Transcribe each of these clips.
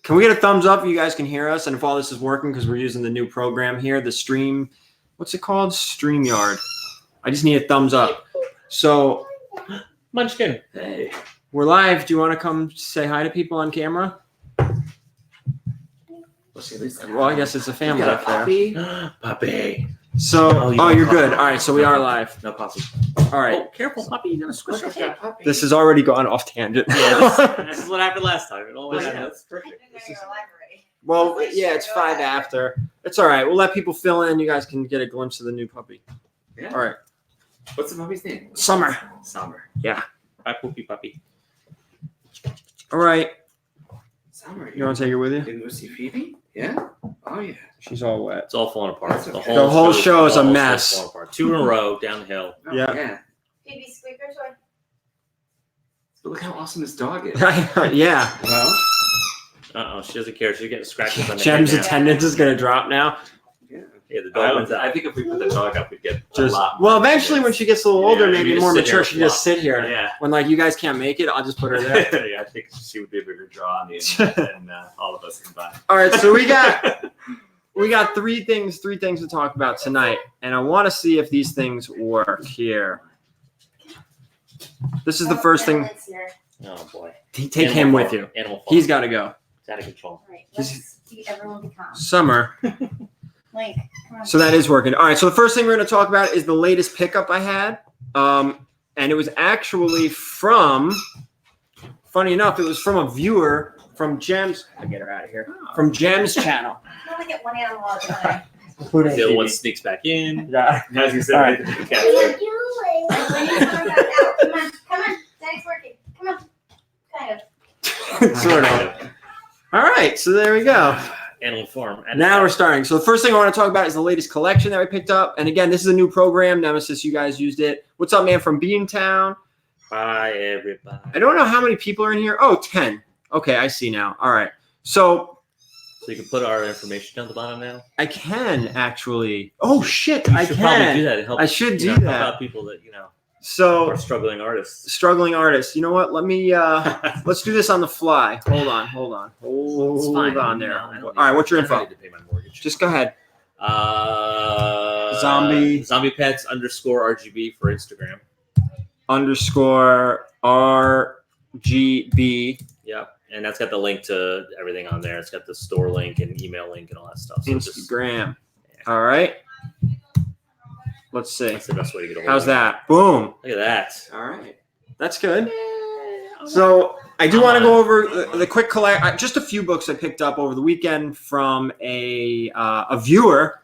Can we get a thumbs up if you guys can hear us and if all this is working because we're using the new program here, the stream. What's it called? StreamYard. I just need a thumbs up. So, Munchkin. Hey, we're live. Do you want to come say hi to people on camera? Well, I guess it's a family up there. Puppy. So, you're good. All right, so we are live. No puppy. All right. Oh, careful, puppy. You're going to squish your head. This has already gone off tangent. Yeah, this is what happened last time. It always happens. That's perfect. Well, yeah, it's 5 after. It's all right. We'll let people fill in. You guys can get a glimpse of the new puppy. Yeah. All right. What's the puppy's name? Summer. Summer. Yeah. Hi, poopy puppy. All right. Summer. You want to take her with you? Didn't go see Phoebe? Yeah? Oh, yeah. She's all wet. It's all falling apart. That's okay. The whole show is a mess. Falling apart. 2 in a row down the hill. Oh, Yeah. Phoebe squeaker toy. But look how awesome this dog is. Yeah. Well, She doesn't care. She's getting scratches on the Jem's head now. attendance is going to drop now. yeah. Yeah, the dog wins I out. think if we put the dog up, we'd get a Just lot. well, eventually when she gets a little older, Yeah, maybe you more just sit here mature, and she just sit here. Yeah. When like you guys can't make it, I'll just put her there. Yeah, I think she would be a bigger draw on the internet than all of us combined. All right, so we got three things to talk about tonight, and I want to see if these things work here. This is the first thing. Oh, boy. Take Animal him farm. with you. Animal farm. He's got to go. It's out of control. Right, let's see everyone be calm. Summer. Link, come on. So that is working. All right. So the first thing we're going to talk about is the latest pickup I had, and it was actually from. Funny enough, it was from a viewer from Jem's. I'll get her out of here. From Jem's channel, I only get one animal at a time. including The other one Phoebe. sneaks back in. Yeah. As you said, All right. I think the What cat- are you doing? When you come back out, come on, Daddy's working. Come on. Kind of. Sort of. All right. So there we go. Animal farm. Now we're starting. So the first thing I want to talk about is the latest collection that we picked up. And again, this is a new program. Nemesis, you guys used it. What's up, man, from Beantown? Hi, everybody. I don't know how many people are in here. Oh, 10. Okay, I see now. All right. So So you can put our information down the bottom now? I can actually. Oh, shit. You I should probably do can. that. It helps, I should do help that. out people that, So are struggling artists. struggling artists. You know what? Let me, let's do this on the fly. Hold on. It's Hold fine. on there. I don't All right. What's your I don't info? need to pay my mortgage. Just go ahead. Zombie pets _RGB for Instagram. _RGB. Yep. And that's got the link to everything on there. It's got the store link and email link and all that stuff. So just, Instagram. All right. Let's see. that's the best way to get a hold How's of it. that? Boom. Look at that. All right. That's good. So I do want to go over the quick collect. Just a few books I picked up over the weekend from a viewer.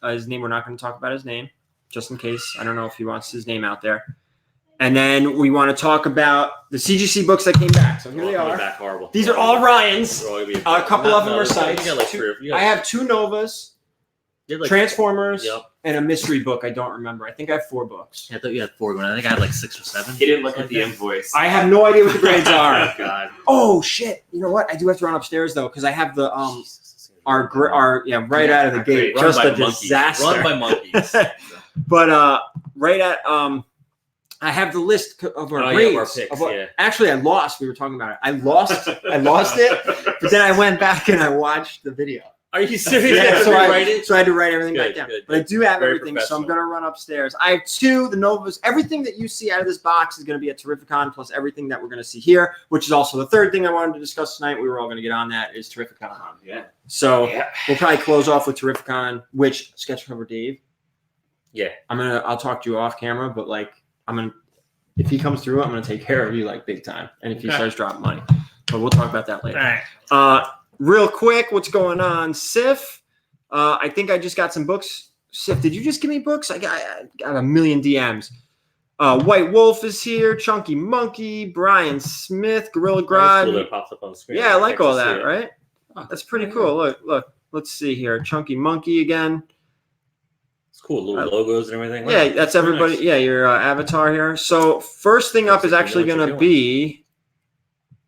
His name. We're not going to talk about his name, just in case. I don't know if he wants his name out there. And then we want to talk about the CGC books that came back. So here they Coming are. back horrible. These are all Ryan's. They're all gonna be- A couple of them are You sites. got like 3 or 4. I have 2 Novas, You had like, Transformers, Yep. and a mystery book. I don't remember. I think I have 4 books. I thought you had 4 going. I think I had like 6 or 7. He didn't look at the invoice. I have no idea what the grades are. Oh, God. Oh shit! You know what? I do have to run upstairs though because I have the Jesus. our right out of the gate. Run Just by a monkeys. disaster. Run by monkeys. But right at I have the list of our Oh, yeah, grades. of our picks, of what, yeah. Actually, I lost. We were talking about it. I lost it. But then I went back and I watched the video. Are you serious? Yeah, so, write it? I had to write everything Good, back down. good, But I do have Very everything, so I'm professional. going to run upstairs. I have 2, the Novas. Everything that you see out of this box is going to be at Terrificon, plus everything that we're going to see here, which is also the third thing I wanted to discuss tonight. We were all going to get on that is Terrificon. Yeah. So Yeah. we'll probably close off with Terrificon, which sketch cover Dave. Yeah. I'll talk to you off camera, but if he comes through, I'm gonna take care of you like big time. And if he Okay. starts dropping money, but we'll talk about that later. All right. Real quick, what's going on, Sif? I think I just got some books. Sif, did you just give me books? I got a million DMs. White Wolf is here. Chunky Monkey, Brian Smith, Gorilla That's cool that Grodd. it pops up on the screen. Yeah, I like all Thanks to that, see it. right? That's pretty cool. Look. Let's see here. Chunky Monkey again. It's cool. Little logos and everything. Yeah, that's Very everybody. nice. Yeah, your avatar here. So first thing up is actually You know what going to you're be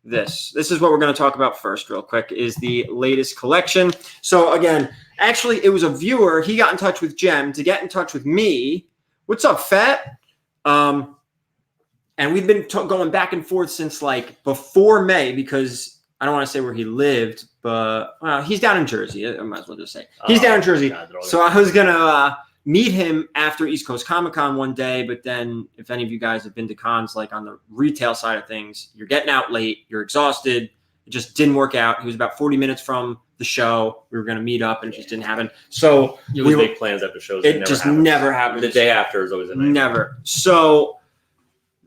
this. This is what we're going to talk about first real quick is the latest collection. So again, actually it was a viewer. He got in touch with Jem to get in touch with me. What's up, Fat? And we've been going back and forth since like before May because I don't want to say where he lived, but he's down in Jersey. I might as well just say he's down in Jersey. God, So I was gonna meet him after East Coast Comic Con one day, but then if any of you guys have been to cons, like on the retail side of things, you're getting out late, you're exhausted. It just didn't work out. He was about 40 minutes from the show. We were going to meet up, and it just didn't happen. So You always make plans after shows. it just never happened. The day after is always a nightmare. Never. So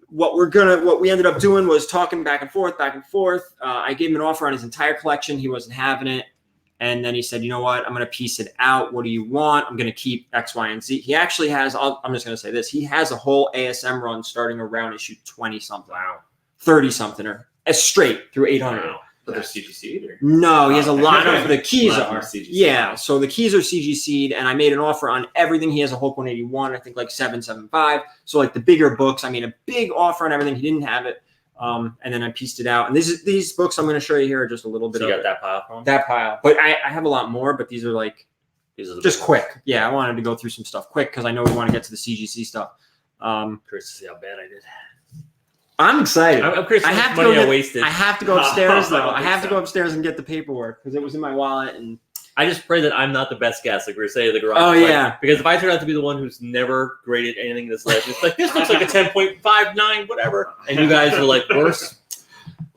what we ended up doing was talking back and forth. I gave him an offer on his entire collection. He wasn't having it. And then he said, you know what? I'm going to piece it out. What do you want? I'm going to keep X, Y, and Z. He actually has, I'm just going to say this. He has a whole ASM run starting around issue 20-something. Wow. 30-something or straight through 800. Wow. But they're CGC'd or? No, he has a lot of the keys A lot are. of CGC. Yeah, so the keys are CGC'd, and I made an offer on everything. He has a Hulk 181, I think like 775. So like the bigger books, I made a big offer on everything. He didn't have it, and then I pieced it out. And these books I'm going to show you here are just a little bit So you of got that pile from? that pile. But I have a lot more, but these are like These are the just big quick. Yeah, I wanted to go through some stuff quick because I know we want to get to the CGC stuff. ones. Curious to see how bad I did. I'm excited. I'm curious I how have much to money go I get- wasted. I have to go upstairs though. I don't I have to think go so. upstairs and get the paperwork because it was in my wallet and. I just pray that I'm not the best guest, like we were saying in the garage. Oh, Like, yeah. Because if I turn out to be the one who's never graded anything in this life, it's like, this looks like a 10.59, whatever. And you guys are like, worse.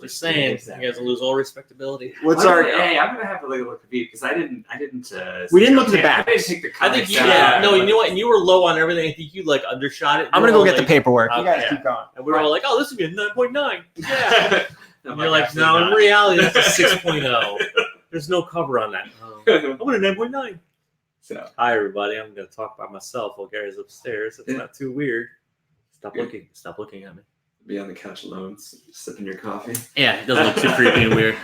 Just saying, you guys will lose all respectability. What's our? Hey, I'm gonna have to look at because I didn't. We didn't look at the back. I didn't take the I think comics you, out. no, you know what? And you were low on everything. I think you like undershot it. I'm gonna go get the paperwork. You Okay. guys keep going. And we were all like, oh, this would be a 9.9. Yeah. I'm And you're like, absolutely no, in not. reality, that's a 6.0. There's no cover on that. Oh, I want a 9.9. So Hi, everybody. I'm going to talk by myself while Gary's upstairs. It's not too weird. Stop looking. Stop looking at me. be on the couch alone, sipping your coffee. Yeah, it doesn't look too creepy and weird.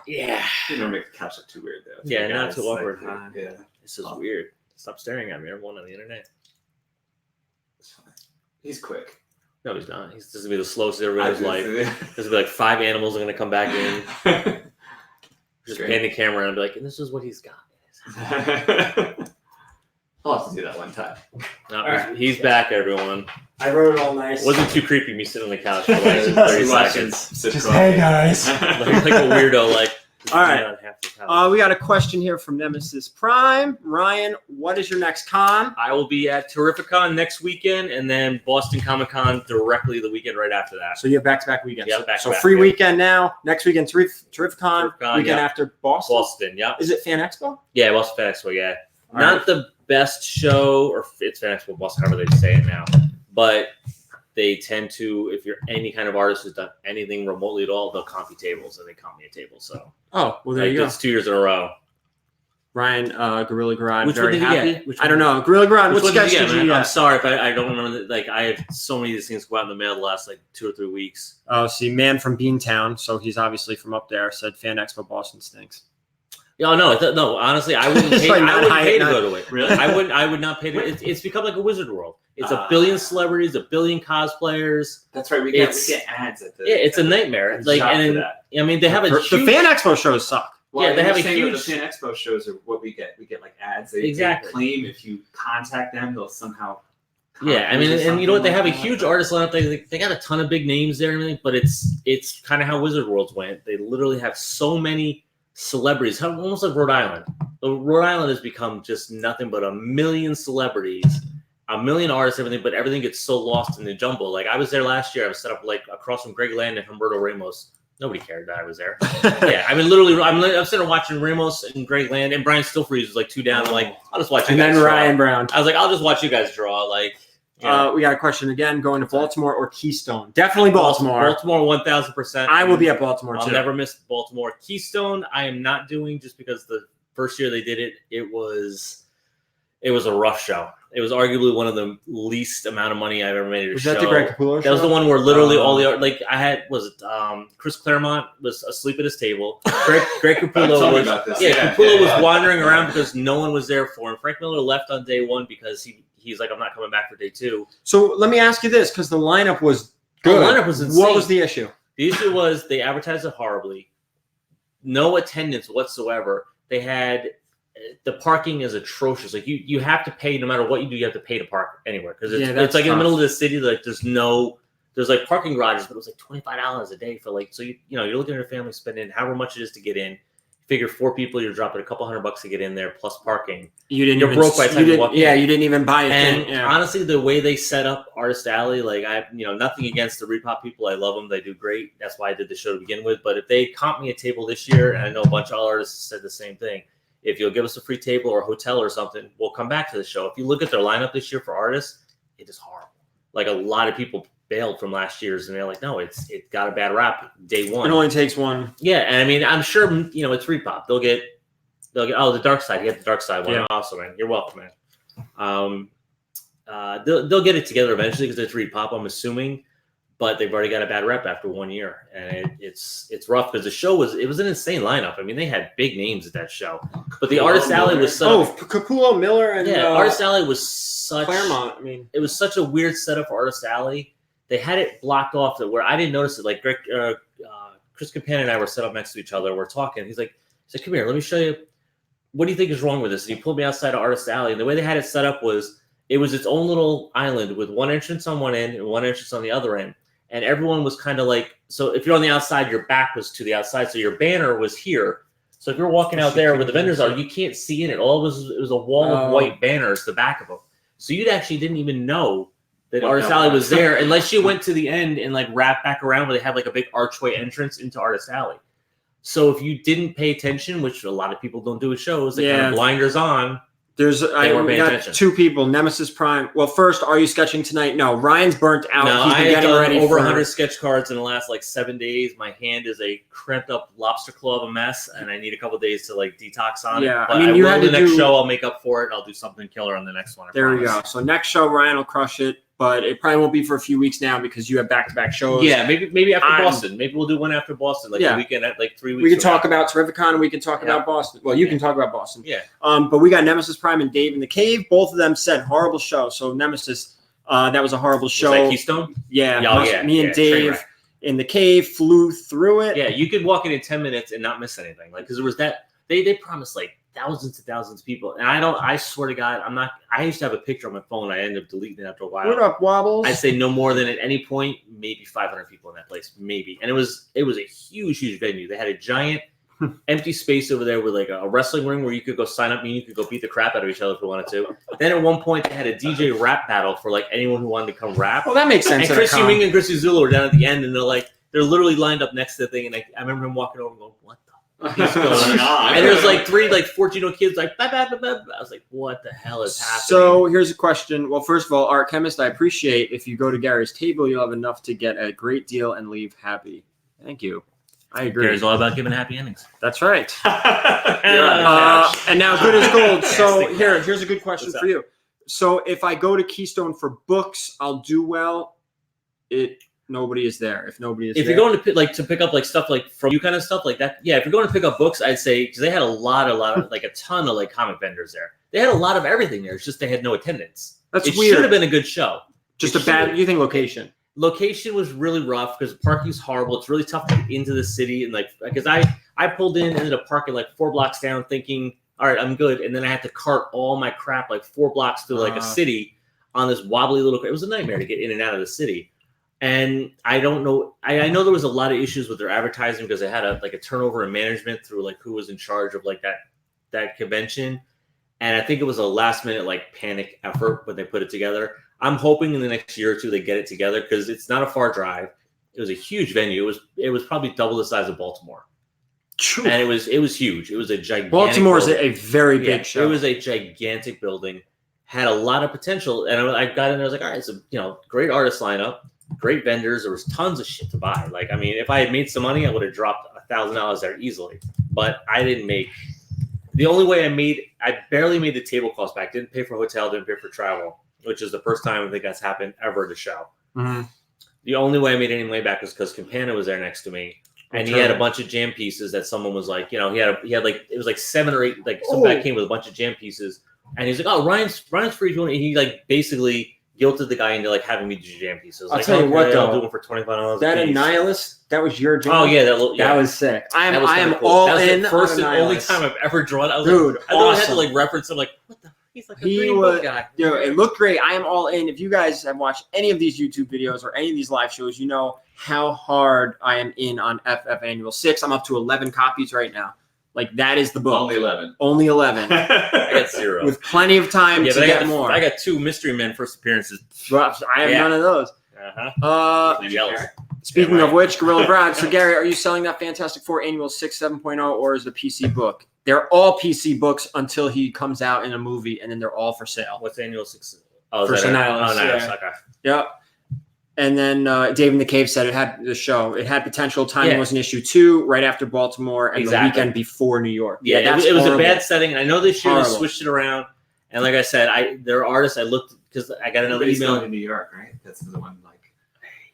Yeah. You don't make the couch look too weird though. Yeah, not Guys, too awkward. yeah, This is weird. Stop staring at me. Everyone on the internet. it's fine. He's quick. No, he's not. He's just going to be the slowest of everybody's life. There's going to be like 5 animals are going to come back in. Just pan the camera and be like, and this is what he's got. I'll have to do that one time. No, Alright. he's back, everyone. I wrote it all nice. Wasn't too creepy me sitting on the couch for like 30 seconds. Just hey guys. Like a weirdo, like. All right. on half the couch. We got a question here from Nemesis Prime. Ryan, what is your next con? I will be at Terrificon next weekend, and then Boston Comic Con directly the weekend right after that. So you have back-to-back weekends. Yeah, So back-to-back, free yeah. weekend now. Next weekend, Terrificon. Terrificon, Weekend yeah. after Boston. Boston, yeah. Is it Fan Expo? Yeah, Boston Fan Expo, yeah. All Not right. the best show, or it's Fan Expo Boston, however they say it now, but they tend to, if you're any kind of artist who's done anything remotely at all, they'll comp you tables, and they comp me a table. So Oh, well, there like, you go. it's 2 years in a row. Ryan, Gorilla Garage, Which one very did you happy. get? Which I don't one? know. Gorilla Garage, Which what one did sketch you did get, you man? I'm get? sorry if I don't remember. Like, I have so many of these things go out in the mail the last like 2 or 3 weeks. Oh, see, Man from Beantown, so he's obviously from up there, said Fan Expo Boston stinks. Yeah, no. Honestly, I wouldn't It's pay. like I not wouldn't high- pay to not- go to it. Really? I would not pay to. It's become like a Wizard World. It's a billion celebrities, a billion cosplayers. That's right. We It's- get ads at the. Yeah, it's a nightmare. Like, shop for and that. I mean, they have a The huge. Fan Expo shows suck. Yeah, they have a saying that huge- The Fan Expo shows are what we get. We get like ads. They Exactly. claim if you contact them, they'll somehow. Yeah, I mean, or and you know what? They have a something like huge that. artist lineup. They got a ton of big names there and everything, but it's kind of how Wizard Worlds went. They literally have so many celebrities, almost like Rhode Island. Rhode Island has become just nothing but a million celebrities, a million artists, everything, but everything gets so lost in the jumble. Like, I was there last year. I was set up like across from Greg Land and Humberto Ramos. Nobody cared that I was there. Yeah, I mean, literally, I'm sitting there watching Ramos and Greg Land, and Brian Stillfreeze was like 2 down. I'm like, I'll just watch you And guys then draw. Ryan Brown. I was like, I'll just watch you guys draw. Like, you know. We got a question again, going to Baltimore or Keystone? Definitely Baltimore. Baltimore, 1,000%. I will be at Baltimore, I'll too. never miss Baltimore. Keystone, I am not doing just because the first year they did it, it was a rough show. It was arguably one of the least amount of money I've ever made at a Was show. that the Greg Capullo show? That was the one where literally all the art, like I had, Chris Claremont was asleep at his table. Greg Tell Capullo me was, about this. Capullo was wandering around because no one was there for him. Frank Miller left on day 1 because he's like, I'm not coming back for day 2. So let me ask you this, because the lineup was good. The lineup was insane. What was the issue? The issue was they advertised it horribly. No attendance whatsoever. They had the parking is atrocious. Like you have to pay no matter what you do. You have to pay to park anywhere because Yeah, it's that's like in the tough. middle of the city. Like there's no there's like parking garages, but it was like $25 a day for like, so you're looking at your family spending however much it is to get in. Figure 4 people, you're dropping a couple $100 to get in there plus parking. You're broke by the time you walk in. Yeah, you didn't even buy a And thing. Yeah. honestly, the way they set up Artist Alley, like nothing against the Repop people. I love them. They do great. That's why I did the show to begin with. But if they comp me a table this year, and I know a bunch of artists said the same thing, if you'll give us a free table or a hotel or something, we'll come back to the show. If you look at their lineup this year for artists, it is horrible. Like a lot of people bailed from last year's, and they're like, no, it got a bad rap day one. It only takes one. Yeah, and I mean, I'm sure it's Repop. They'll get the Dark Side. You get the Dark Side one. Yeah. Awesome, man. You're welcome, man. They'll get it together eventually because it's Repop, I'm assuming, but they've already got a bad rep after 1 year, and it's rough because the show was an insane lineup. I mean, they had big names at that show, but the Artist Alley was Capullo, Miller, and Artist Alley was such Claremont. I mean, it was such a weird setup for Artist Alley. They had it blocked off where I didn't notice it. Like Greg, Chris Campana and I were set up next to each other. We're talking. He's like, come here, let me show you. What do you think is wrong with this? And he pulled me outside of Artist Alley. And the way they had it set up was it was its own little island with one entrance on one end and one entrance on the other end. And everyone was kind of like, so if you're on the outside, your back was to the outside. So your banner was here. So if you're walking out there where the vendors are, you can't see in it. All it was a wall of white banners, the back of them. So you actually didn't even know that Artist Alley was there unless you went to the end and like wrapped back around where they had like a big archway entrance into Artist Alley. So if you didn't pay attention, which a lot of people don't do at shows, they kind of blinders on. We got 2 people, Nemesis Prime. Well, first, are you sketching tonight? No, Ryan's burnt out. No, He's been getting ready over 100 sketch cards in the last like 7 days. My hand is a cramped up lobster claw of a mess, and I need a couple days to like detox on it. But I mean, the next show, I'll make up for it. I'll do something killer on the next one. There we go. So next show, Ryan will crush it. But it probably won't be for a few weeks now because you have back-to-back shows. Yeah, maybe after Boston. Maybe we'll do one after Boston, like the weekend at like 3 weeks. We can talk about Terrificon and we can talk about Boston. Well, you can talk about Boston. Yeah. But we got Nemesis Prime and Dave in the Cave. Both of them said horrible show. So Nemesis, that was a horrible show. Was that Keystone? Yeah. Me and Dave in the Cave flew through it. Yeah, you could walk in 10 minutes and not miss anything. Like, because there was that they promised like thousands and thousands of people, and I swear to God, I used to have a picture on my phone. I ended up deleting it after a while. What up, Wobbles? I'd say no more than at any point, maybe 500 people in that place, maybe. And it was a huge venue. They had a giant empty space over there with like a wrestling ring where you could go sign up and you could go beat the crap out of each other if you wanted to. Then at one point they had a DJ rap battle for like anyone who wanted to come rap. Well, that makes sense. And Chrissy Ming and Chrissy Zulu were down at the end, and they're literally lined up next to the thing. And I remember him walking over and going, "What the?" He's going on. And there's like 3 like 14-year-old kids like bah, bah, bah, bah. I was like, what the hell is happening? So here's a question. Well, first of all, Art Chemist, I appreciate if you go to Gary's table, you'll have enough to get a great deal and leave happy. Thank you. I agree. Gary's all about giving happy endings. That's right. And now good as gold. So here's a good question for you. So if I go to Keystone for books, I'll do well. Nobody is there. If nobody is there. If you're going to pick up like stuff like from you kind of stuff like that, yeah. If you're going to pick up books, I'd say because they had a lot of like a ton of like comic vendors there. They had a lot of everything there. It's just they had no attendance. That's weird. It should have been a good show. Just a bad. You think location? Location was really rough because parking's horrible. It's really tough to get into the city and like because I pulled in, ended up parking like 4 blocks down, thinking, all right, I'm good, and then I had to cart all my crap like 4 blocks to like a city on this wobbly little. It was a nightmare to get in and out of the city. And I don't know. I know there was a lot of issues with their advertising because they had a turnover in management through like who was in charge of like that convention. And I think it was a last minute like panic effort when they put it together. I'm hoping in the next year or 2 they get it together because it's not a far drive. It was a huge venue. It was probably double the size of Baltimore. True. And it was huge. It was a gigantic. Baltimore is a very big show. It was a gigantic building. Had a lot of potential. And I got in there. I was like, all right, so great artist lineup. Great vendors. There was tons of shit to buy. Like, I mean, if I had made some money, I would have dropped $1,000 there easily. But I didn't make. The only way I barely made the table cost back. Didn't pay for hotel. Didn't pay for travel, which is the first time I think that's happened ever at a show. Mm-hmm. The only way I made any money back was because Campana was there next to me, and he had a bunch of jam pieces that someone was like, he had like it was like 7 or 8 like some guy came with a bunch of jam pieces, and he's like, oh, Ryan's free to. And he like basically guilted the guy into like having me do jam pieces. I'll tell you what, though, I'll do it for $25. That Annihilus, that was your jam. Oh yeah, that was sick. I am cool. all that was in. The first and only time I've ever drawn. I was dude, like, I had to like reference. I'm like, what the? He's like a He green was- book guy. Yo, it looked great. I am all in. If you guys have watched any of these YouTube videos or any of these live shows, you know how hard I am in on FF Annual 6. I'm up to 11 copies right now. Like, that is the book. Only 11. Only 11. I got 0. With plenty of time yeah, to but get more. I got 2 Mystery Men first appearances. But I have Yeah. none of those. I'm jealous. Speaking Yeah, of right. which, Gorilla Brad. So, Gary, are you selling that Fantastic Four Annual 6 7.0 or is the PC book? They're all PC books until he comes out in a movie, and then they're all for sale. What's Annual 6? Oh, is First that it? Annihilus, Oh, Annihilus, yeah. okay. Yep. And then Dave in the Cave said it had the show. It had potential. Timing Yeah. was an issue 2, right after Baltimore, and Exactly. the weekend before New York. Yeah, that's it was a horrible. bad setting, and I know this year they Horrible. switched it around. And like I said, there are artists I looked because I got another Everybody's email. going to New York, right? That's the one. Like,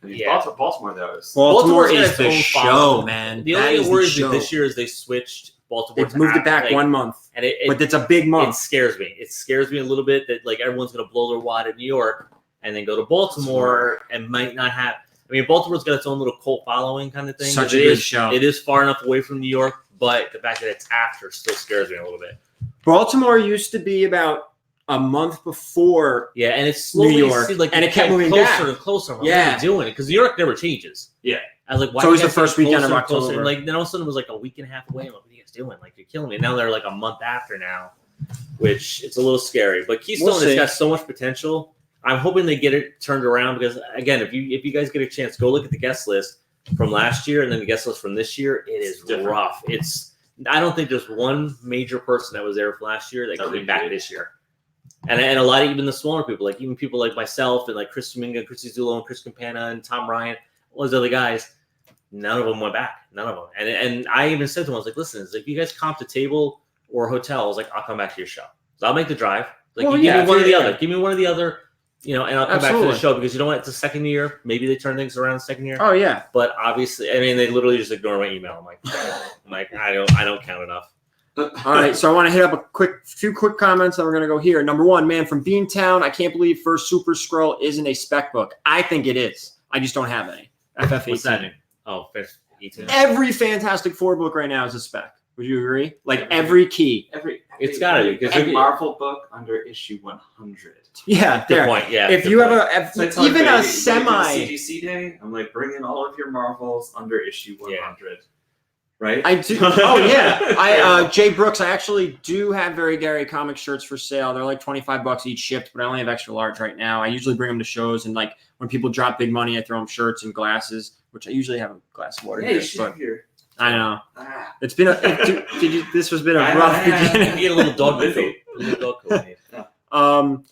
I mean, Yeah. Baltimore though is. Baltimore Baltimore's got is its the own show, following. man. The That only is thing the worries me show. this year is they switched Baltimore. They've moved it back like, 1 month, and but it's a big it month. scares me. It scares me a little bit that like everyone's gonna blow their wad at New York and then go to Baltimore and might not have. I mean, Baltimore's got its own little cult following kind of thing. Such but a it good is- show. It is far enough away from New York, but the fact that it's after still scares me a little bit. Baltimore used to be about a month before. Yeah, and it's slowly New York, see, like and it kept moving closer back. and closer. Like, Yeah. what are you doing? Because New York never changes. Yeah. I was like, why? It's are always you the guys first getting weekend of closer and closer? October. And like then all of a sudden it was like a week and a half away. I'm like, what are you guys doing? Like you're killing me. And now they're like a month after now, which it's a little scary. But Keystone We'll has see. got so much potential. I'm hoping they get it turned around because again, if you guys get a chance, go look at the guest list from last year and then the guest list from this year. It is Different. rough. I don't think there's one major person that was there from last year that That came back repeated. this year. And a lot of even the smaller people, like even people like myself and like Chris Domingo, Chrissy Zulo, and Chris Campana and Tom Ryan, all those other guys, none of them went back. None of them. And I even said to them, I was like, listen, it's like you guys comp a table or a hotel. I was like, I'll come back to your show. So I'll make the drive. Like Well, you give yeah, me one or the yeah. other. Give me one or the other, and I'll come back to Absolutely. the show because you know what? It's the second year. Maybe they turn things around the second year. Oh yeah. But obviously, I mean, they literally just ignore my email. I'm like, I don't count enough. All right, so I want to hit up a few quick comments, and we're gonna go here. Number 1, man from Beantown. I can't believe First Super Scroll isn't a spec book. I think it is. I just don't have any. FF18. What's that mean? Oh, fifth, 18. Every Fantastic Four book right now is a spec. Would you agree? Like every key. It's gotta be, 'cause every if- Marvel book under issue 100. Yeah, Good there. point. Yeah. If good you have point. So I tell even everybody, a when you do semi. CGC day, I'm like, bring in all of your Marvels under issue 100. Right? I do. Oh yeah, Jay Brooks. I actually do have Very Gary comic shirts for sale. They're like $25 each shipped, but I only have extra large right now. I usually bring them to shows, and like when people drop big money, I throw them shirts and glasses, which I usually have a glass of water. Yeah, here, you should but have your. I know Ah. it's been. This has been a rough You beginning. get a little dog coat. A little dog coat.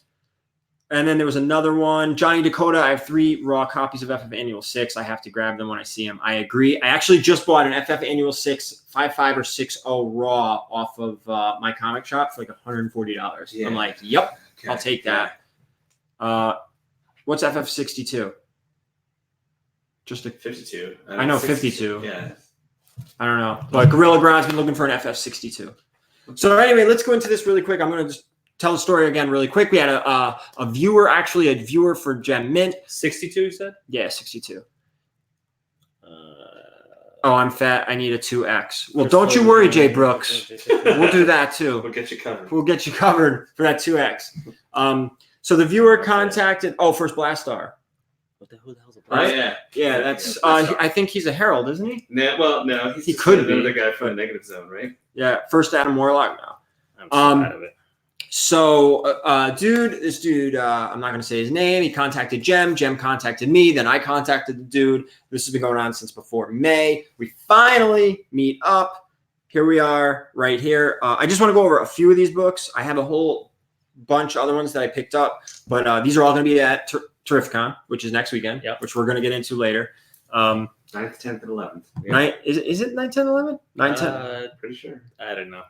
And then there was another one, Johnny Dakota. I have 3 raw copies of FF Annual 6. I have to grab them when I see them. I agree. I actually just bought an FF Annual 6 55 or 60 raw off of my comic shop for like $140. Yeah. I'm like, yep, Okay. I'll take that. What's FF 62? Just a 52. I know 52. Yeah. I don't know. But Gorilla Ground's been looking for an FF62. So anyway, let's go into this really quick. I'm going to just tell the story again really quick. We had a viewer for Gem Mint. 62, you said? Yeah, 62. Oh, I'm fat. I need a 2X. Well, don't you worry, Jay Brooks. We'll do that too. We'll get you covered. We'll get you covered for that 2X. So the viewer contacted. Oh, First Blastar. Who the hell's a Oh, yeah. Yeah, that's. Blastar. I think he's a herald, isn't he? No, well, no. He's He just could be, another guy from but- the negative zone, right? Yeah, First Adam Warlock now. I'm so out of it. So, this dude, I'm not going to say his name. He contacted Jem. Jem contacted me. Then I contacted the dude. This has been going on since before May. We finally meet up. Here we are right here. I just want to go over a few of these books. I have a whole bunch of other ones that I picked up, but these are all going to be at Terrificon, which is next weekend, Yep. which we're going to get into later. 9th, 10th, and 11th. Is it 9, 10, 11? 9, 10. Pretty sure. I don't know.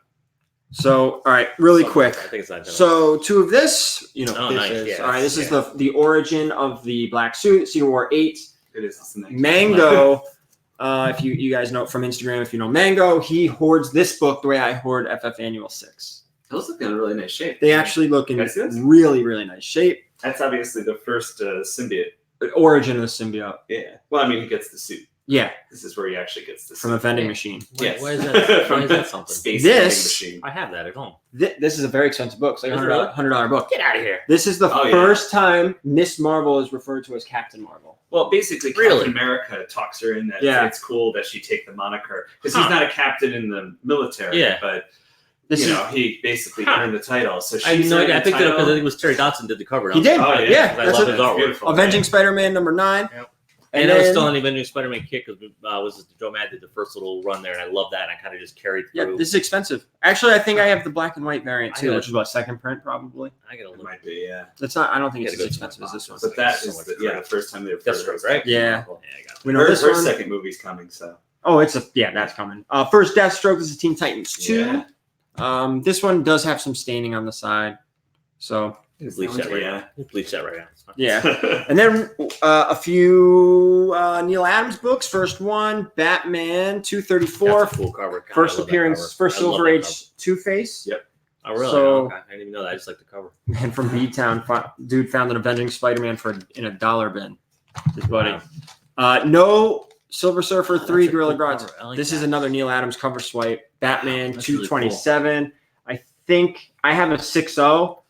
So, all right, really Something. quick. I think it's 9. So 2 of this, Oh, this nice. is Yeah, all right. This is yeah. the origin of the black suit. Civil War 8. It is. It's the next Mango. If you guys know from Instagram, if you know Mango, he hoards this book the way I hoard FF Annual 6. Those look in really nice shape. They actually look in Can I see this? really, really nice shape. That's obviously the first symbiote. The origin of the symbiote. Yeah. Well, I mean, he gets the suit. Yeah, This is where he actually gets this from a vending machine. Yes. Why is that something? Space This- vending machine. I have that at home. This is a very expensive book. It's like Is it $100 book. Get out of here. This is the Oh, yeah. first time Miss Marvel is referred to as Captain Marvel. Well, basically, Really? Captain America talks her in that Yeah. it's cool that she take the moniker because Huh. he's not a captain in the military, Yeah. but This is he basically Huh. earned the title. So I had she's no earned idea. I the picked it up because I title. think it was Terry Dodson did the cover. he did. Oh, yeah. Yeah, I that's love a- his artwork. beautiful. Avenging Spider-Man #9. Yep. And And I was then- still on the Avenging Spider-Man kick because was Joe Mad did the first little run there, and I love that. And I kind of just carried Yeah, through. this is expensive. Actually, I think I have the black and white variant I too, got which is what, second print probably. I gotta It look. might be, yeah. That's not. I don't think it's Gotta as go to expensive as this one. But that So is much the first time they've Deathstroke, right? Yeah. Yeah, I got it. We know Her this one. second movie's coming, so Oh, that's coming. First Deathstroke. This is Teen Titans 2. Yeah. This one does have some staining on the side, so Bleach that right now. Bleach that right now. It's fine. yeah. And then a few Neil Adams books. First one, Batman 234. That's a cool cover. God, First I love that appearance, cover. first I love Silver that Age Two-Face. Yep. cover. Oh really? So- Okay. I didn't even know that. I just like the cover. Man from B-Town, dude found an Avenging Spider-Man in a dollar bin. His buddy. Wow. No Silver Surfer Wow, 3 that's a Gorilla cool Grodd. cover. I like This is that. another Neil Adams cover swipe. Batman That's really 227. I think I have a 6.0,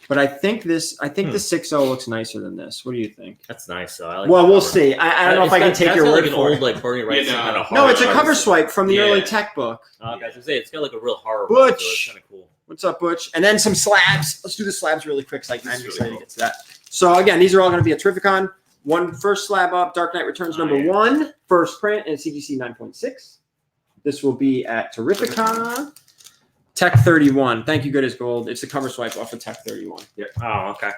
but I think the 6.0 looks nicer than this. What do you think? That's nice. Though. I like Well, the we'll cover. see. I don't know if I can It's take got your like word an for old it. like Bernie Wright Yeah, kind of No, it's a horror cover artist. swipe from the early Yeah. tech book. I was gonna say it's got like a real horror. Butch. vibe, so it's kind of cool. What's up, Butch? And then some slabs. Let's do the slabs really quick. So I'm This is excited really to get to that. So again, these are all going to be a Terrificon. One first slab up, Dark Knight Returns Oh, number yeah. 1, first print, and CGC 9.6. This will be at Terrificon. Tech 31. Thank you, Good as Gold. It's a cover swipe off of Tech 31. Oh, okay.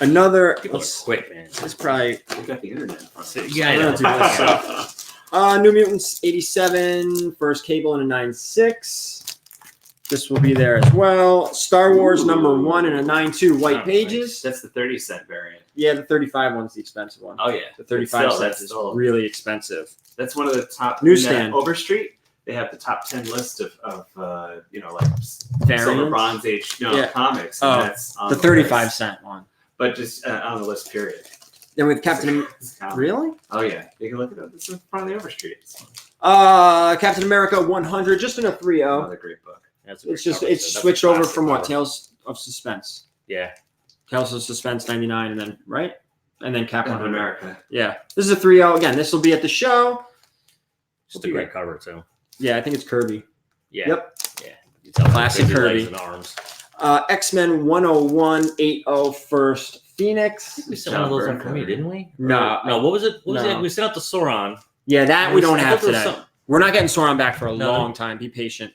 Another. People are Let's, quick, man. it's probably We've got the internet. Yeah, I know. I'm gonna do this. New Mutants 87, first Cable in a 9.6. This will be there as well. Star Wars number 1 in a 9.2 white Oh, pages. That's the 30-cent variant. Yeah, the 35 one's the expensive one. Oh yeah, The 35 Still, cents is still- really expensive. That's one of the top Newsstand. in that Overstreet. They have the top 10 list of like Silver Variants? Bronze Age Yeah. comics. And Oh, that's on The list. 35-cent one. but just on the list. Period. Then with Captain. It's comic. Really? Oh yeah, you can look it up. It's in front of the Overstreet. It's Captain America 100, just in a 3.0. another great book. That's a great It's just cover, it's so that's a switched over classic from what cover. Tales of Suspense. Yeah, Tales of Suspense 99, and then right, and then Cap Captain 100. America. Yeah, this is a 3.0 again. This will be at the show. just a great cover too. Yeah, I think it's Kirby. Yeah. Yep. Yeah. You tell Classic crazy legs Kirby. and arms. X-Men 10180 first Phoenix. We sent one of those on for me, didn't we? No, No. What was it? What was No. it? We sent out the Sauron. Yeah, that we don't I have thought there was today. some- We're not getting Sauron back for a No. long time. Be patient.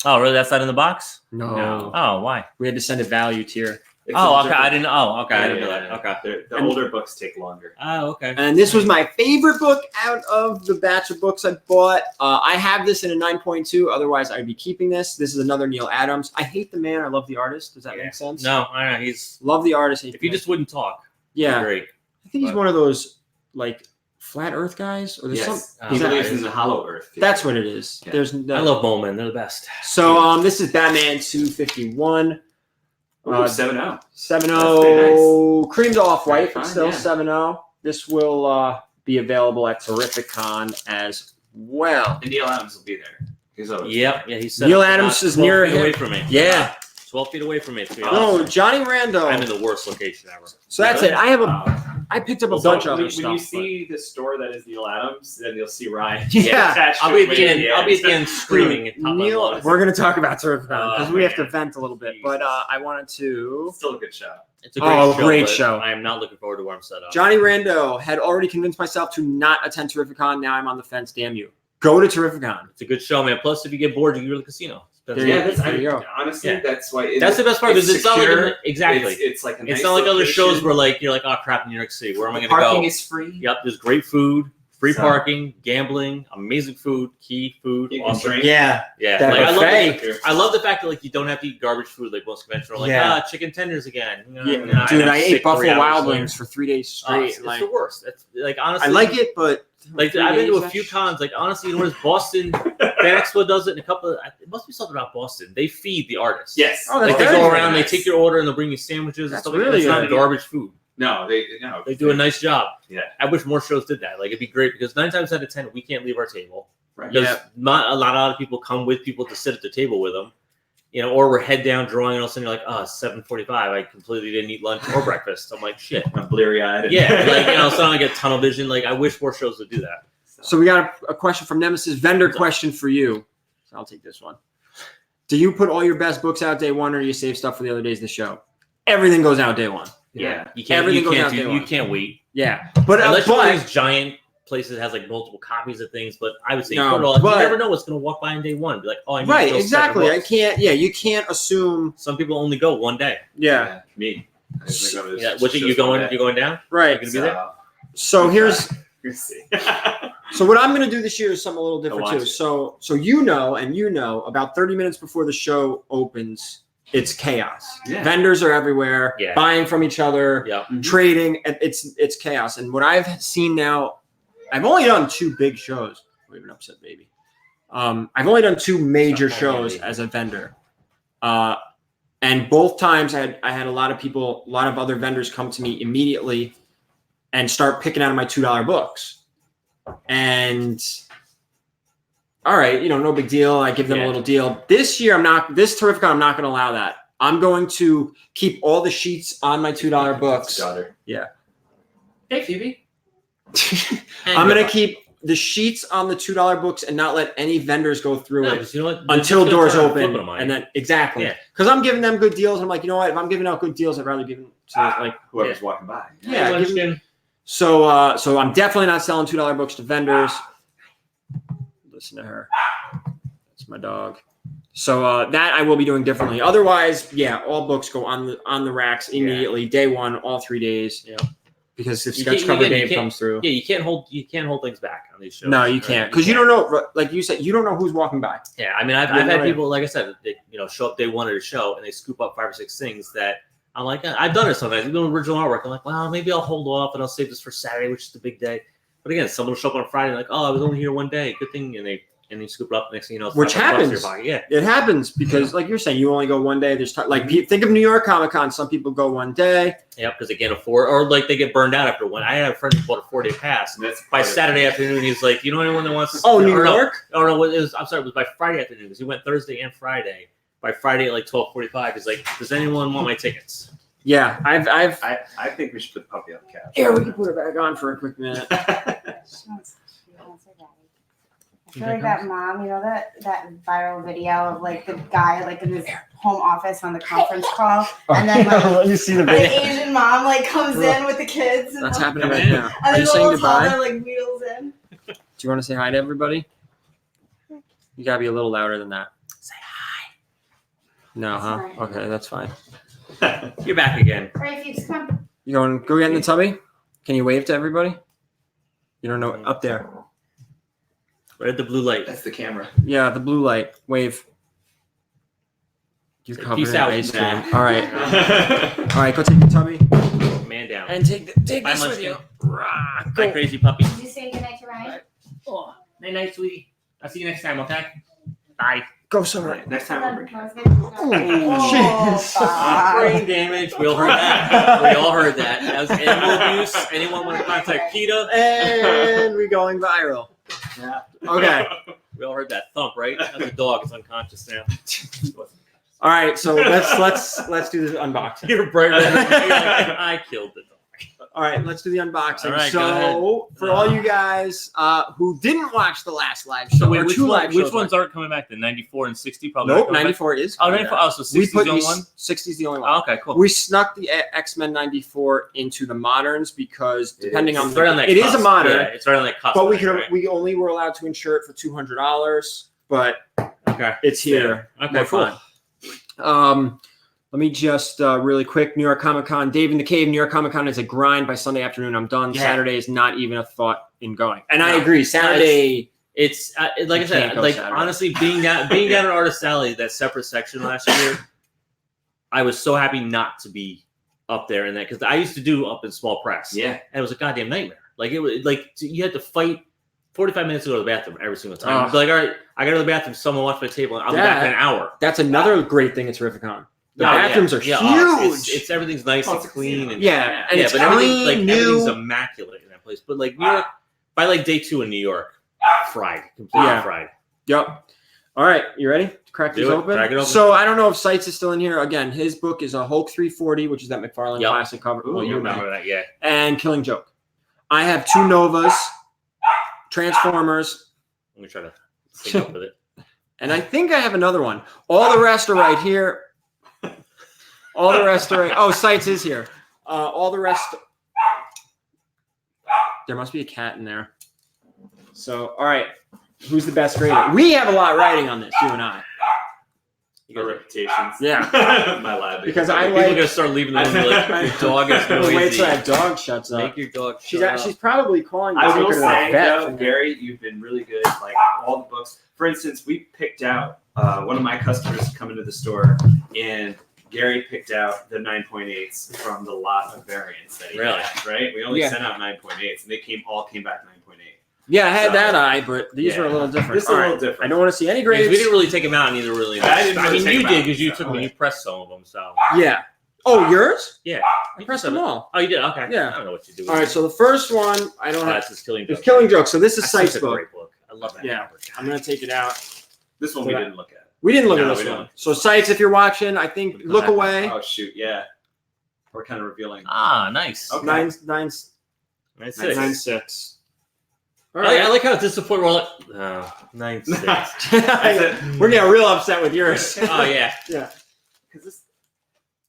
Oh, really? That's not in the box? No. Oh, why? We had to send a value tier. It's Oh, a okay. different- I didn't. Oh, okay. I Yeah, didn't know yeah, that. yeah. Okay. The And- older books take longer. Oh, okay. And this was my favorite book out of the batch of books I bought. I have this in a 9.2. Otherwise, I'd be keeping this. This is another Neil Adams. I hate the man. I love the artist. Does that Yeah. make sense? No, I know. He's. Love the artist. Hate If the you man. just wouldn't talk, yeah, great. I think he's but- one of those like flat Earth guys. Or there's Yes, some. he is that- believes in the Hollow Earth. That's what it is. Yeah. There's no. I love Bowman. They're the best. So this is Batman 251. 7-0. 7.0 creamed off white, Fine, but still yeah. 7.0. This will be available at Terrificon as well. And Neil Adams will be there. He's always Yep. Yeah, he's Neil Adams is near away him. from me. Yeah. 12 feet away from me. To be No, honest. Johnny Rando. I'm in the worst location ever. So that's it. I have a. Wow. I picked up a So bunch of when, other when you stuff. see the store that is Neil Adams, then you'll see Ryan. Yeah. attached I'll to be at it the end. way I'll be at the end screaming at but top of my Neil, lungs. we're going to talk about Terrificon because Oh, we have to man. vent a little bit. But I wanted to. Still a good show. It's a great Oh, show. great but show. I am not looking forward to where I'm set up. Johnny Rando had already convinced myself to not attend Terrificon. Now I'm on the fence. Damn you. Go to Terrificon. It's a good show, man. Plus, if you get bored, you can go to the casino. There That's, you Yeah, go. that's There you go. honestly Yeah. that's why. It, that's the best part because it's not secure. like exactly. It's like a It's nice not like other location. shows where like you're like, oh crap, New York City. Where am I The going to parking go? is free. Yep, there's great food, free So- parking, gambling, amazing food, key food, You can awesome. drink. Yeah. Yeah, That like, buffet. I love the fact that like you don't have to eat garbage food like most conventional. Like Yeah. chicken tenders again. Yeah, and I'm dude, I sick ate 3 Buffalo hours Wild later. Wings for 3 days Oh, straight. it's like, the worst. That's like honestly, I like it, but Like 3 I've been to days, a few that's- cons. Like honestly, you know, where's Boston? Fan Expo does it, and a couple. It must be something about Boston. They feed the artists. Yes. Oh, that's Like they very go nice. around, they take your order, and they'll bring you sandwiches and That's stuff. really Like that. It's not good. garbage food. No, they They do a nice job. Yeah. I wish more shows did that. Like it'd be great because 9 times out of 10 we can't leave our table. Right. Because not a lot of people come with people to sit at the table with them, or we're head down drawing, and all of a sudden you're like, oh, it's 7:45. I completely didn't eat lunch or breakfast. I'm like, shit. I'm bleary eyed. Yeah, suddenly I get tunnel vision. Like I wish more shows would do that. So we got a question from Nemesis. Vendor question for you. So I'll take this one. Do you put all your best books out day one, or do you save stuff for the other days of the show? Everything goes out day one. Yeah, you can't. Everything You goes can't out do. day You one. can't wait. Yeah, but Unless you're one of these giant places that has like multiple copies of things. But I would say No, put it all. but- You never know what's going to walk by on day one. Be like, oh, I need right, those exactly. I 7 books. can't. Yeah, you can't assume. Some people only go one day. Yeah, Me. I usually go to Yeah, just which you one going? day. You going down? right. You're gonna be there? So here's. We'll see. So what I'm going to do this year is something a little different watch too. it. So about 30 minutes before the show opens, it's chaos. Yeah. Vendors are everywhere, Yeah. buying from each other, Yeah. trading. And it's chaos. And what I've seen now, I've only done 2 big shows. We have an upset baby. I've only done 2 major shows as a vendor. And both times I had a lot of other vendors come to me immediately and start picking out of my $2 books. And all right, no big deal. I give them a little deal. This year, this Terrificon, I'm not going to allow that. I'm going to keep all the sheets on my $2 books. Daughter. Yeah. Hey, Phoebe. I'm going to keep the sheets on the $2 books and not let any vendors go through No, it because you know what? until They're doors just gonna open. flip them on And you. then exactly. Yeah. Because I'm giving them good deals. I'm like, you know what? If I'm giving out good deals, I'd rather give them to like Whoever's walking by. Yeah, Hey, give me- Munchkin. So I'm definitely not selling $2 books to vendors. Listen to her. That's my dog. So that I will be doing differently. Otherwise, yeah, all books go on the racks immediately, day one, all 3 days. Yeah. Because if You sketch can't- cover you Dave can't- comes through. Yeah, you can't hold things back on these shows. No, you right? can't. Because you don't know, like you said, you don't know who's walking by. Yeah, I mean, I've You have no had idea. people, like I said, they show up day one at a show and they scoop up 5 or 6 things that I'm like, I've done it sometimes. Even original artwork, I'm like, well, maybe I'll hold off and I'll save this for Saturday, which is the big day. But again, someone will show up on Friday like, oh, I was only here one day, good thing, and they scoop it up. Next thing you know, it's Which $500 in your happens. pocket. Yeah, It happens because, like you're saying, you only go one day. There's think of New York Comic Con. Some people go one day. yeah, because they can't afford, or like they get burned out after one. I had a friend who bought a 4-day pass. That's By part of Saturday it. afternoon, he's like, you know anyone that wants? Oh, New or no, York? Oh no, I'm sorry, it was by Friday afternoon because he went Thursday and Friday. By Friday at like 12:45, he's like, does anyone want my tickets? Yeah, I've. I think we should put the puppy on the couch. Here, we can put it back on for a quick minute. She wants her daddy. I feel like that mom, that viral video of like the guy like in his home office on the conference call, and then like you see the the video. Asian mom like comes in with the kids, and, That's the, happening right now. and Are then you the saying little goodbye? toddler like wheels in. Do you want to say hi to everybody? You gotta be a little louder than that. Say hi. No, huh? Sorry. Okay, that's fine. You're back again. All right, Phoebes, come on. You going? Go get in the tubby. Can you wave to everybody? You don't know up there. Right at the blue light. That's the camera. Yeah, the blue light. Wave. You're Say covered peace in out. ice cream. Nah. All right, all right. Go take the tubby Man down. and take Bye, this with Munchkin. you. Rah, Bye, go. crazy puppy. Did you say goodnight to Ryan? Oh, night, sweetie. I'll see you next time, okay? Bye. Go somewhere. Next time we'll bring Oh, bye. Brain damage. We all heard that. We all heard that. That was animal abuse. Anyone want to contact PETA? And we're going viral. Yeah. Okay. We all heard that thump, right? That's a dog. It's unconscious now. All right. So let's do this unboxing. You're bright red. You're like, I killed the dog. All right, let's do the unboxing. All right, so, go for all you guys who didn't watch the last live show, or two live shows, which ones aren't coming back? The 94 and 60 probably. Nope, aren't coming back? 94 is. Oh, coming 94. back. Oh, so 60 We is put the only these. one? 60 is the only one. Oh, okay, cool. We snuck the X-Men 94 into the moderns because depending on It's right on that it is cusp. a modern, Yeah, it's right on that cusp. but we line, could right? we only were allowed to insure it for $200, but Okay. it's here. Okay, More cool. fun. Let me just really quick. New York Comic Con, Dave in the Cave. New York Comic Con is a grind. By Sunday afternoon, I'm done. Yeah. Saturday is not even a thought in going. And I No. agree. Saturday. It's like I You said, can't go like Saturday. honestly, being down at Artist Alley, that separate section last year, I was so happy not to be up there in that because I used to do up in small press, Yeah. and it was a goddamn nightmare. Like it was like you had to fight 45 minutes to go to the bathroom every single time. Ugh. Like, all right, I got to the bathroom. Someone watch my table. And I'll be back in an hour. That's another great thing at Terrificon. The bathrooms are huge. It's everything's nice and it's a clean. casino. And, Yeah, and it's but everything, clean, new. everything's immaculate in that place. But like New York, by like day 2 in New York, fried, completely fried. Yep. All right, you ready to crack these open? Crack it open. So I don't know if Sights is still in here. Again, his book is a Hulk 340, which is that McFarlane Yep. classic cover. Oh, you remember that? Yeah. And Killing Joke. I have 2 Novas, Transformers, Let me try to sync up with it. and I think I have another one. All the rest are right here. All the rest are right. Oh, Sights is here. All the rest. There must be a cat in there. So, all right. Who's the best grader? We have a lot riding on this, you and I. Your reputations. Yeah. My lab. Because I People are like. gonna start leaving the room. Like, your dog is noisy. Wait till that dog shuts up. Make your dog. She's shut up. she's probably calling. I to will take her to the say, vet. though, Gary, you've been really good. Like all the books. For instance, we picked out one of my customers to come into the store, and Gary picked out the 9.8s from the lot of variants that he Really? had. Right? We only Yeah. sent out 9.8s, and they all came back 9.8. Yeah, I had So, that eye, but these yeah. are a little different. This is a All little right. different. I don't want to see any Because grades. we didn't really take them out, and neither really. I didn't really mean, take you them did out, because you so- took them. You pressed some of them. So. Yeah. Oh, yours? Yeah. I pressed them all. Oh, you did. Okay. Yeah. I don't know what you do. All right. So the first one, I don't have. That's just Killing It's Joke. Killing Joke. So this is That's Site's such a book. great book. I love that. Yeah. cover. I'm gonna take it out. This one we didn't look at. We didn't look No, at we this one. don't. So Sites, if you're watching, I think look away. Oh shoot, yeah. We're kind of revealing. Ah, nice. Okay. Nine 9-6. 9-6. All I right. like how it's disappointing. We're like, 9-6. We're getting real upset with yours. Oh yeah. Yeah. Because this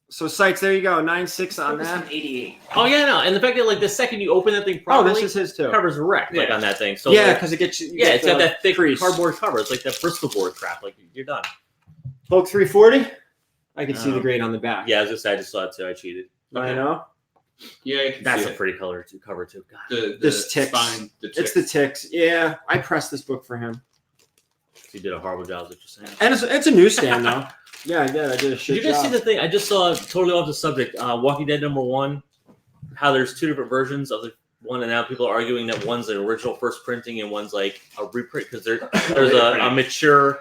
So Sites, there you go. 9-6 on was that. from 88. Oh yeah, no. And the fact that like the second you open that thing Oh, properly, this is his too. the cover's wrecked like Yeah. on that thing. So Yeah, like, because it gets you. yeah, it's got that thick crease. cardboard cover. It's like that Bristol board crap. Like you're done. Hulk 340. I can see Oh. the grade on the back. Yeah, I was just I just saw it too. I cheated. I know. Yeah, you can That's see a it. pretty color to cover too. God. The This ticks. spine. The It's the ticks. Yeah, I pressed this book for him, You did a horrible job, is what you're saying. and it's a newsstand though. Yeah, I did. I did a shit Did you guys job. see the thing? I just saw totally off the subject. Walking Dead #1. How there's 2 different versions of the one, and now people are arguing that one's an original first printing and one's like a reprint because there's a mature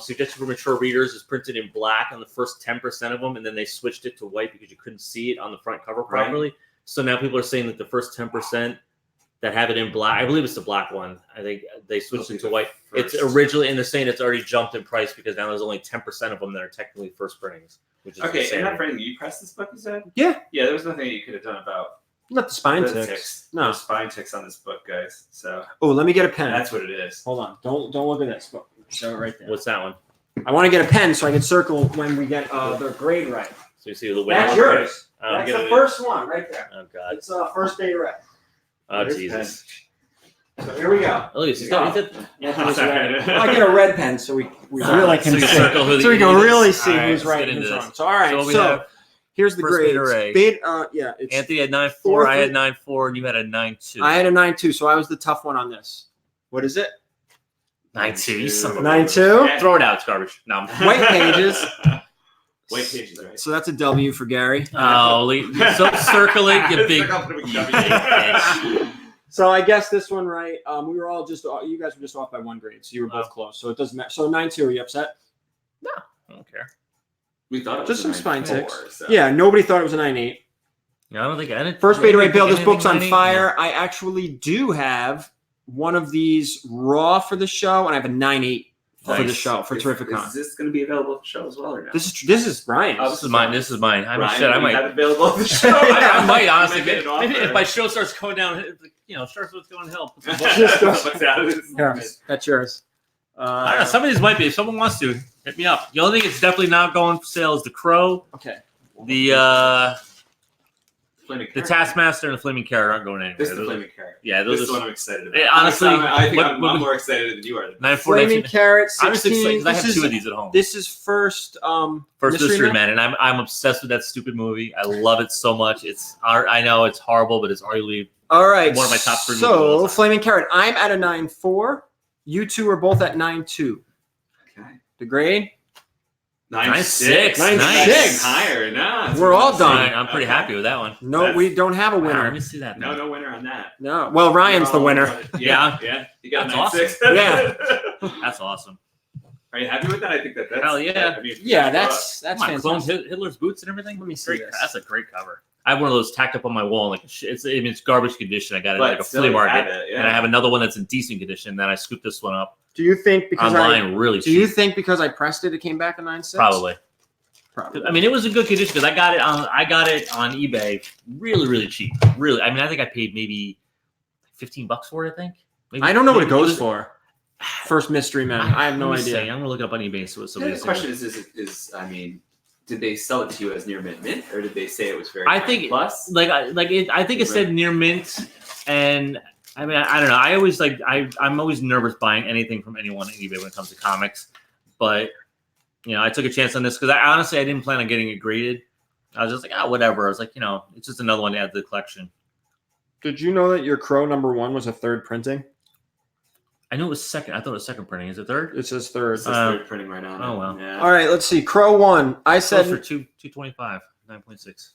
suggestion for mature readers is printed in black on the first 10% of them, and then they switched it to white because you couldn't see it on the front cover properly. So now people are saying that the first 10% that have it in black, I believe it's the black one. I think they switched it to white. It's originally, and they're saying it's already jumped in price because now there's only 10% of them that are technically first printings, which is Okay, insane. and that friend, you pressed this book, you said? Yeah. Yeah, there was nothing you could have done about Not the spine the ticks. No No. spine ticks on this book, guys. So Oh, let me get a pen. that's what it is. Hold on. Don't look at this book. Show it right there. What's that one? I want to get a pen so I can circle when we get the grade right. So you see the winner. That's yours. Oh, That's get the it. first one right there. oh God. It's first grade right. Oh Here's Jesus. So here we go. Oh, look, he's got Anthony's red. I get a red pen so we really can So you see. circle who the So we can idiot is. really see All right, who's let's right get and who's into wrong. this. So all right. So what we So have, here's the first grades. beta array. Yeah. It's, Anthony had 9.4. Fourth I had and- 9.4, and you had a 9.2. I had a 9.2, so I was the tough one on this. What is it? 9.2. You son of a 9.2. Throw it out. It's garbage. No. White pages. White pages, right? So that's a W for Gary. Oh, so circle it, you big. Big. So I guess this one right. We were all you guys were just off by 1 grade, so you were both Oh. close. So it doesn't matter. So 9.2. Are you upset? I don't care. We thought it Just was some a spine 9.4, ticks. so. Yeah, nobody thought it was a 9.8. No, I don't think I did. First beta rate bill. This book's on Anything, fire. I actually do have one of these raw for the show, and I have a 9.8 for the Nice. show for Terrificon. Is this going to be available at the show as well or not? This is Brian's. Yeah, this is mine. This is mine. I mean, Ryan, shit, I we might. have it available at the show. I might honestly. Make it an Maybe offer. if my show starts going down, starts what's going to help. What's out of this? Here, that's yours. I don't know, some of these might be. If someone wants to, hit me up. The only thing it's definitely not going for sale is the Crow, Okay. the Flaming the Carrot. Taskmaster, and the Flaming Carrot aren't going anywhere. This is the Those are- Flaming Carrot. yeah, This those is are what I'm excited about. Yeah, honestly, I think what- I'm what- more excited than you are. 9.4, Flaming 19. Carrot, I'm just 16. excited because I have This 2 is- of these at home. This is first First Mystery Man? Man, and I'm obsessed with that stupid movie. I love it so much. I know it's horrible, but it's arguably All right. One of my top 3 movies of all So time. Flaming Carrot, I'm at a 9.4. You two are both at 9.2. Okay. The grade? 9.6. 9.6. Higher. No. We're all done. I'm pretty happy with that one. No, That's- we don't have a Let winner. me see that. No winner on that. No. Well, Ryan's the winner. Yeah. Yeah. You got That's 9.6. Yeah. That's awesome. All Are you happy with that? I think that's Hell yeah. I mean, Yeah, for that's Come on, clone fantastic. Hitler's boots and everything. Let me see Great, this. that's a great cover. I have one of those tacked up on my wall. Like it's garbage condition. I got it But at like a still flea you have market, it, yeah. and I have another one that's in decent condition. Then I scooped this one up Do you think because online, really do you cheap. think because I pressed it came back a 9.6? Probably. Probably. I mean, it was in good condition because I got it on eBay, really, really cheap. Really, I mean, I think I paid maybe $15 for it. I think. Maybe, I don't know what it maybe goes was- for. First Mystery Men. I have no let me idea. see. I'm gonna look it up on eBay. So The somebody's question is, I mean, did they sell it to you as near mint, or did they say it was very? I high think plus. I think it said near mint, and I mean I don't know. I always I'm always nervous buying anything from anyone on eBay when it comes to comics, but I took a chance on this because I didn't plan on getting it graded. I was just like, whatever. I was like, it's just another one to add to the collection. Did you know that your Crow #1 was a third printing? I knew it was second. I thought it was second printing. Is it third? It says third. It's just third printing right now. Oh, well. Yeah. All right, let's see. Crow 1. I Said said for 225, 9.6.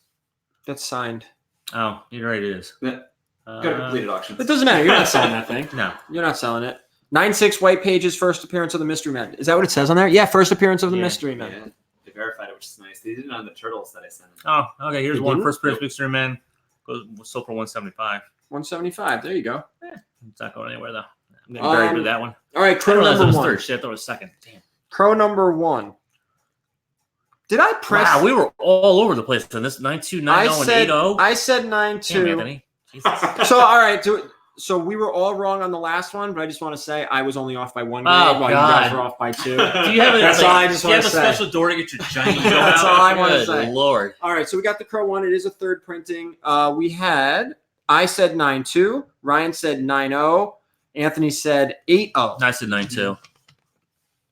that's signed. Oh, you're right. It is. Yeah. Got a completed auction. It doesn't matter. You're not selling that thing. No. You're not selling it. 9.6 White Pages, first appearance of the Mystery Men. Is that what it says on there? Yeah, first appearance of the Yeah. Mystery Men. Yeah, they verified it, which is nice. They did it on the turtles that I sent them. Oh, okay. Here's You one. didn't? First appearance, Mystery Man. Sold for 175. 175. There you go. It's not going anywhere though. I'm getting buried with that one. All right, I didn't Crow realize it was #1. third. Shit, I thought it was second. Damn. Crow #1. Did I press? Wow, we were all over the place on this 9290 and 80. I said Damn, 9.2. Anthony. Jesus. So all right, so we were all wrong on the last one, but I just want to say I was only off by 1 grade Oh, while you guys God. were off by 2. Do you have a, That's all I just do you wanna have a say. special door to get your giant ego That's out? all I wanna Good say. Lord. All right, so we got the Crow 1. It is a third printing. I said 9.2. Ryan said 9.0. Anthony said 8.0. I said 9.2.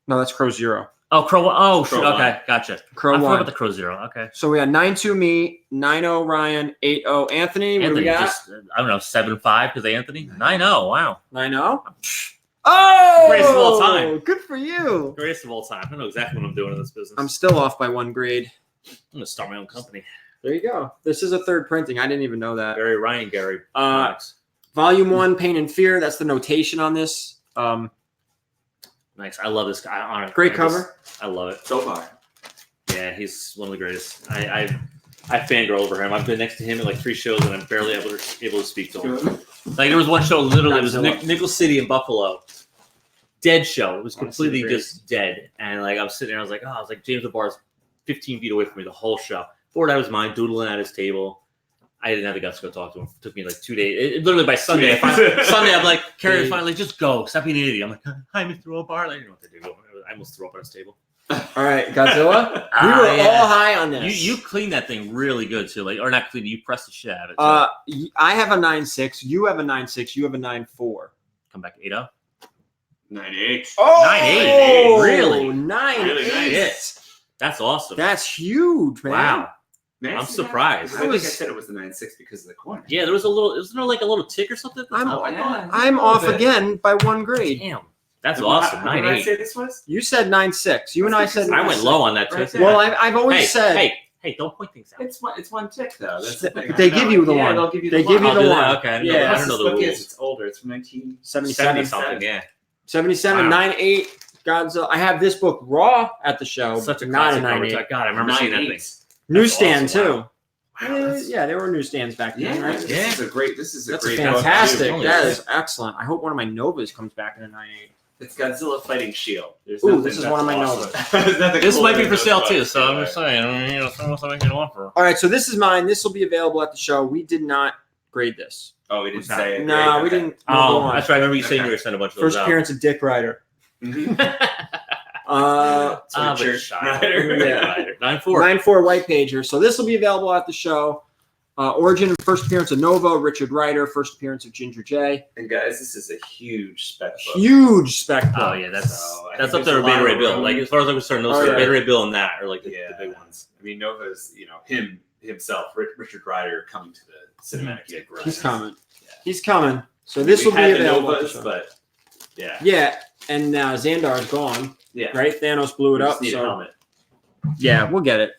No, that's Crow 0. Oh, Crow 1. Oh, shoot. Crow one. Okay, gotcha. Crow I forgot 1. about the Crow 0. Okay. So we had 9.2 me, 9.0 Ryan, 8.0 Anthony. What do we Anthony, got? just, I don't know, 7.5 because Anthony? 9.0. Wow. 9.0. Oh, Greatest of all time. Good for you. Greatest of all time. I know exactly what I'm doing in this business. I'm still off by 1 grade. I'm going to start my own company. There you go. This is a third printing. I didn't even know that. Gary Ryan, Gary. Uh, Volume 1, Pain and Fear. That's the notation on this. Nice. I love this guy. Great cover. I love it. So far. Yeah, he's one of the greatest. I fangirl over him. I've been next to him at like 3 shows, and I'm barely able to speak to him. Like there was one show, literally, it was Godzilla. Nickel City in Buffalo. Dead show. It was I wanna see completely the grades. just dead. And like I was sitting there, I was like, James the Bar's 15 feet away from me the whole show. Bored out of his mind, doodling at his table. I didn't have the guts to go talk to him. It took me like 2 days. Literally by Sunday, Sunday I'm like, Carrie, finally, just go. Stop being an idiot. I'm like, hi, Mr. O'Bar. I didn't know what to do. I almost threw up on his table. All right, Godzilla. We were yeah. all high on this. You cleaned that thing really good too, like or not clean. You pressed the shit out of it. Too. I have a 9.6. You have a 9.6. You have a 9.4. Come back 8-0. 9.8. Oh, 9.8, really? 9.8. Really nice. That's awesome. That's huge, man. wow. Man, I'm see surprised. that? I think I said it was the 9.6 because of the corner. Yeah, there was a little. Isn't there like a little tick or something? I'm- Oh, I thought. I'm off again by 1 grade. Damn, that's And awesome. What did I 9.8. say this was? You said 9.6. You and I said I went low on that too. Right there. Well, I've always said Hey, don't point things out. It's one tick though. That's the thing. They give you the Yeah, one. They'll give you They the give you one. the I'll do one. that. Okay, I Yeah. don't know the Look, rules. it's older. It's from 77. 70 something. Yeah. 77, Wow. 9.8. Godzilla. I have this book raw at the show. Such a but not a classic cover. 9.8. God, I remember seeing that thing. 9.8. Newsstand awesome. too. Wow. Yeah, there were newsstands back then, Yeah, right? this is a great. This is a That's great. fantastic. book, too. That is excellent. I hope one of my Novas comes back in a 9.8. It's Godzilla fighting Shield. There's Ooh, nothing this is that's one of my awesome. Novas. There's nothing This cooler might be than for those sale books, too, so I'm yeah. just saying, something can offer. All right, so this is mine. This will be available at the show. We did not grade this. Oh, we didn't What's say it. No, Great, we okay. didn't. Oh, Move on. that's right. I remember you saying Okay. you were sending a bunch of those First out. appearance of Dick Ryder. Mhm. Uh, Church Rider. Rider. 9-4. 9.4 white pager. So this will be available at the show. Origin and first appearance of Nova, Richard Ryder, first appearance of Ginger J. And guys, this is a huge spec book. Huge spec book. Oh yeah, that's So, I that's think up there with there's a Beta lot Ray of Bill. room. Like as far as I'm concerned, those Oh, are yeah. Beta Ray Bill and that are like the Yeah. big ones. I mean, Nova's, himself, Richard Ryder coming to the cinematic universe. He's coming. Yeah. He's coming. So this will We be had the available at the Novas, show. but yeah. Yeah, and Xandar's gone. Yeah. Right? Thanos blew it We up. just need a So helmet. yeah, we'll get it.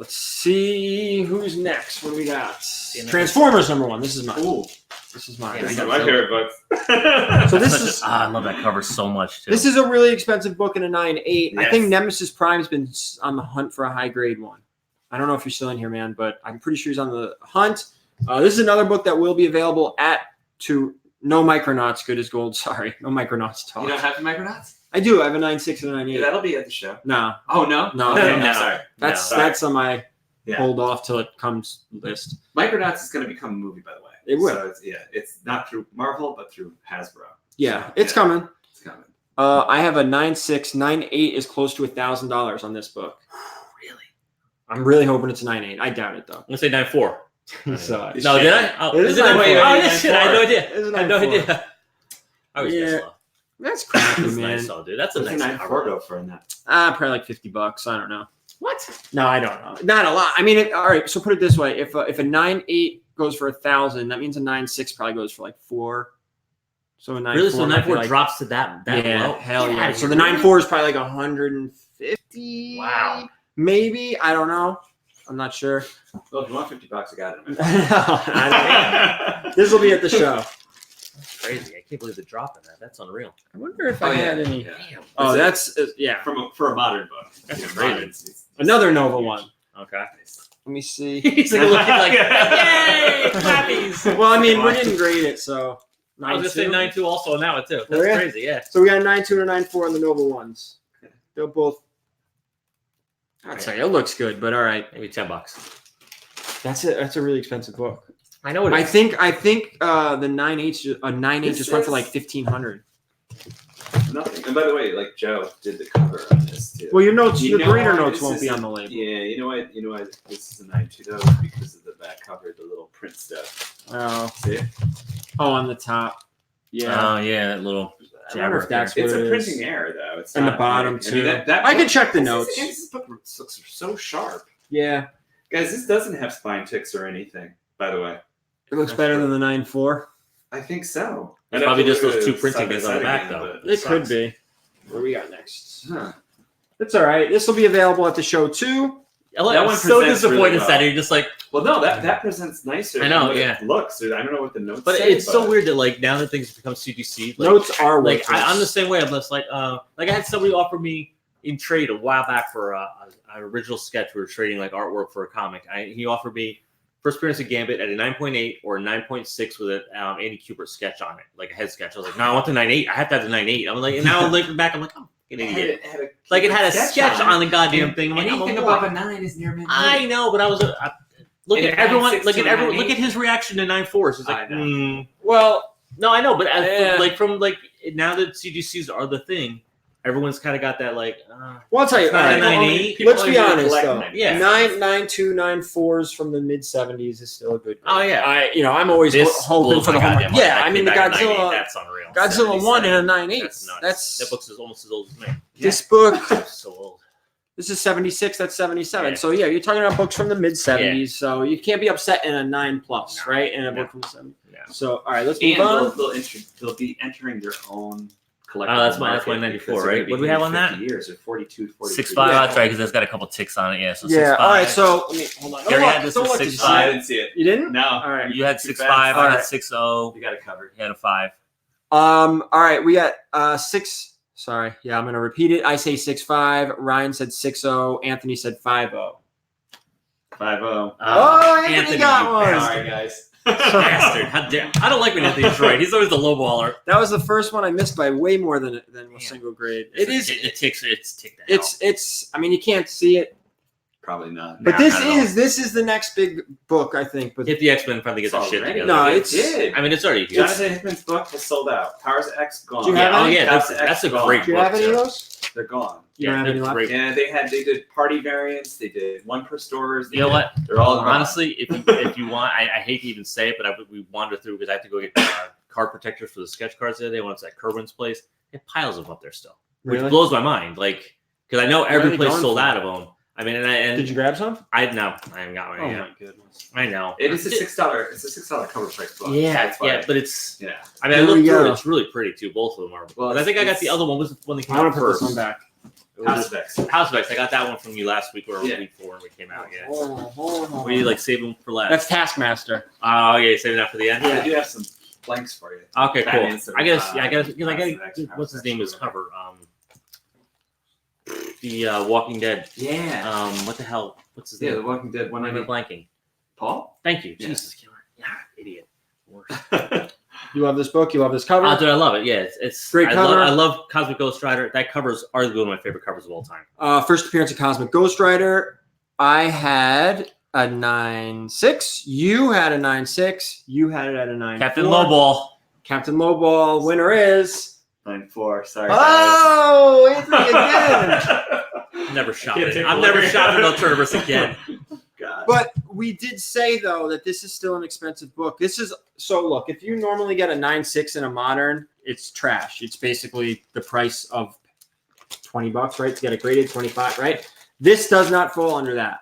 Let's see who's next. What do we got? Transformers #1. This is mine. Ooh, This is mine. Yeah, these I are know. my favorite books. So this Such a- is I love that cover so much too. this is a really expensive book in a 9.8. I Yes. think Nemesis Prime's been on the hunt for a high grade one. I don't know if you're still in here, man, but I'm pretty sure he's on the hunt. This is another book that will be available no Micronauts, good as gold. Sorry, no Micronauts talk. You don't have the Micronauts? I do. I have a 9.6 and a 9.8. Yeah, that'll be at the show. No, Oh no, No, Okay, no. I'm sorry. that's No. that's on my Yeah. hold off till it comes list. Micronauts is going to become a movie, by the way. It will. So it's not through Marvel, but through Hasbro. Yeah, So, it's coming. It's coming. I have a 9.6. 9.8 is close to $1,000 on this book. really. I'm really hoping it's a 9.8. I doubt it though. I'm gonna say 9.4. So It's No, shit. did I? Oh, It is is it 9.4? 9.4. Oh, yeah, shit. I had no idea. It's a I had no 9.4. idea. I was Yeah. just slow. That's crappy, That's man. nice, though, dude. That's a What's nice a 9.4 cover. go for in that? Probably like $50. I don't know. What? No, I don't know. Not a lot. I mean, all right. So put it this way: if a 9.8 goes for 1,000, that means a 9.6 probably goes for like 4. So a 9.4 Really? So might be 9.4 like, drops to that yeah, low? hell Get yeah. outta So here, the really? 9.4 is probably like 150. Wow. Maybe. I don't know. I'm not sure. Well, if you want $50, I got it. I don't know. This will be at the show. That's crazy. I can't believe the drop in that. That's unreal. I wonder if I had any. Yeah. Damn. Oh, that's yeah. For a modern book. That's Yeah, crazy. modern, it's Another Nova one. Okay. Let me see. He's like looking like, yay, clappies. Well, I mean, we didn't grade it, so. I was gonna say 9.2 also on that one too. That's Oh, yeah? crazy. Yeah. So we got a 9.2 and a 9.4 on the Nova ones. They'll both. I'd say it looks good, but all right. Maybe $10. That's it. That's a really expensive book. I know it I is. think the 9.8 This just went for like is- 1,500. nothing. And by the way, like Joe did the cover on this too. Well, your notes, You your know grader why notes this won't is be a- on the label. Yeah, you know why this is a 9.2 though? Because of the back cover, the little print stuff. Oh, See? on the top. Yeah. Oh yeah, that little I wonder if jabber. that's what It's it a is. printing error though. It's And the not bottom, big. too. I mean, that I book- could check the this notes. This book looks so sharp, Yeah. guys. This doesn't have spine ticks or anything. By the way, It looks better than the 9.4. I think so. It's I'd have probably to just look those at two it printing side by things on the side back, again, though. but It could sucks. be. What do we got next? Huh. It's all right. This will be available at the show too. I'm That one so presents disappointed really in that. well. You're just like, Well, no, that presents nicer. I know, than what yeah. It looks. I don't know what the notes. but say, it's so weird that like now that things have become CGC, like, Notes are like worthless. I'm the same way. I'm just like I had somebody offer me in trade a while back for an original sketch. We were trading like artwork for a comic. He offered me first appearance of Gambit at a 9.8 or a 9.6 with an Andy Kubert sketch on it, like a head sketch. I was like, no, I want the 9.8. I have to have the 9.8. I'm like, and now I'm looking back, I'm like, I'm an idiot. Like it had a sketch on the goddamn thing. I'm like, Anything I'm above bored. a 9 is near mid. I know, but I was look And at a everyone. 9.6 Look to at a everyone. 9.8. Look at his reaction to 9.4. He's like, I know. Well, no, I know, but Yeah. like from like now that CGCs are the thing, everyone's kind of got that like. well, I'll tell you. It's All not a right. 9.8. Let's be honest, Collect though. 9.8. Yeah. 9.2, 9.4s from the mid 70s is still a good. Oh grade. yeah, I'm always this hoping blows for the my home. goddamn mind. Yeah, That I mean came the back in 98. Godzilla, That's unreal. Godzilla 1 and a 9.8. That's nuts. That's That book's almost as old as me. this book. It's so old. This is 76. That's 77. Yeah. So yeah, you're talking about books from the mid 70s. So you can't be upset in a 9+, No, right? In a no. book from the 70s. Yeah. So all right, let's move And on. they'll be entering their own collectible that's my market 94, because they're right? gonna be What do we have here on that? 50 years or 42, 43. 6.5. Yeah. That's right, because that's got a couple ticks on it. Yeah. So Yeah. 6.5. All right. So let me hold on. Gary Don't had look- this don't as look to 6.5. see I it. didn't see it. You didn't? No. All right. You had Too 6.5. fast. I All had right. 6.0. You got it covered. You had a 5. All right, we got 6. Sorry, yeah, I'm gonna repeat it. I say 6.5. Ryan said 6.0. Anthony said 5.0. 5-0. Oh, Anthony got you one. bastard. Sorry, guys. Bastard. How dare. I don't like when Anthony's right. He's always the lowballer. That was the first one I missed by way more than a single grade. It is. It ticks. It's ticked out. It's. I mean, you can't see it, Probably not. but Nah, this not at all. is the next big book, I think. But If the X-Men finally get their shit already- together. No, It it's- did. I mean, it's already. Jonathan Hickman's book has sold out. Powers X gone. Do you have Yeah, oh any? yeah, Powers that's a X gone. great do you have book, any of too. those? They're gone. You don't have they're any left? great. Yeah, they did party variants. They did one per stores. You know what? They're all gone. Honestly, if you want, I hate to even say it, but we wandered through because I have to go get card protectors for the sketch cards the other day when I was at Kerwin's place. They have piles of them up there still, which Really? blows my mind. Like, because I know Where are every they place going sold for? out of them. I mean, and Did you grab some? I haven't got one Oh yet. my goodness. I know. It is a $6. It's a $6 cover price book. Yeah, That's why. yeah, but it's. Yeah. I mean, I Here we looked through go. it. It's really pretty too. Both of them are. Well, But I think I got it's- the other one. Was the one that came I want out to put this first? one back. House of X. House of X. I got that one from you last week or Yeah. week before when we came out. Yeah. Hold on. Were you like saving for last? That's Taskmaster. Oh yeah, saving that for the end. I do have some blanks for you. Okay, cool. Batman I guess. 75, Yeah, I guess. House of X, What's his House name? of Was X, cover. The Walking Dead. Yeah. What the hell? What's his Yeah, name? The Walking Dead Why am I 190. blanking? Paul? Thank you. Yeah. Jesus, killer. Yeah, idiot. You love this book? You love this cover? Oh, dude, I love it. Yeah, it's Great cover. I love Cosmic Ghost Rider. That cover is arguably one of my favorite covers of all time. First appearance of Cosmic Ghost Rider. I had a 9.6. You had a 9.6. You had it at a 9.4. Captain Lowball. Captain Lowball. Winner is. 9.4. Sorry. Oh, Anthony again. Never shot Can't it. take I'm the never winner. shot an Ultraverse again. God. But we did say though that this is still an expensive book. This is so look, if you normally get a 9.6 in a modern, it's trash. It's basically the price of $20, right? To get it graded, 25, right? This does not fall under that.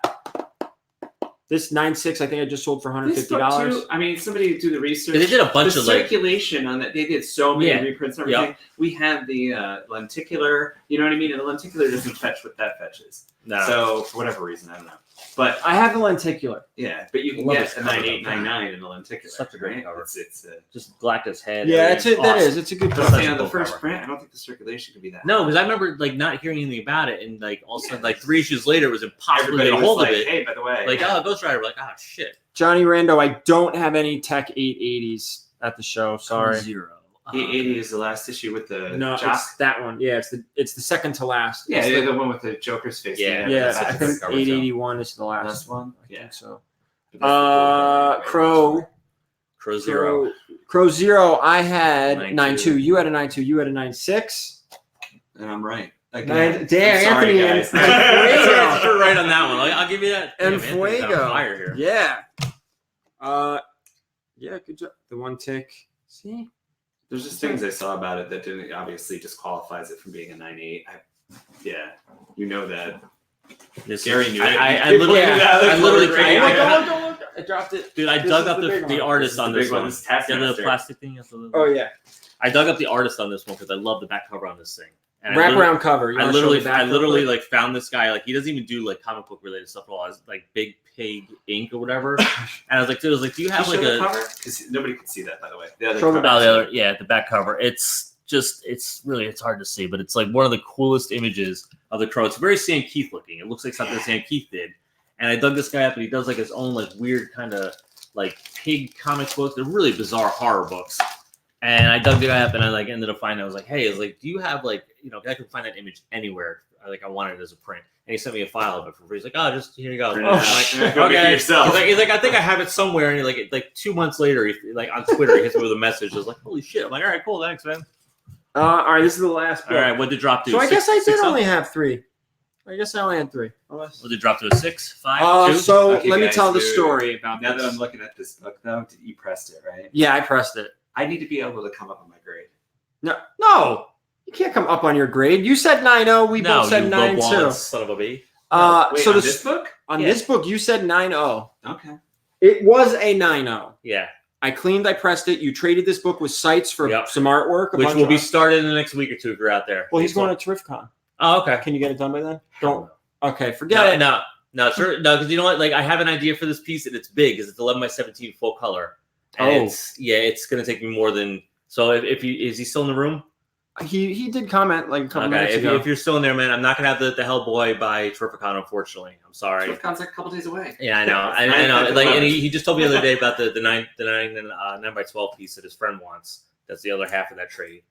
This 9.6, I think I just sold for This book $150. too, I mean, somebody do the research. They did a bunch the of like. circulation on that. They did so many Yeah. reprints and everything. Yep. We have the lenticular, you know what I mean? And the lenticular doesn't fetch what that fetches. No. So for whatever reason, I don't know. But I have the lenticular. yeah, but you can Love get this a cover, 9899 in the lenticular. Such a great right? cover. It's just Galactus head. Yeah, everything. that Awesome. is. It's a good but cover. see, on the cool first cover. print, I don't think the circulation could be that. No, because I remember like not hearing anything about it, and like all of a sudden, like 3 issues later, it was impossible Everybody to get a was hold like, of it. hey, by the way, Like, oh, Ghost Rider. We're like, oh shit. Johnny Rando, I don't have any Tech 880s at the show. Sorry. 0. 880 is the last issue with the No, jock. it's that one. Yeah, it's the second to last. Yeah, It's yeah, the- the one with the Joker's face. Yeah, yeah. that's I such a think great cover, too. 881 is the last. Last one. I Yeah. think so. But that's the cool thing. Crow. Crow Zero. Crow Zero. I had 9.2. 9.2. You had a 9.2. You had a 9.6. And I'm right. Damn, I'm sorry, Anthony guys. and You're right on that one. I'll give you that. And Damn, Anthony's on Fuego. fire here. Yeah. Yeah. Good job. The one tick. See. There's just things I saw about it that didn't obviously disqualifies it from being a 9.8. Yeah, you know that. This Gary is- knew it. I literally, Yeah, I literally, look, I dropped it. dude, I This dug is up the big the one. artist This is on the this big one. one. This Yeah, the Taskmaster. plastic thing. That's what it is. Oh yeah. I dug up the artist on this one because I love the back cover on this thing. And I Wraparound cover. You I wanna show literally, the back I literally cover? like found this guy. Like he doesn't even do like comic book related stuff at all. It's like Big Pig Ink or whatever. And I was like, dude, do you have Can like you show a the cover? Because nobody could see that, by the way. The other Show the cover. back. Oh, the other, yeah, the back cover. It's just, it's hard to see, but it's like one of the coolest images of the Crow. It's very Sam Keith looking. It looks like something Sam Keith did. And I dug this guy up, and he does like his own like weird kind of like pig comic books. They're really bizarre horror books. And I dug the guy up, and I like ended up finding. I was like, hey, I was like, do you have like, you know, I could find that image anywhere. I wanted it as a print. And he sent me a file of it for free. He's like, oh, just here you go. Print I'm it out. like, Go get it okay. yourself. He's like, I think I have it somewhere. And like 2 months later, he, like on Twitter, he hits me with a message. I was like, holy shit. I'm like, all right, cool, thanks, man. All right. This is the last book. All right, what did drop to? So I guess I did Six only up? have 3. I guess I only had 3. What did drop to a 6, 5, 2? So Okay, let me guys, tell the dude. story about Now this. that I'm looking at this book, though, you pressed it, right? Yeah, I pressed it. I need to be able to come up with my grade. No, you can't come up on your grade. You said 9.0. We No, both said you 9.2. lowballing son of a b. Wait, So on the this book? on Yeah. this book, you said 9.0. Okay. It was a 9.0. Yeah, I cleaned, I pressed it. You traded this book with Sites for Yep. some artwork. which will be started in the next week or two if you're out there. Well, he's going to Terrificon. Oh, okay. Can you get it done by then? Don't. Okay, forget it. No, sure. No, because you know what? Like, I have an idea for this piece, and it's big, because it's 11x17 full color. And Oh. it's going to take me more than. So if you is he still in the room? He did comment like a couple minutes Okay, ago. if you're still in there, man, I'm not gonna have the Hellboy by Terrificon, unfortunately. I'm sorry. Terrificon's like a couple days away. Yeah, I know. I know. Like, and he just told me the other day about the 9x12 piece that his friend wants. That's the other half of that trade.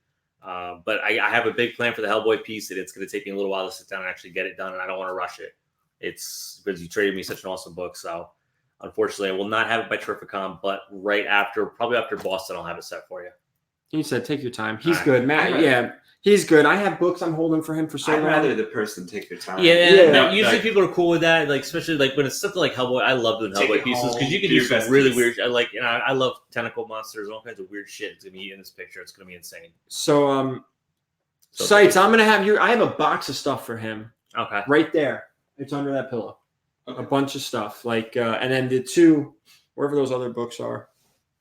But I have a big plan for the Hellboy piece, and it's going to take me a little while to sit down and actually get it done, and I don't want to rush it. It's because you traded me such an awesome book. So, unfortunately, I will not have it by Terrificon, but probably after Boston, I'll have it set for you. He said, "Take your time." He's All good, Matt. right. Yeah, he's good. I have books I'm holding for him for so I'd long. rather the person take their time. Yeah, Yeah. usually people are cool with that. Like, especially like when it's something like Hellboy. I love doing Take Hellboy it pieces home, because you can do do your some best really piece. weird. I love tentacle monsters, all kinds of weird shit. It's gonna be in this picture. It's gonna be insane. So, So- Sites, I'm gonna have you. I have a box of stuff for him Okay. right there. It's under that pillow. Okay. A bunch of stuff, like, and then the 2, wherever those other books are.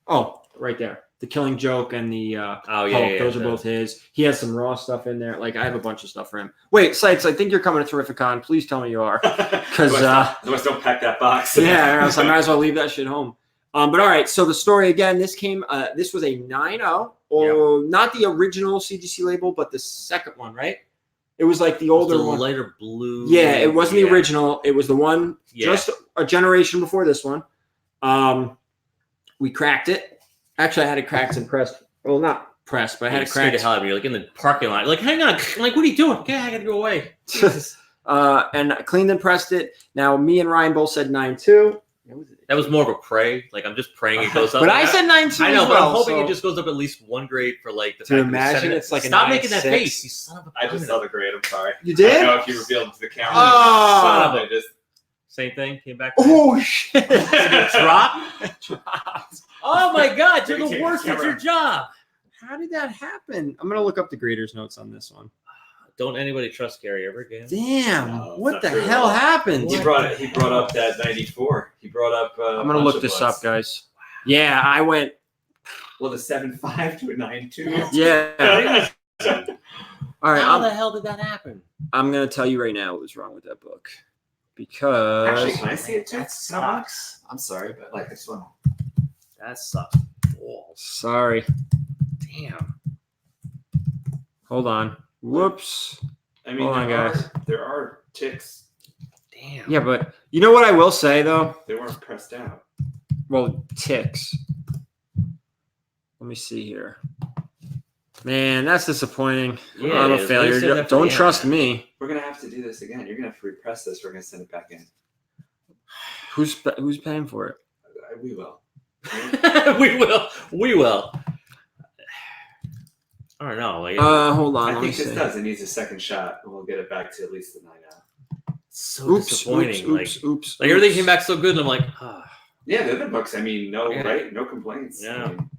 Oh, right there. The Killing Joke and the Hulk, those are both his. He has some Raw stuff in there. Like I have a bunch of stuff for him. Wait, Sites, I think you're coming to Terrificon. Please tell me you are. Because otherwise don't pack that box. yeah, or else I might as well leave that shit home. But all right, so the story again, this was a 9.0, or not the original CGC label, but the second one, right? It was like the older one. Lighter blue. Yeah, it wasn't the original. It was the one just a generation before this one. We cracked it. Actually, I had it cracked and pressed. Well, not pressed, but I had it cracked. The hell out of me. You're like in the parking lot. You're like, hang on. I'm like, what are you doing? Okay, I gotta go away. And I cleaned and pressed it. Now, me and Ryan both said 9.2. That was more of a pray. Like I'm just praying it goes up. But I said 9.2. I know, as but I'm well, hoping so. it just goes up at least one grade for like the To fact imagine that it's like a stop making that 9.6. face, you son of a. I just saw the grade. I'm sorry. You I did? don't know if you revealed it to the camera. Oh. Son of I just Same thing. Came back. Oh shit! Did it drop? Dropped. Oh my God! You're Maybe the take worst the at your camera. job. How did that happen? I'm gonna look up the grader's notes on this one. Don't anybody trust Gary ever again? Damn! No, what not the true at hell all. happened? He brought up that 94. He brought up. I'm gonna look this up, guys. Yeah, I went. Well, the 7.5 to a 9.2. Yeah. All right, How the hell did that happen? I'm gonna tell you right now what was wrong with that book, because Actually, can I see it too? That sucks. I'm sorry, but like I just want. That sucks. Balls. sorry. Damn. Hold on. Whoops. I mean, Hold on, guys. there are ticks. Damn. Yeah, but you know what I will say though? They weren't pressed out. Well, ticks. Let me see here. Man, that's disappointing. Yeah, I'm it a is. At failure. least it's Don't FDM, trust man. me. We're gonna have to do this again. You're gonna have to repress this. We're gonna send it back in. Who's paying for it? We will. we will. We will. I don't know. Like, Hold on. I let me think this see. does. It needs a second shot, and we'll get it back to at least the 9.0. it's so disappointing. Oops. Like everything came back so good, and I'm like, ah. Yeah, the other books. I mean, no, Yeah. right? No complaints. Yeah. I mean,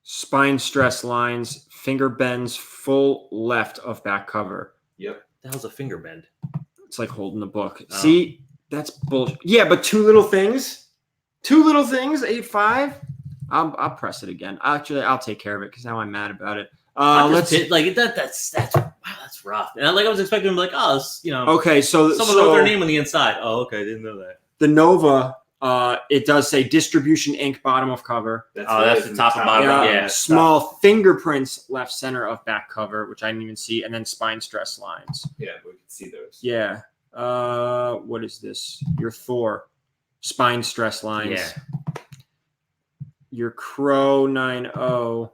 Spine stress lines, finger bends, full left of back cover. yep. The hell's a finger bend? It's like holding the book. Oh. See, that's bullshit. Yeah, but two little things, 8.5. I'll press it again. Actually, I'll take care of it because now I'm mad about it. Let's. Like that's wow, that's rough. And like I was expecting, like, oh, it's, you know, Okay, so someone wrote their name on the inside. Oh, okay, I didn't know that. the Nova. It does say Distribution Inc. bottom of cover. That's Oh, what it that's is the in top and bottom. Yeah, Yeah, small fingerprints left center of back cover, which I didn't even see, and then spine stress lines. Yeah, we can see those. Yeah. What is this? Your Thor spine stress lines. Yeah. Your Crow 9.0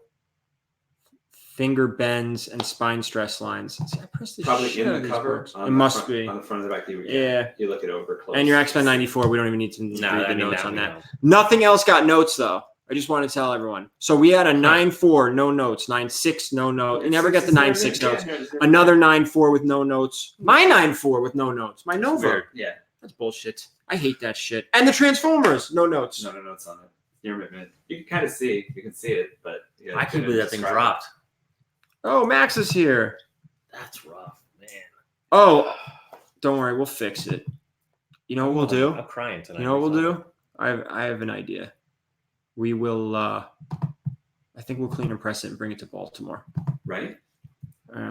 finger bends and spine stress lines. See, I pressed the Probably shit in out the of these cover. books. on It the must front- be. on the front of the back. Yeah. You look it over close. And your X-Men 94. We don't even need to read No, the notes on that. No. Nothing else got notes though. I just want to tell everyone. So we had a 9.4, no notes. 9.6, no notes. You never get the 9.6 notes. Another 9.4 with no notes. My 9.4 with no notes. My Nova. Weird. Yeah. That's bullshit. I hate that shit. And the Transformers, no notes. No notes on it. You're mid. You can kind of see. You can see it, but yeah, I can't believe that thing dropped. Oh, Max is here. That's rough, man. Oh, don't worry, we'll fix it. You know what we'll do? I'm crying tonight. You know what we'll do? I have an idea. We will. I think we'll clean and press it and bring it to Baltimore. Right?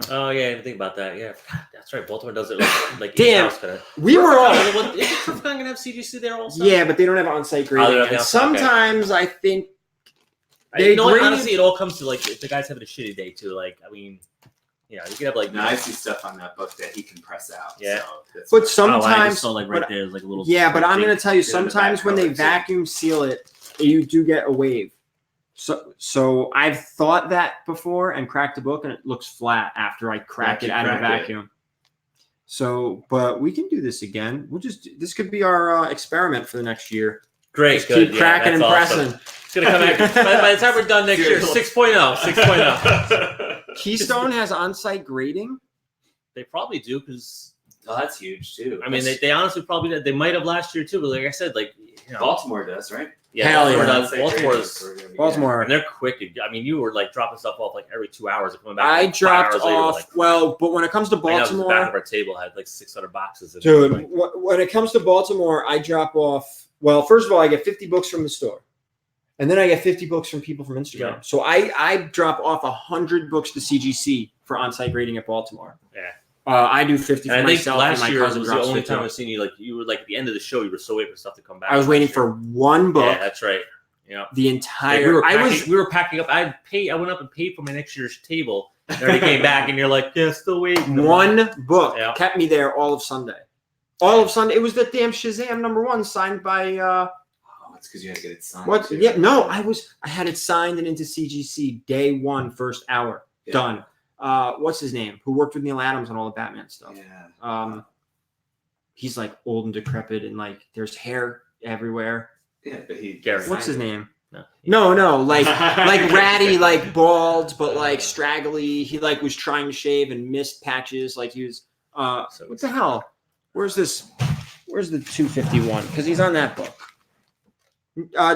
Oh yeah, I didn't think about that. Yeah, God, that's right. Baltimore does it like Damn. in-house kinda. We were all. Is Terrificon gonna have CGC there also? Yeah, but they don't have on-site Oh, they grading. don't have And the- sometimes I think You know what? graded- Honestly, it all comes to like if the guy's having a shitty day too. Like, I mean, you know, you could have like. Now I see stuff on that book that he can press out. Yeah. So that's But why- sometimes, I just saw like right but- there, like a little. yeah, but I'm thing. gonna tell you, in the sometimes back when they cover, too. vacuum seal it, you do get a wave. So I've thought that before and cracked a book, and it looks flat after I crack it out of the crack it. vacuum. So, but we can do this again. This could be our experiment for the next year. Great, Just good. keep cracking and that's pressing. awesome. It's gonna come out by the time we're done next year. 6.0, 6.0. Keystone has on-site grading. They probably do because Oh, that's huge too. I mean they honestly probably did. They might have last year too, but like I said, like you know, Baltimore does, right? yeah, Hell Baltimore yeah. does. Baltimore's Baltimore. and they're quick. I mean, you were like dropping stuff off like every 2 hours and coming back. I like, 5 dropped hours later, off. like, Well, but when it comes to I know, it was the back of Baltimore, our table had like 600 boxes. In dude, it. Like, when it comes to Baltimore, I drop off. Well, first of all, I get 50 books from the store. And then I get 50 books from people from Instagram. Yeah. So I drop off 100 books to CGC for on-site grading at Baltimore. Yeah. I do 50 for And I think myself, and last my year cousin was the drops only 50. time I've seen you. Like you were like at the end of the show, you were so waiting for stuff to come back. I was waiting last year. for one book. Yeah, that's right. Yeah. The Like entire. we were packing up. I went up and paid for my next year's table. And already came back, and you're like, yeah, still waiting. One book Yeah. kept me there all of Sunday. All of Sunday. It was the damn Shazam #1 signed by. Oh, it's because you had to get it signed. What? too. Yeah, no, I had it signed and into CGC day one, first hour, Yeah. done. What's his name? Who worked with Neil Adams on all the Batman stuff? Yeah. He's like old and decrepit, and like there's hair everywhere. Yeah, but he. Gary. What's his name? No. No, like ratty, like bald, but like straggly. He like was trying to shave and missed patches. Like he was. So What the hell? Where's this? Where's the 251? Because he's on that book.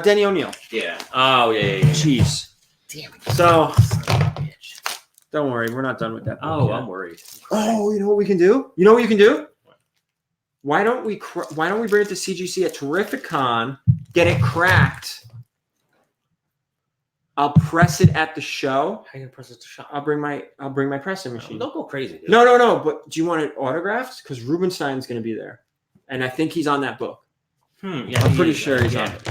Denny O'Neil. Yeah. Oh yeah. Jeez. Damn it. So Son of a bitch. don't worry, we're not done with that. book Oh, yet. I'm worried. Oh, you know what we can do? You know what you can do? Why don't we bring it to CGC at Terrificon, get it cracked? I'll press it at the show. How you gonna press it to shop? I'll bring my pressing machine. Don't go crazy. Dude. No. But do you want it autographed? Because Rubenstein's going to be there, and I think he's on that book. Yeah, I'm pretty sure he's on yeah. it.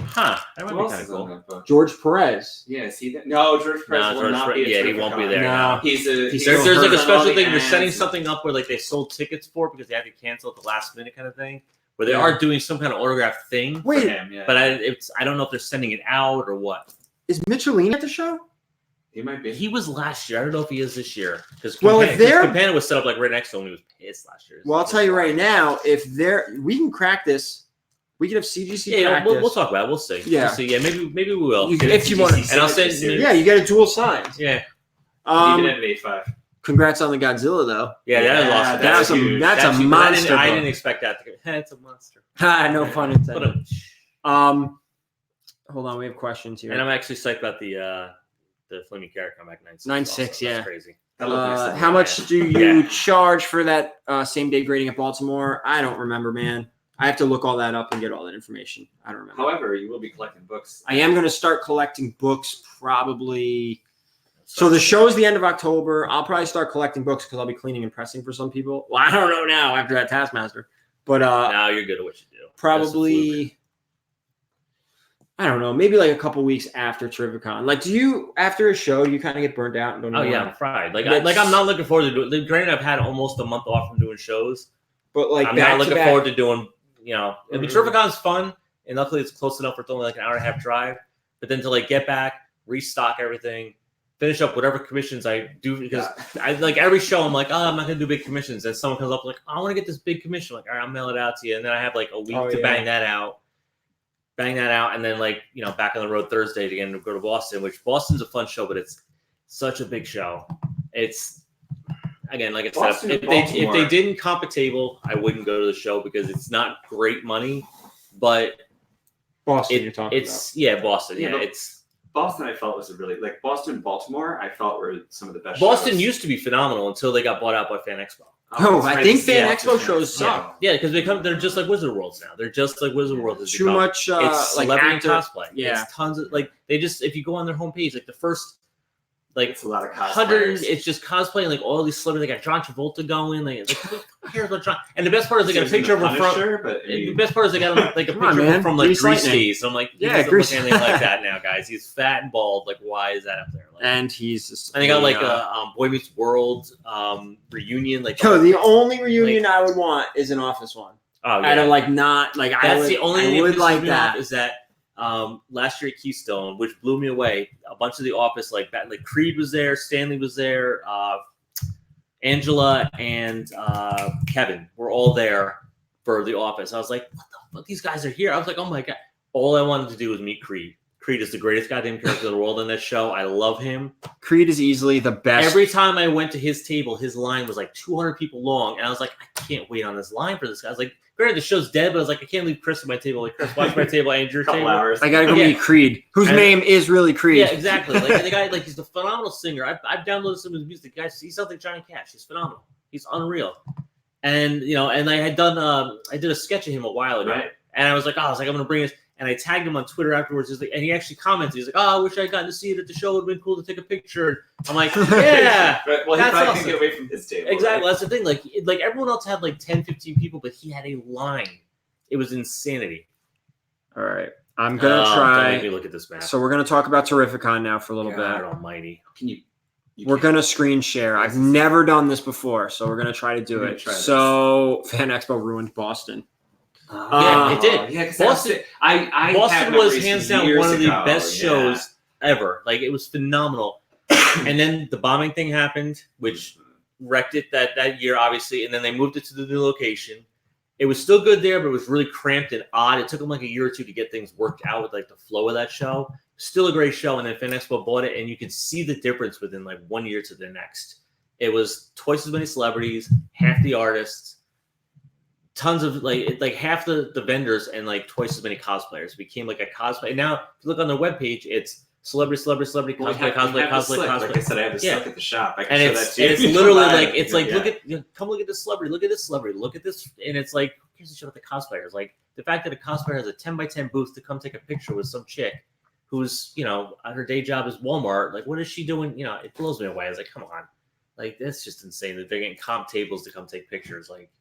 Huh? That might Who be else kind of is on cool. that book? George Perez. Yeah, is he that? No, George Perez No, will George not Perez- be. At yeah, he won't be Terrificon. there. No. He's He's There's so like a on special all the thing. They're setting ads. something up where like they sold tickets for because they had to cancel at the last minute kind of thing. Where they Yeah. are doing some kind of autograph thing. for Wait, him, yeah. But I don't know if they're sending it out or what. is Michelin at the show? he might be. He was last year. I don't know if he is this year. Because Well, if they're- Campana was set up like right next to him, he was pissed last year. Well, I'll tell you right now, we can crack this. We can have CGC Yeah, crack we'll this. talk about it. We'll see. Yeah. We'll see. Yeah, maybe we will. If you want And I'll send Yeah, you get a dual signed. Yeah. Even at an 8.5. Congrats on the Godzilla, though. Yeah, that is awesome. That's a huge. that's a huge. monster. I book. didn't expect that to go. It's a monster. Ha, no pun intended. But, Hold on, we have questions here. and I'm actually psyched about the Flaming Carrot comeback 9.6. 9.6, also. yeah. That's crazy. That looked nice on How the much ad. do you Yeah. charge for that same day grading at Baltimore? I don't remember, man. I have to look all that up and get all that information. I don't remember. However, you will be collecting books. I am going to start collecting books probably. So the show is the end of October. I'll probably start collecting books because I'll be cleaning and pressing for some people. Well, I don't know now after that Taskmaster, but Now you're good at what you do. probably. I don't know, maybe like a couple weeks after Terrificon. Like, do you after a show you kind of get burnt out and don't? Oh know yeah, why? I'm fried. Like That's- I'm not looking forward to doing. Granted, I've had almost a month off from doing shows. But like I'm back not to looking back- forward to doing. You know, I mean, Mhm. Terrificon's fun, and luckily it's close enough. Where it's only like an hour and a half drive. But then to like get back, restock everything, finish up whatever commissions I do because I like every show. I'm like, oh, I'm not gonna do big commissions. And someone comes up like, oh, I want to get this big commission. Like, all right, I'll mail it out to you. And then I have like a week Oh, to yeah. bang that out, and then like back on the road Thursday to again go to Boston. Which Boston's a fun show, but it's such a big show. It's again like I said, Boston if and they Baltimore. didn't comp a table, I wouldn't go to the show because it's not great money, but Boston, you're talking it's Boston. Yeah, Yeah, but it's. Boston, I felt was a really like Boston, Baltimore. I felt were some of the best. Boston shows. used to be phenomenal until they got bought out by Fan Expo. Oh, I think Fan Yeah. Expo shows suck. Yeah, because they're just like Wizard Worlds now. They're just like Wizard World has Too become. much It's like celebrity actor. cosplay. Yeah. It's tons of like they just if you go on their homepage, like the first like It's a lot of hundred, cosplayers. it's just cosplaying like all these celebrities. They got John Travolta going. Like who cares about John? And the best part is they got a picture of him from. Punisher, but I The mean, best part is they got him, like a Come on, picture of him man. from like Grease Grease Lightning. days. So I'm like, he Yeah, doesn't Grease- look anything like that now, guys. He's fat and bald. Like, why is that up there? Like, And he's just, and they got like a Boy Meets World reunion. Like, Yo, the only reunion I would want is an Office one. oh I don't like not like I That's would, the only thing I that would pisses like me that. off is that last year at Keystone, which blew me away, a bunch of the Office like Creed was there, Stanley was there, Angela and Kevin were all there for the Office. I was like, what the fuck? These guys are here. I was like, oh my god! All I wanted to do was meet Creed. Creed is the greatest goddamn character in the world in this show. I love him. Creed is easily the best. Every time I went to his table, his line was like 200 people long, and I was like, I can't wait on this line for this guy. I was like, granted, the show's dead, but I was like, I can't leave Chris at my table. Like, Chris, watch my table, and your couple table. hours. I gotta go Yeah. meet Creed, whose And- name is really Creed. Yeah, exactly. Like the guy, like he's a phenomenal singer. I've downloaded some of his music. Guys, he sounds like Johnny Cash. He's phenomenal. He's unreal. And and I had done I did a sketch of him a while ago, Right. and I was like, I'm gonna bring this. And I tagged him on Twitter afterwards. He's like, and he actually commented. He's like, "Oh, I wish I gotten to see it at the show. It would have been cool to take a picture." I'm like, "Yeah, But, well, he that's probably awesome. couldn't get away from his table. Exactly. Right? That's the thing. Like everyone else had like 10, 15 people, but he had a line. It was insanity. All right. I'm gonna Don't make me try. look at this map. So we're gonna talk about Terrificon now for a little God bit. Almighty. Can you? We're gonna screen share. I've never done this before, so we're gonna try to do We're gonna it. try this. So Fan Expo ruined Boston. Yeah, it did. Yeah, because Boston- I Boston had was memories hands down years one of the ago, best yeah. shows ever. Like it was phenomenal. And then the bombing thing happened, which wrecked it that year, obviously. And then they moved it to the new location. It was still good there, but it was really cramped and odd. It took them like a year or two to get things worked out with like the flow of that show. Still a great show. And then Fan Expo bought it, and you could see the difference within like 1 year to the next. It was twice as many celebrities, half the artists, tons of like half the vendors, and like twice as many cosplayers. It became like a cosplay. And now if you look on their webpage, it's celebrity, Well, we cosplay, have cosplay, the slick. Like I cosplay. said, I have the Yeah. slick at the shop. I can And show it's that to you. it's if you literally buy like it. it's like Yeah. look at come look at this celebrity, look at this celebrity, look at this, and it's like here's a show with the cosplayers. Like the fact that a cosplayer has a 10x10 booth to come take a picture with some chick who's her day job is Walmart. Like what is she doing? It blows me away. I was like, come on, like that's just insane that they're getting comp tables to come take pictures. Like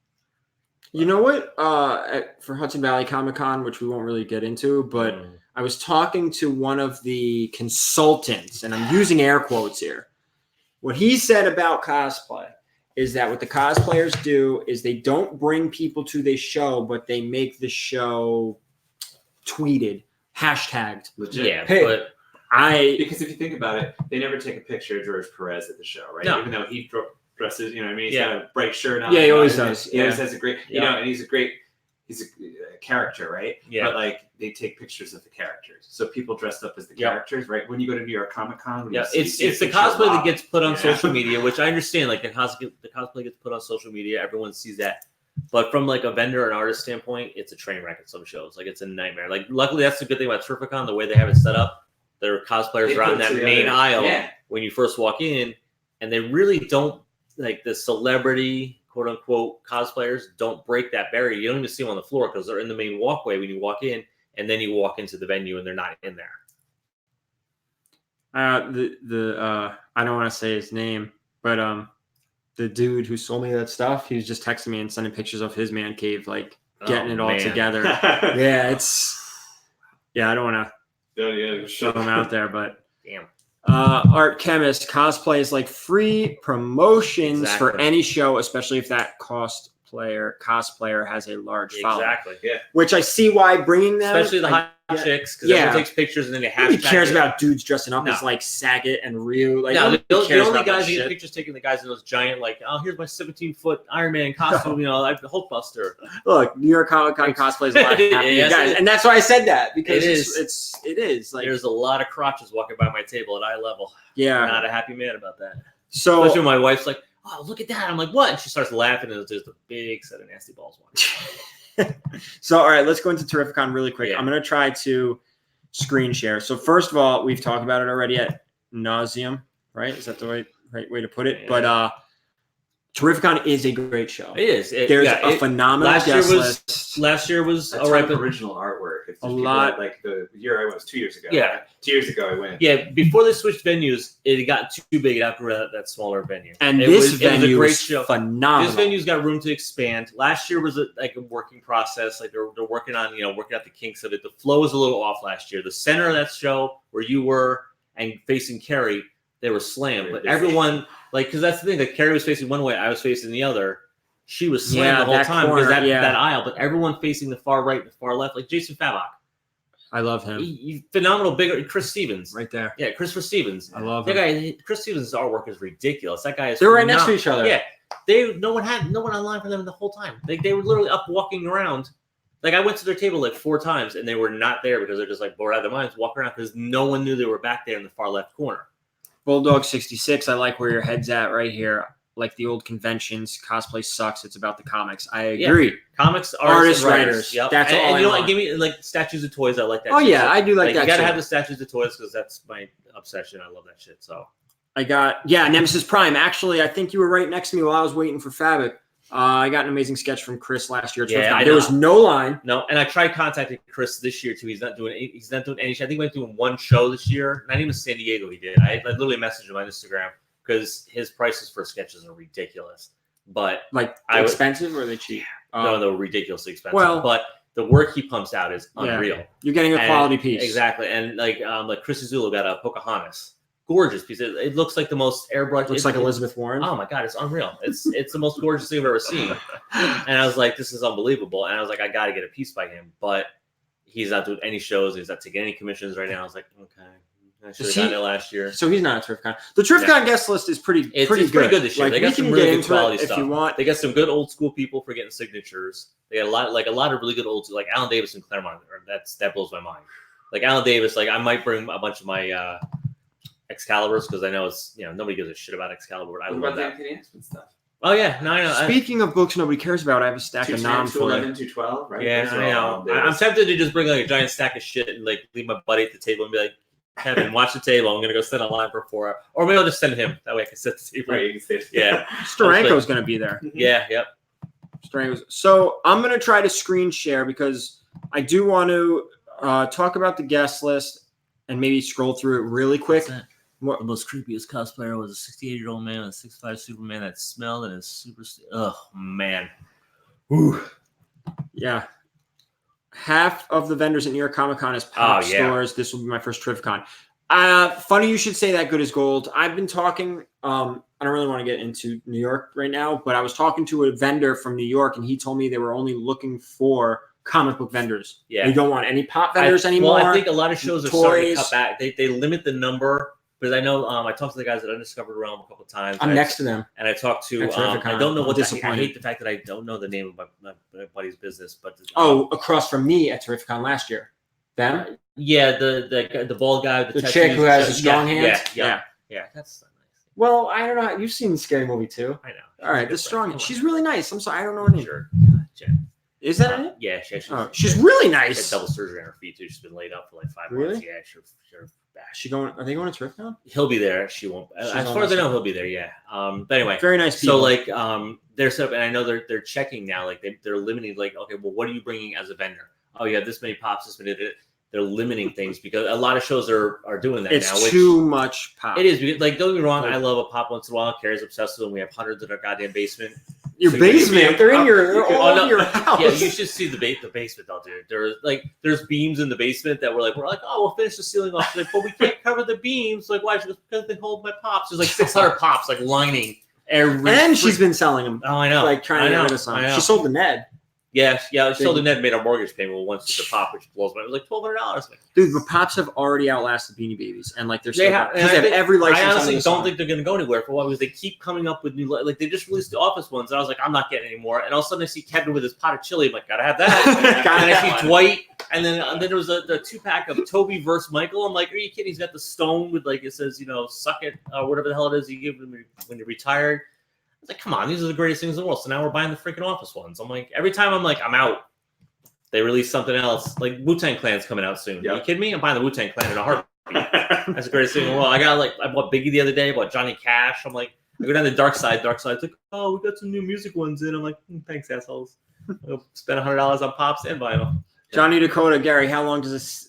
You know what? For Hudson Valley Comic Con, which we won't really get into, but I was talking to one of the consultants, and I'm using air quotes here. What he said about cosplay is that what the cosplayers do is they don't bring people to the show, but they make the show tweeted, hashtagged. Legit. yeah, Hey, but Because if you think about it, they never take a picture of George Perez at the show, right? No. Even though he dresses, you know what I mean? He's Yeah. got a bright shirt on. Yeah, he always and does. He always has a great, Yeah. and he's a character, right? Yeah. But like they take pictures of the characters. So people dressed up as the Yeah. characters, right? When you go to New York Comic Con, yeah, you it's see a the picture of cosplay that Rob. gets put on Yeah. social media, which I understand. Like the cosplay gets put on social media, everyone sees that. But from like a vendor and artist standpoint, it's a train wreck at some shows. Like it's a nightmare. Like luckily, that's the good thing about Terrificon, the way they have it set up. Their cosplayers They are put on it that together. main aisle Yeah. when you first walk in, and they really don't like the celebrity quote unquote cosplayers don't break that barrier. You don't even see them on the floor because they're in the main walkway when you walk in, and then you walk into the venue and they're not in there. I don't want to say his name, but the dude who sold me that stuff, he was just texting me and sending pictures of his man cave, like getting Oh, it all man. together. Yeah, I don't want to Yeah, show him out there, but Damn. Art Chemist cosplay is like free promotions for Exactly. any show, especially if that cosplayer has a large following. Exactly. Which I see why bringing them, Especially the hot yeah. chicks, because Yeah. everyone takes pictures and then they Nobody hashtag cares it. about dudes dressing up No. as like Saget and Ryu. Like No, nobody the cares only about that guys that get shit. pictures taken, the guys in those giant, like, oh, here's my 17-foot Iron Man costume, I'm the Hulkbuster. Look, New York Comic Con cosplay is a lot happier Yes, guys, it- and that's why I said that because It it is like There's a lot of crotches walking by my table at eye level. yeah. Not a happy man about that. So Especially when my wife's like, oh, look at that. I'm like, what? And she starts laughing, and it's just a big set of nasty balls walking. So all right, let's go into Terrificon really quick. Yeah. I'm gonna try to screen share. So first of all, we've talked about it already at nauseum, right? Is that the right way to put it? Yeah. But Terrificon is a great show. It is. There's a phenomenal last year guest was- list. Last year was That's all right, but original artwork. It's A just people lot- like the year I went was 2 years ago. Yeah. 2 years ago I went. yeah, before they switched venues, it got too big. It outgrew that smaller venue. And it this was venue a great is show. phenomenal. This venue's got room to expand. Last year was a working process. Like they're working on working out the kinks of it. The flow was a little off last year. The center of that show where you were and facing Kerry, they were slammed. Very But busy. everyone because that's the thing. Like Kerry was facing one way, I was facing the other. She was slammed Yeah, the whole that time corner, because yeah. that aisle. But everyone facing the far right, the far left, like Jason Favok, I love him phenomenal. Bigger Chris Stevens, right there. yeah, Christopher Stevens. I love That him. guy, Chris Stevens' artwork is ridiculous. That guy is. They're right next to phenomenal. each other. Yeah, no one online for them the whole time. They were literally up walking around. Like I went to their table like 4 times and they were not there because they're just like bored out of their minds, walking around because no one knew they were back there in the far left corner. Bulldog 66. I like where your head's at right here. Like the old conventions, cosplay sucks. It's about the comics. I Yeah. agree. Comics, Artists, artists, and writers. Yep. That's and, all and I you know want. what? Give me like statues of toys. I like that. Oh shit. yeah, So, I do like that. you gotta too. have the statues of toys because that's my obsession. I love that shit. So I got Nemesis Prime. Actually, I think you were right next to me while I was waiting for Fabric. I got an amazing sketch from Chris last year. Yeah, there was no line. No, and I tried contacting Chris this year too. He's not doing any. I think he went doing one show this year. Not even San Diego. He did. I literally messaged him on Instagram because his prices for sketches are ridiculous. But Expensive or are they cheap? No, they're ridiculously expensive. Well, but the work he pumps out is unreal. Yeah. You're getting a quality piece. Exactly, and like Chris Azullo got a Pocahontas. Gorgeous piece. It looks like the most airbrush. Looks like Elizabeth Warren. Oh my god, it's unreal. It's the most gorgeous thing I've ever seen. And I was like, this is unbelievable. And I was like, I got to get a piece by him. But he's not doing any shows. He's not taking any commissions right now. I was like, okay, I should have gotten it last year. So he's not at Terrificon. The Terrificon guest list is pretty good. It's pretty good this year. Like, they got some really good quality stuff. If you want, they got some good old school people for getting signatures. They got a lot of really good old, like Alan Davis and Claremont. That blows my mind. Like Alan Davis, like I might bring a bunch of my Excaliburs because I know it's nobody gives a shit about Excalibur. I love that stuff. Oh yeah, no, I know. Speaking of books nobody cares about, I have a stack of noms for 11 to 12, right? Yeah, I know. I'm tempted to just bring like a giant stack of shit and like leave my buddy at the table and be like, Kevin, watch the table. I'm gonna go sit online for 4 hours, or maybe I'll just send him. That way I can sit at the table. Right, you can sit. Yeah, Steranko's gonna be there. Yeah, yep. Steranko's. So I'm gonna try to screen share because I do want to talk about the guest list and maybe scroll through it really quick. The most creepiest cosplayer was a 68-year-old man with a 6'5" Superman that smelled and is super. Oh man. Ooh. Yeah. Half of the vendors at New York Comic Con is pop stores. This will be my first Terrificon. Funny you should say that. Good as gold. I've been talking. I don't really want to get into New York right now, but I was talking to a vendor from New York, and he told me they were only looking for comic book vendors. Yeah. You don't want any pop vendors anymore. Well, I think a lot of shows are starting to cut back. They limit the number. Because I know I talked to the guys at Undiscovered Realm a couple of times. I'm next to them. And I talked to, I don't know what I hate the fact that I don't know the name of my buddy's business. But across from me at Terrificon last year. Them? Yeah, the bald guy with the chick who has a strong hand? Yeah. That's nice. Well, I don't know. You've seen the Scary Movie too. I know. All right, the strong. She's really nice. I'm sorry, I don't know her name. Sure. Is that it? Yeah, she's really nice. She had double surgery on her feet too. She's been laid up for like 5 really? months. Yeah, sure. Are they going to Terrificon? He'll be there. She won't. As far as I know, he'll be there. Yeah. But anyway, very nice people. So like, they're set up, and I know they're checking now. Like they're limiting. Like, okay, well, what are you bringing as a vendor? Oh, you have this many pops. This many. They're limiting things because a lot of shows are doing that now. It's too much pop. It is. Because, like, don't get me wrong. I love a pop once in a while. Carrie's obsessed with them. We have hundreds in our goddamn basement. Your basement? They're in your your house. Yeah, you should see the basement though, dude. There's beams in the basement that we're like, oh, we'll finish the ceiling off. She's like, but we can't cover the beams. Like, why? She goes, because they hold my pops. There's like 600 pops like lining every. And she's been selling them. Oh, I know. Like trying to get rid of some. She sold the Ned. Yeah. She sold the Ned, made our mortgage payment once with the pop, which blows my. It was like $1,200. Dude, but pops have already outlasted Beanie Babies, and like they have every license. I honestly don't think they're going to go anywhere for a while because they keep coming up with new. Like they just released the Office ones, and I was like, I'm not getting any more. And all of a sudden, I see Kevin with his pot of chili. I'm like, gotta have that. And I see Dwight, and then there was the 2-pack of Toby versus Michael. I'm like, are you kidding? He's got the stone with like it says, suck it, whatever the hell it is you give him when you're retired. I was like, come on, these are the greatest things in the world. So now we're buying the freaking Office ones. I'm like, every time I'm like, I'm out. They release something else. Like Wu-Tang Clan's coming out soon. Yep. Are you kidding me? I'm buying the Wu-Tang Clan in a heartbeat. That's the greatest thing in the world. I bought Biggie the other day. I bought Johnny Cash. I'm like, I go down to Dark Side. Dark Side's like, oh, we got some new music ones in. I'm like, thanks, assholes. I'll spend $100 on pops and vinyl. Johnny Dakota, Gary, how long does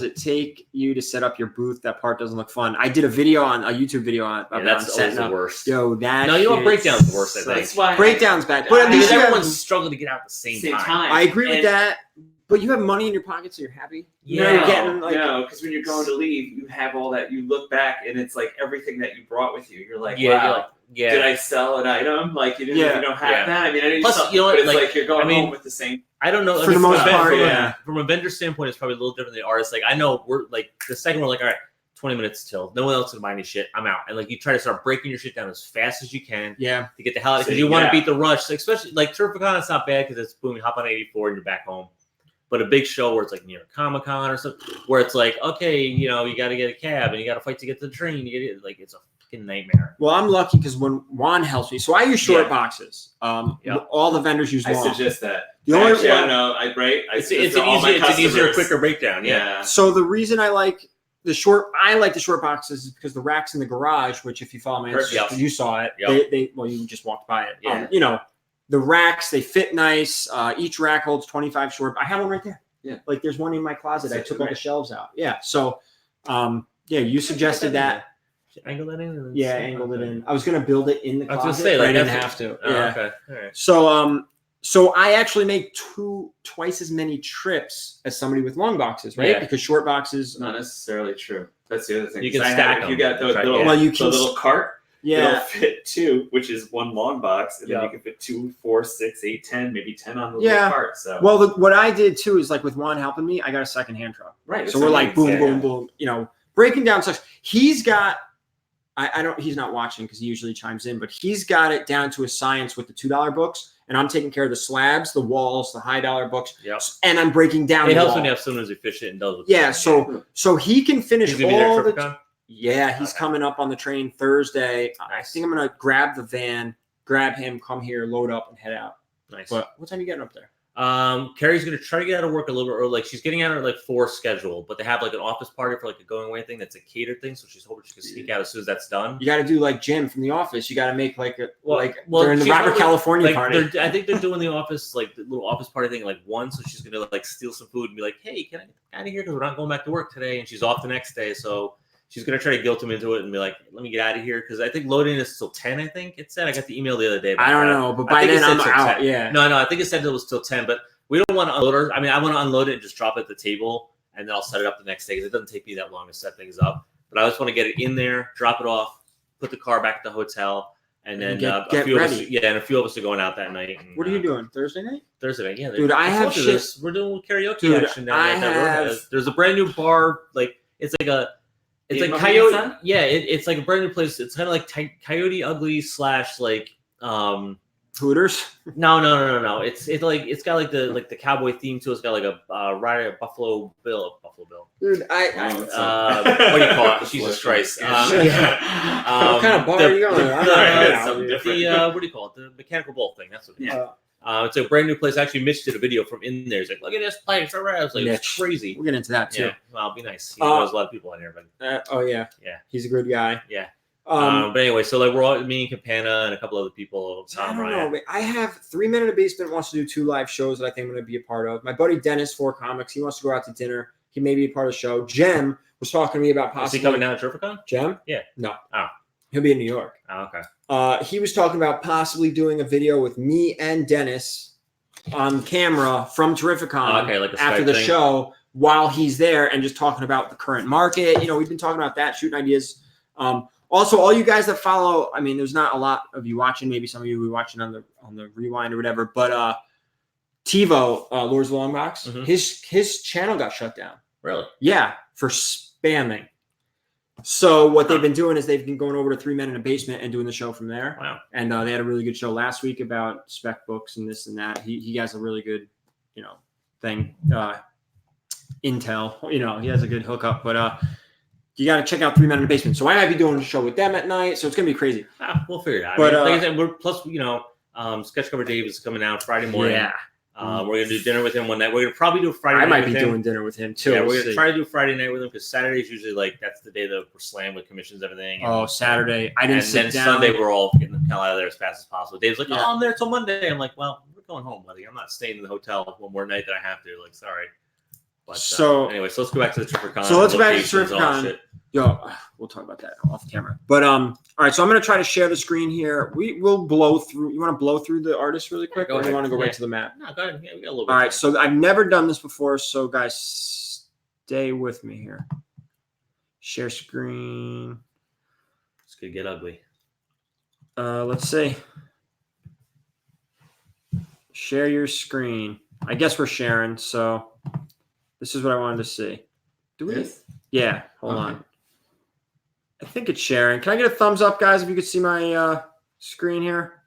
it take you to set up your booth? That part doesn't look fun. I did a YouTube video on that's always the worst. Yo, that. No, you want breakdowns the worst. I think that's why breakdowns bad, but at least everyone's struggling to get out at the same time. I agree with that. But you have money in your pocket, so you're happy. You're getting because when you're going to leave, you have all that. You look back, and it's like everything that you brought with you. You're like, wow. Did I sell an item? Like you don't have that. I mean, I know plus, you know what? It's like you're going home with the same. I don't know. For the most part, From a vendor standpoint, it's probably a little different than the artist. Like I know we're like the second we're like, all right, 20 minutes till. No one else can buy any shit. I'm out. And like you try to start breaking your shit down as fast as you can. Yeah. To get the hell out because you want to beat the rush. So especially like Terrificon, it's not bad because it's boom, you hop on 84 and you're back home. But a big show where it's like New York Comic Con or something, where it's like, okay, you got to get a cab and you got to fight to get to the train. It's a fucking nightmare. Well, I'm lucky because when Juan helps me, so I use short boxes. All the vendors use long. I suggest that. The only I don't know. It's an easier, quicker breakdown. Yeah. So the reason I like I like the short boxes because the racks in the garage, which if you follow my Instagram, Yep. you saw it. Yep. Well, you just walked by it. Yeah. You know, the racks, they fit nice. Each rack holds 25 short. I have one right there. Yeah. Like there's one in my closet. I That's took all the right. shelves out. Yeah. So, yeah, you suggested that. Angle that in. And then Yeah, see- angled it okay. in. I was gonna build it in the I was closet, gonna say, but I like, didn't that's- have to. Oh, Yeah. okay. All right. So I actually make twice as many trips as somebody with long boxes, right? Yeah. Because short boxes, Not necessarily true. That's the other thing. You 'Cause can I stack have, you them. got the Right, little, yeah. Well, you the can- little cart. It'll yeah. fit 2, which is one long box, and then Yeah. you can fit 2, 4, 6, 8, 10, maybe 10 on the Yeah. little cart. So Well, what I did too is like with Juan helping me, I got a second hand truck. right. So we're like boom, yeah, boom, yeah. boom. You know, breaking down such. He's got. I don't. He's not watching because he usually chimes in, but he's got it down to a science with the $2 books, and I'm taking care of the slabs, the walls, the high dollar books, Yep. and I'm breaking down. It the helps wall. when you have someone who's efficient and does. What Yeah. So he can finish he's gonna be there all at the. Terrificon? Yeah, he's Okay. coming up on the train Thursday. I Nice. think I'm gonna grab the van, grab him, come here, load up, and head out. Nice. But what time are you getting up there? Carrie's gonna try to get out of work a little bit early. Like she's getting out at like 4 scheduled, but they have like an office party for like a going away thing that's a catered thing. So she's hoping she can sneak out as soon as that's done. You got to do like Jim from The Office. You got to make like Well, during the she's Robert hoping- California Like party. I think they're doing the office like the little office party thing like one. So she's gonna like steal some food and be like, "Hey, can I get out of here because we're not going back to work today?" And she's off the next day, so she's gonna try to guilt him into it and be like, "Let me get out of here," because I think loading is till 10. I think it said. I got the email the other day. About I don't that. know, but I by think it then I'm said till out. 10. Yeah. No, I think it said it was till 10, but we don't want to unload her. I mean, I want to unload it and just drop it at the table, and then I'll set it up the next day because it doesn't take me that long to set things up. But I just want to get it in there, drop it off, put the car back at the hotel, and then Get a few ready. of us, and a few of us are going out that night. And, What are you doing Thursday night? Thursday night? Yeah, Dude, I have told you shit- this. We're doing karaoke Dude, action down I there. at that have- road. There's a brand new bar. Like it's like a. It's In like Mohegan Coyote. Sun? Yeah, it's like a brand new place. It's kind of like Coyote Ugly / like Hooters. No. It's got like the cowboy theme to it. It's got like a rider a Buffalo Bill. Dude, Oh, it's What do you call it? Jesus Christ. what kind of bar are you going? I'm not it's out, something dude. different. What do you call it? The mechanical bull thing. That's what it is. Yeah. It's a brand new place. Actually, Mitch did a video from in there. He's like, look at this place. All right. I was like, it's Mitch. crazy. We'll get into that too. Yeah. Well, it'll be nice. He knows a lot of people in here, but Oh yeah. Yeah. He's a good guy. Yeah. Um, but anyway, so like we're all me and Campana and a couple other people. I Tom don't know. Ryan. Man. I have 3 Men in the Basement wants to do 2 live shows that I think I'm going to be a part of. My buddy Dennis, 4 Comics, he wants to go out to dinner. He may be a part of the show. Jem was talking to me about Is he possibly coming down to Terrificon? Jem? Yeah. No. Oh. He'll be in New York. Oh, okay. He was talking about possibly doing a video with me and Dennis on camera from Terrificon Oh, okay, like a after Skype the thing. show while he's there and just talking about the current market. You know, we've been talking about that, shooting ideas. Also, all you guys that follow, I mean, there's not a lot of you watching. Maybe some of you will be watching on the rewind or whatever. But TiVo, Lords of the Long Box, Mhm. his channel got shut down. Really? Yeah, for spamming. So what they've been doing is they've been going over to 3 Men in a Basement and doing the show from there. Wow. And they had a really good show last week about spec books and this and that. He has a really good, thing. Intel, he has a good hookup. But you got to check out 3 Men in a Basement. So I might be doing a show with them at night. So it's gonna be crazy. We'll figure it out. But, like I said, we're plus Sketch Cover Dave is coming out Friday morning. Yeah, We're gonna do dinner with him one night. We're gonna probably do a Friday I night might with be him. doing dinner with him too. Yeah, We'll we're gonna see. try to do Friday night with him because Saturday is usually like that's the day that we're slammed with commissions and everything. And, Oh, Saturday. I didn't and sit then down. Sunday we're all getting the hell out of there as fast as possible. Dave's like, Yeah. "Oh, I'm there till Monday." I'm like, "Well, we're going home, buddy. I'm not staying in the hotel one more night that I have to." Like, sorry. But So- anyway, so let's go back to the Terrificon. So let's go back to locations, all that Terrificon. shit. Yo, we'll talk about that off camera. But all right. So I'm gonna try to share the screen here. We will blow through. You want to blow through the artist really quick, Go or do you ahead. want to go Yeah. right to the map? No, go ahead. Yeah, we got a little bit. All right. of time. So I've never done this before. So guys, stay with me here. Share screen. This could get ugly. Let's see. Share your screen. I guess we're sharing. So this is what I wanted to see. Do we? This? Yeah. Hold Okay. on. I think it's sharing. Can I get a thumbs up, guys, if you could see my screen here?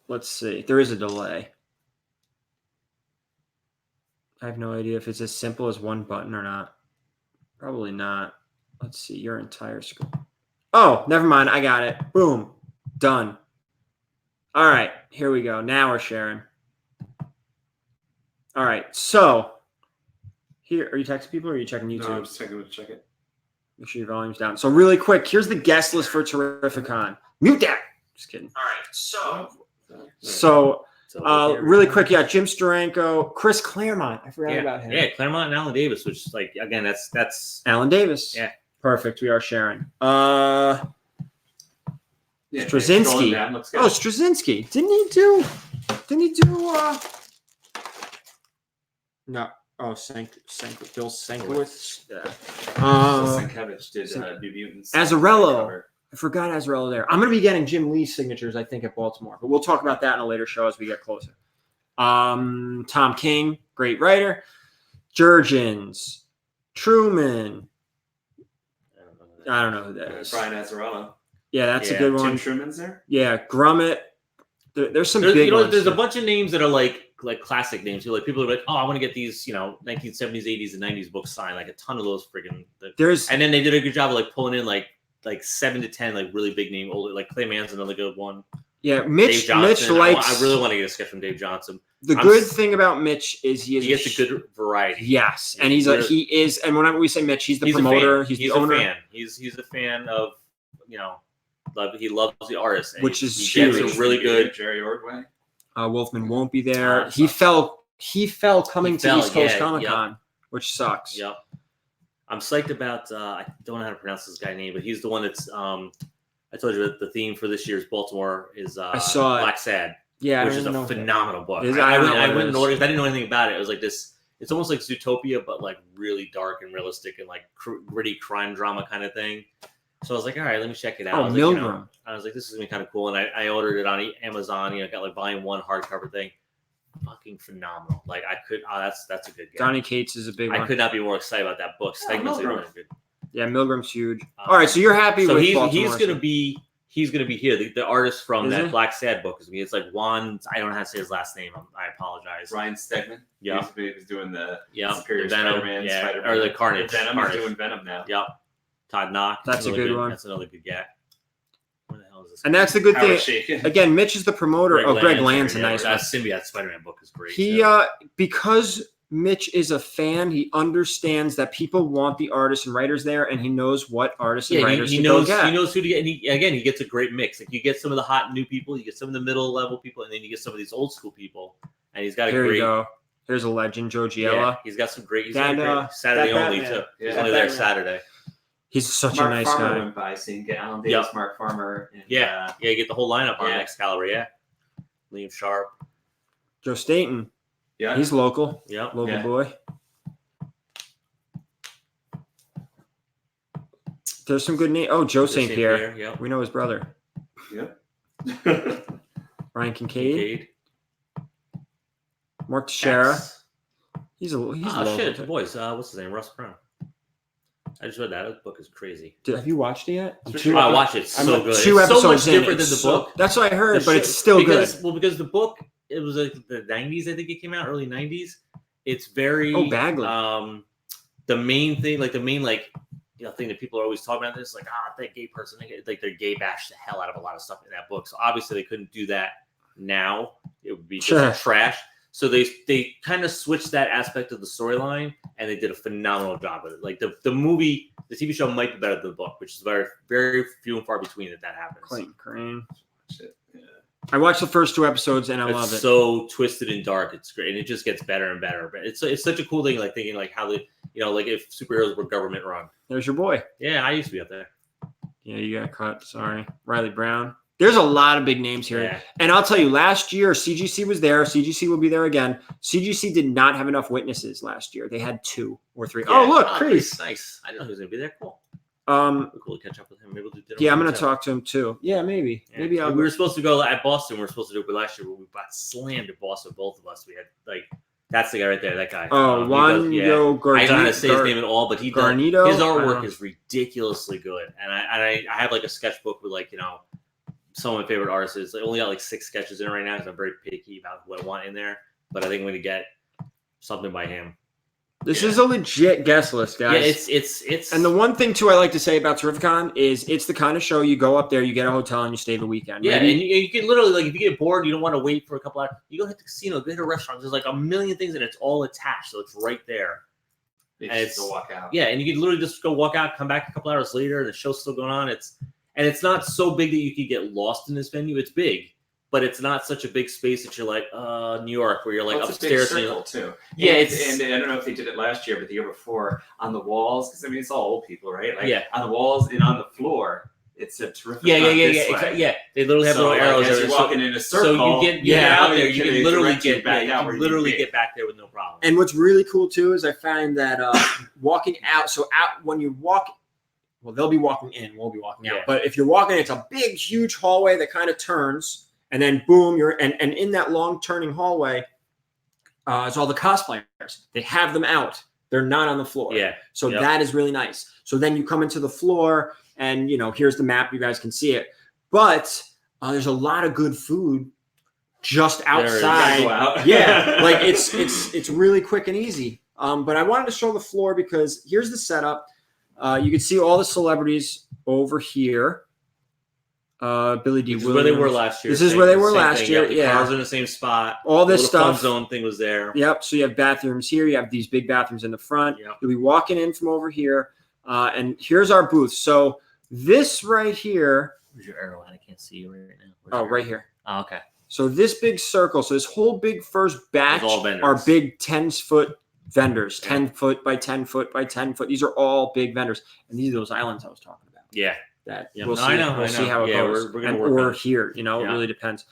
Let's see. There is a delay. I have no idea if it's as simple as one button or not. Probably not. Let's see. Your entire screen. Oh, never mind. I got it. Boom. Done. All right. Here we go. Now we're sharing. All right. So Here, are you texting people or are you checking YouTube? No, I'm just checking to check it. Make sure your volume's down. So really quick, here's the guest list for Terrificon. Mute that. Just kidding. All right. So So, really quick, yeah, Jim Steranko, Chris Claremont. I forgot about him. Yeah, Claremont and Alan Davis, which like again, that's Alan Davis. Yeah. Perfect. We are sharing. Yeah, Straczynski. scrolling down, looks good. Oh, Straczynski. Didn't he do no. Oh, Bill Sankiewicz. Yeah. Sienkiewicz did New Mutants. Azarello. cover. I forgot Azarello there. I'm going to be getting Jim Lee's signatures, I think, at Baltimore, but we'll talk about that in a later show as we get closer. Tom King, great writer. Jurgens, Truman. I don't know who that is. Brian Azarello. Yeah, that's a Yeah, good Tim one. Truman's there. Yeah, Grummett. There's some big ones. there's a bunch of names that are like classic names. Like people are like, oh, I want to get these, 1970s, 80s, and 90s books signed. Like a ton of those freaking. There's And then they did a good job of like pulling in like 7 to 10 like really big name older, like Clay Mann's another good one. yeah, Dave Mitch Johnson. likes. I really want to get a sketch from Dave Johnson. The I'm good s- thing about Mitch is he He gets a good variety. Yes, and he is. And whenever we say Mitch, he's the promoter. A fan. He's the owner. A fan. He's a fan of he loves the artist, and Which is he gets huge. a really good. Jerry Ordway. Wolfman won't be there. Ah, He fell coming He to fell, East Coast yeah, Comic Con, which sucks. Yep. I'm psyched about. I don't know how to pronounce this guy's name, but he's the one that's. I told you that the theme for this year's Baltimore is I saw it. Black Sad, Yeah, I which don't is even a know. phenomenal book. Is it? I I don't went know what it and is. ordered. I didn't know anything about it. It was like this. It's almost like Zootopia, but like really dark and realistic and like gritty crime drama kind of thing. So I was like, all right, let me check it out. Oh, I was like, you know, Milgram. I was like, this is gonna be kind of cool, and I ordered it on Amazon. Got like volume 1 hardcover thing. Fucking phenomenal! Like I could. Oh, that's a good game. Donnie Cates is a big I one. could not be more excited about that book. Segments are Milgram. really good. Yeah, Milgram's huge. All right, so you're happy So with he's Baltimore. gonna be here. The artist from Is that he? Black Sad book is me. It's like Juan. I don't know how to say his last name. I apologize. Ryan Stegman. Yeah. He was doing the Yeah, Superior the Venom, Spider-Man, yeah, Spider-Man. or the Carnage. Venom. Carnage. He's doing Venom now. Yep. Todd Knock. That's a another good one. That's another good guy. Where the hell is this? And that's the good Howard thing. Shakin. Again, Mitch is the promoter. Greg Land's a nice one. That Symbiote Spider-Man book is great. He too. because Mitch is a fan, he understands that people want the artists and writers there, and he knows what artists and Yeah, writers he to knows go get. he knows who to get. And he gets a great mix. Like you get some of the hot new people, you get some of the middle level people, and then you get some of these old school people. And he's got a Here great. you go. Here's a legend, Joe Giella. Yeah, he's got some great. He's got That, great Saturday that only Batman. too. He's Yeah, only that there Batman. Saturday. He's such Mark a nice Farmer guy. went by, so you can get Alan Davis, Yep. Mark Farmer. And, Yeah, you get the whole lineup on yeah. Excalibur. Yeah, Liam Sharp. Joe Staten. yeah. He's local. Yep. Local Yeah. boy. There's some good names. Oh, Joe St. Pierre. Yep. We know his brother. Yep. Ryan Kincaid. Kincaid. Mark Teixeira. X. He's local. Shit, the boys. What's his name? Russ Brown. I just read that. That book is crazy. Have you watched it yet? I watched it. I'm So like good. 2 It's so much episodes in. different than It's the book. That's what I heard, The but show- it's still because, good. Well, because the book, it was like the 90s, I think it came out, early 90s. It's very Oh, Bagley. The main thing, like the main thing that people are always talking about is like, that gay person, like they're gay bashed the hell out of a lot of stuff in that book. So obviously they couldn't do that now. It would be just Sure. trash. So they kind of switched that aspect of the storyline, and they did a phenomenal job with it. Like the movie, the TV show might be better than the book, which is very, very few and far between that happens. Clayton Crane. Shit, yeah. I watched the first 2 episodes and I It's love it. so twisted and dark. It's great, and it just gets better and better. But it's such a cool thing, like thinking like how like if superheroes were government run. There's your boy. Yeah, I used to be up there. Yeah, you got cut. Sorry. Riley Brown. There's a lot of big names here. Yeah. And I'll tell you, last year, CGC was there. CGC will be there again. CGC did not have enough witnesses last year. They had 2 or 3. Oh, look, Chris. Nice. I didn't know he was gonna be there. Cool. Um, We're cool to catch up with him. Maybe we'll do dinner. yeah, I'm with going him to too. talk to him too. Yeah, maybe. Yeah. Maybe I'll We were supposed to go at Boston. We were supposed to do it, but last year we got slammed at Boston. Both of us. We had that's the guy right there. That guy. Oh, Juan Wanyo I don't know how to say his name at all, but Garnido? his I don't artwork know. is ridiculously good. And I have like a sketchbook with some of my favorite artists. I only got like 6 sketches in it right now because I'm very picky about what I want in there. But I think I'm going to get something by him. This is a legit guest list, guys. Yeah, it's And the one thing too I like to say about Terrificon is it's the kind of show you go up there, you get a hotel, and you stay the weekend. yeah, Maybe- and you can literally if you get bored, you don't want to wait for a couple hours. You go hit the casino, go hit a restaurant. There's like a million things, and it's all attached, so it's right there. They And just go walk out. Yeah, and you can literally just go walk out, come back a couple hours later, and the show's still going on. It's not so big that you could get lost in this venue. It's big, but it's not such a big space that you're like, New York, where you're like Well, it's upstairs. a big circle too. Yeah, and I don't know if they did it last year, but the year before on the walls, because I mean it's all old people, right? Like Yeah. on the walls and on the floor, it's a terrific. Yeah. Exactly. They literally have So, little arrows. as there. you're walking in a circle, so you get out there. You can literally get back back out where you need to be. get back there with no problem. And what's really cool too is I find that walking out. So out when you walk, well, they'll be walking in. We'll be walking out. Yeah. But if you're walking, it's a big, huge hallway that kind of turns, and then boom, you're and in that long turning hallway, is all the cosplayers. They have them out. They're not on the floor. Yeah. So Yep. that is really nice. So then you come into the floor, and here's the map. You guys can see it. But there's a lot of good food just outside. Go out. Yeah, like it's really quick and easy. But I wanted to show the floor because here's the setup. You can see all the celebrities over here. Billy D. This is Williams. where they were last year. This is Same- where they were same last thing. year, The yeah. cars are in the same spot. All this The little fun stuff. zone thing was there. Yep. So you have bathrooms here. You have these big bathrooms in the front. Yep. You'll be walking in from over here. And here's our booth. So this right here. Where's your arrow at? I can't see you right now. Oh, right here. Oh, okay. So this big circle. So this whole big first batch all vendors. are big 10-foot vendors. Yeah. 10 foot by 10 foot by 10 foot. These are all big vendors. And these are those islands I was talking about. Yeah. That Yeah, we'll no, see. I know, We'll I see know. how it Yeah, goes. we're gonna And- work or on it. here, it Yeah. really depends.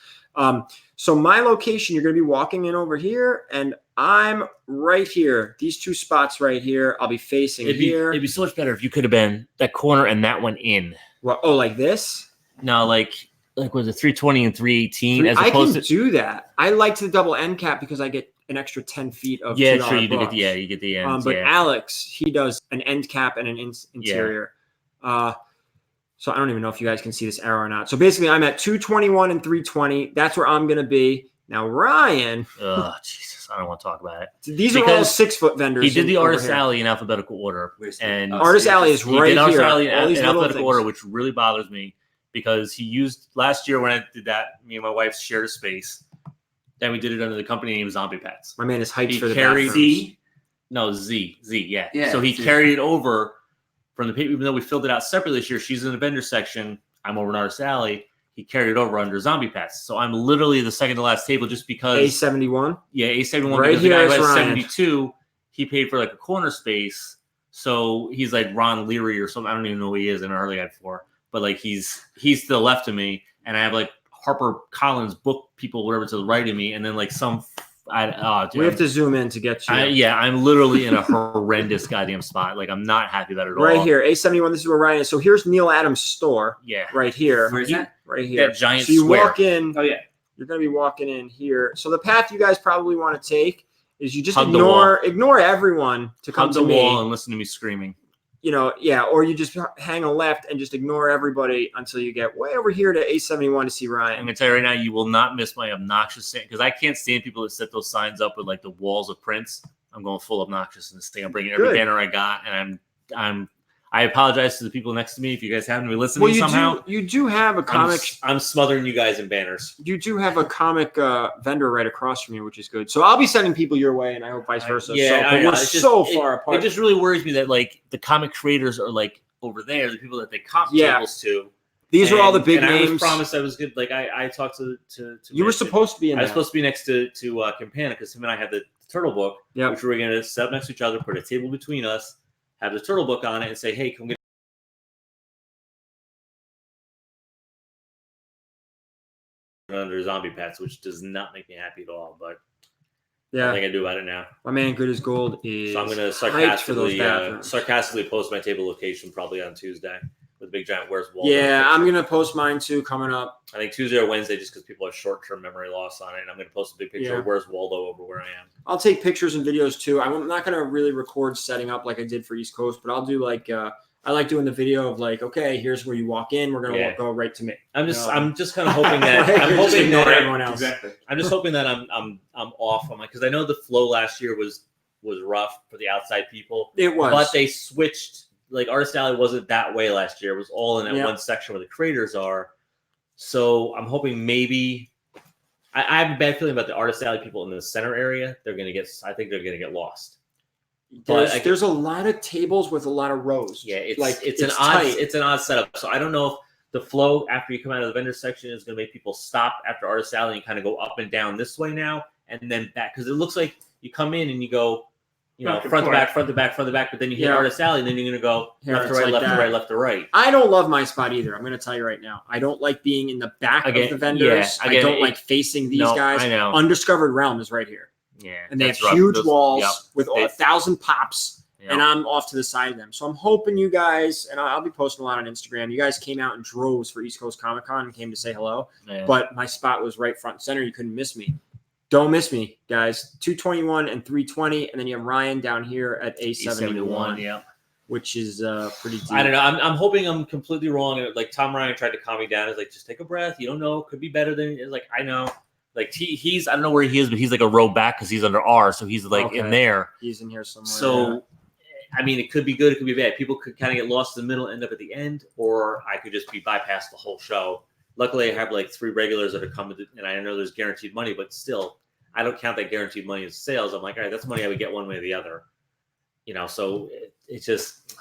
So my location, you're going to be walking in over here, and I'm right here. These two spots right here, I'll be facing here. It'd be so much better if you could have been that corner and that one in. Well, oh, like this? No, like was it 320 and 318 as I opposed can to do that. I like the double end cap because I get an extra 10 feet of yeah, $2 sure you do get books. you get the ends. But yeah. Alex, he does an end cap and an interior. So I don't even know if you guys can see this arrow or not. So basically, I'm at 221 and 320. That's where I'm going to be. Now, Ryan, Oh Jesus, I don't want to talk about it. these are all Because 6-foot vendors. He did the over Artist here. Alley in alphabetical order, and Artist Alley is he right did Artist here. Alley All these in little alphabetical things. order, which really bothers me because he used last year when I did that. Me and my wife shared a space. Then we did it under the company name Zombie Pets. My man is hyped He for the carried bathrooms. Z, yeah. Yeah, So he Z. carried it over from the paper, even though we filled it out separately this year. She's in the vendor section. I'm over in Artist Alley. He carried it over under Zombie Pets. So I'm literally the second to last table just because. A71. Yeah, A71. Right Because the here guy is who has Ryan. 72, he paid for like a corner space. So he's like Ron Leary or something. I don't even know who he is in Early Guide 4. But like he's to the left of me. And I have like Harper Collins book people, whatever, to the right of me. And then like some. Dude, We have to zoom in to get you. I'm literally in a horrendous goddamn spot. Like I'm not happy about it at all. Right here, A71. This is where Ryan is. So here's Neil Adams' store. Yeah. Right here. Where's that? Right here. That giant So you square. walk in. Oh yeah. You're going to be walking in here. So the path you guys probably want to take is you just Hug the ignore everyone to come Hug to the me. wall and listen to me screaming. Or you just hang a left and just ignore everybody until you get way over here to A71 to see I'm Ryan. gonna tell you right now, you will not miss my obnoxious saying because I can't stand people that set those signs up with like the walls of prints. I'm going full obnoxious in this thing. I'm bringing every Good. banner I got, and I apologize to the people next to me if you guys happen to be listening somehow. you do have a comic. I'm smothering you guys in banners. You do have a comic vendor right across from you, which is good. So I'll be sending people your way, and I hope vice versa. Yeah, but I know. we're It's just- so far apart. It just really worries me that like the comic creators are like over there, the people that they comp Yeah. tables to. These are all the And- big and names. I was promised I was good. Like I talked to You were Mitch, supposed to be in I was that. supposed to be next to Campana because him and I had the turtle book, Yep. which we were going to set up next to each other, put a table between us, have the turtle book on it, and say, "Hey, come get." Under Zombie Pets, which does not make me happy at all, but Yeah, nothing I can do about it now. my man, Good as Gold is. So I'm going to hyped for those sarcastically, bathrooms. sarcastically post my table location probably on Tuesday with a big giant "Where's Waldo?" Yeah, picture. I'm gonna post mine too coming up. I think Tuesday or Wednesday, just because people have short-term memory loss on it, and I'm going to post a big picture Yeah. of "Where's Waldo" over where I am. I'll take pictures and videos too. I'm not gonna really record setting up like I did for East Coast, but I'll do like I like doing the video of like, okay, here's where you walk in. We're gonna Yeah. go right to me. I'm just No. I'm just kind of hoping that Right, I'm you're just hoping ignoring that everyone else. Exactly. I'm just hoping that I'm off on my because I know the flow last year was rough for the outside people, It was. but they switched. Like Artist Alley wasn't that way last year. It was all in that Yeah. one section where the creators are. So I'm hoping maybe I have a bad feeling about the Artist Alley people in the center area. They're gonna get. I think they're gonna get lost. There's a lot of tables with a lot of rows. Yeah, it's like it's an odd setup. So I don't know if the flow after you come out of the vendor section is going to make people stop after Artist Alley and kind of go up and down this way now and then back, because it looks like you come in and you go, front to back, but then you hit Artist Alley and then you're going to go left to right, left to right, left to right. I don't love my spot either. I'm going to tell you right now. I don't like being in the back of the vendors. I don't like facing these guys. I know. Undiscovered Realm is right here. Yeah, and they have huge walls with 1,000 pops, and I'm off to the side of them. So I'm hoping you guys, and I'll be posting a lot on Instagram, you guys came out in droves for East Coast Comic Con and came to say hello. Yeah. But my spot was right front and center. You couldn't miss me. Don't miss me, guys. 221 and 320, and then you have Ryan down here at A71. Yeah. Which is pretty deep. I don't know. I'm hoping I'm completely wrong. Like Tom Ryan tried to calm me down. He's like, just take a breath. You don't know. Could be better than. It's like, I know. Like he's I don't know where he is, but he's like a row back because he's under R, so he's like in there. He's in here somewhere. So, I mean, it could be good, it could be bad. People could kind of get lost in the middle, end up at the end, or I could just be bypassed the whole show. Luckily, I have like 3 regulars that are coming, and I know there's guaranteed money, but still, I don't count that guaranteed money as sales. I'm like, all right, that's money I would get one way or the other. So it's just.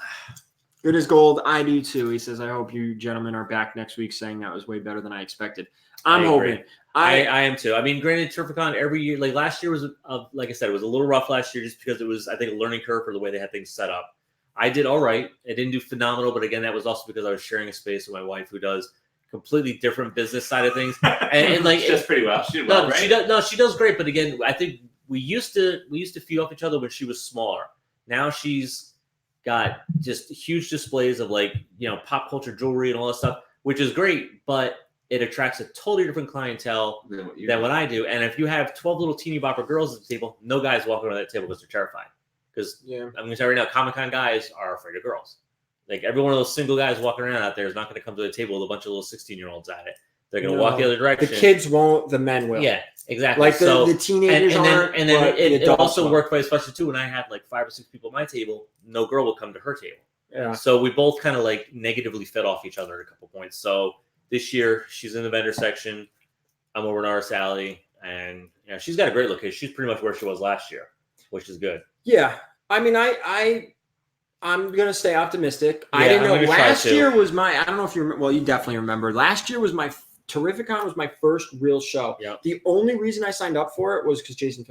Good as gold. I do too. He says, I hope you gentlemen are back next week saying that was way better than I expected. I'm hoping. I am too. I mean, granted, Terrificon every year, like last year was, like I said, it was a little rough last year just because it was, I think, a learning curve for the way they had things set up. I did all right. I didn't do phenomenal, but again, that was also because I was sharing a space with my wife who does completely different business side of things. And like, she does pretty well. She did well, right? She does great. But again, I think we used to feed off each other when she was smaller. Now she's got just huge displays of like, pop culture jewelry and all that stuff, which is great, but it attracts a totally different clientele than what I do. And if you have 12 little teeny bopper girls at the table, no guys walking around that table because they're terrified. Because I'm going to tell you right now, Comic-Con guys are afraid of girls. Like every one of those single guys walking around out there is not going to come to the table with a bunch of little 16-year-olds at it. They're going to walk the other direction. The kids won't, the men will. Yeah, exactly. Like the teenagers aren't. And then it also worked vice versa too. When I had like 5 or 6 people at my table, no girl will come to her table. Yeah. So we both kind of like negatively fed off each other at a couple points. So this year she's in the vendor section. I'm over in Artist Alley, and she's got a great location. She's pretty much where she was last year, which is good. Yeah, I mean, I'm gonna stay optimistic. I didn't know last year was my. I don't know if you remember. Well, you definitely remember. Last year was my Terrificon was my first real show. Yep. The only reason I signed up for it was because Jason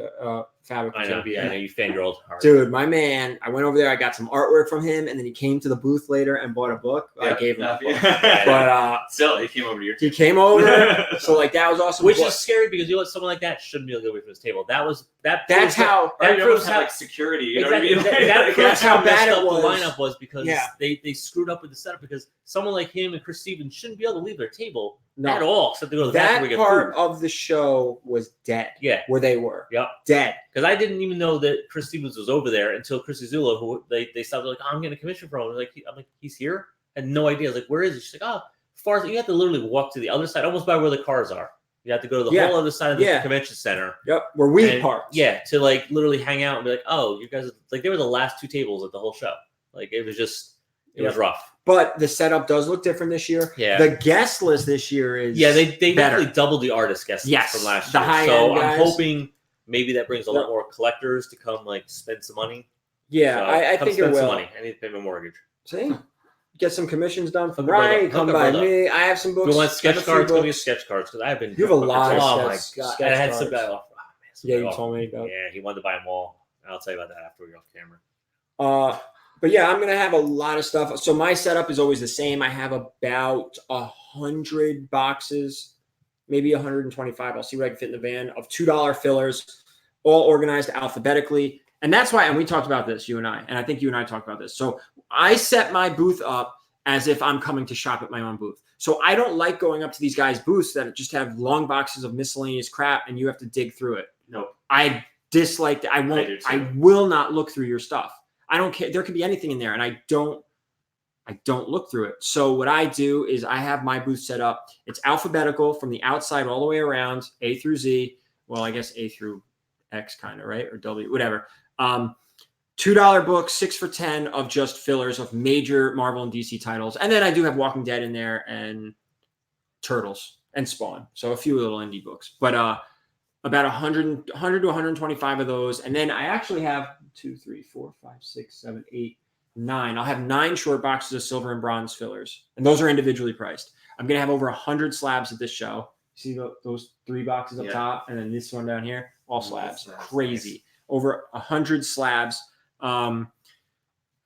Fabric was going to be I know you fangirled hard. Dude, my man. I went over there. I got some artwork from him, and then he came to the booth later and bought a book. I gave him a book. But still, he came over to your table. He came over. So like that was awesome. Which is scary because someone like that shouldn't be able to get away from his table. That's how that proves how like security. You know what I mean? That's how bad it was. The lineup was because they screwed up with the setup because someone like him and Chris Stevens shouldn't be able to leave their table at all except to go to the bathroom. That part of the show was dead. Yeah, where they were. Yep, dead. Because I didn't even know that Chris Stevens was over there until Chrissy Zula, who they stopped like, I'm getting a commission from him. I'm like, he's here. I had no idea. I was like, where is he? She's like, far as you have to literally walk to the other side, almost by where the cars are. You have to go to the whole other side of the convention center. Yep, where we parked. Yeah, to like literally hang out and be like, oh, you guys, like they were the last 2 tables at the whole show. Like it was just, it was rough. But the setup does look different this year. Yeah. The guest list this year is they better. definitely doubled the artist guest list from last year. High so end guys. I'm hoping maybe that brings a lot more collectors to come like spend some money. Yeah, so I think it will. Some money. I need to pay my mortgage. See? Get some commissions done for Ryan. Come by me. I have some books. If you want sketch cards, give me sketch cards because I've been. You have a lot of sketch cards. I had some bad off. Yeah, you told me about. Yeah, he wanted to buy them all. I'll tell you about that after we're off camera. But yeah, I'm gonna have a lot of stuff. So my setup is always the same. I have about 100 boxes, maybe 125. I'll see what I can fit in the van of $2 fillers, all organized alphabetically. And that's why, and we talked about this, you and I think you and I talked about this. So I set my booth up as if I'm coming to shop at my own booth. So I don't like going up to these guys' booths that just have long boxes of miscellaneous crap and you have to dig through it. No, I dislike that. I will not look through your stuff. I don't care. There could be anything in there, and I don't look through it. So what I do is I have my booth set up. It's alphabetical from the outside all the way around, A through Z. Well, I guess A through X kind of, right? Or W, whatever. $2 books, 6 for $10 of just fillers of major Marvel and DC titles. And then I do have Walking Dead in there and Turtles and Spawn. So a few little indie books. But about 100 to 125 of those. And then I actually have 2, 3, 4, 5, 6, 7, 8, 9. I'll have 9 short boxes of silver and bronze fillers. And those are individually priced. I'm going to have over 100 slabs at this show. See those 3 boxes up top? And then this one down here, all slabs. Crazy. Nice. Over 100 slabs.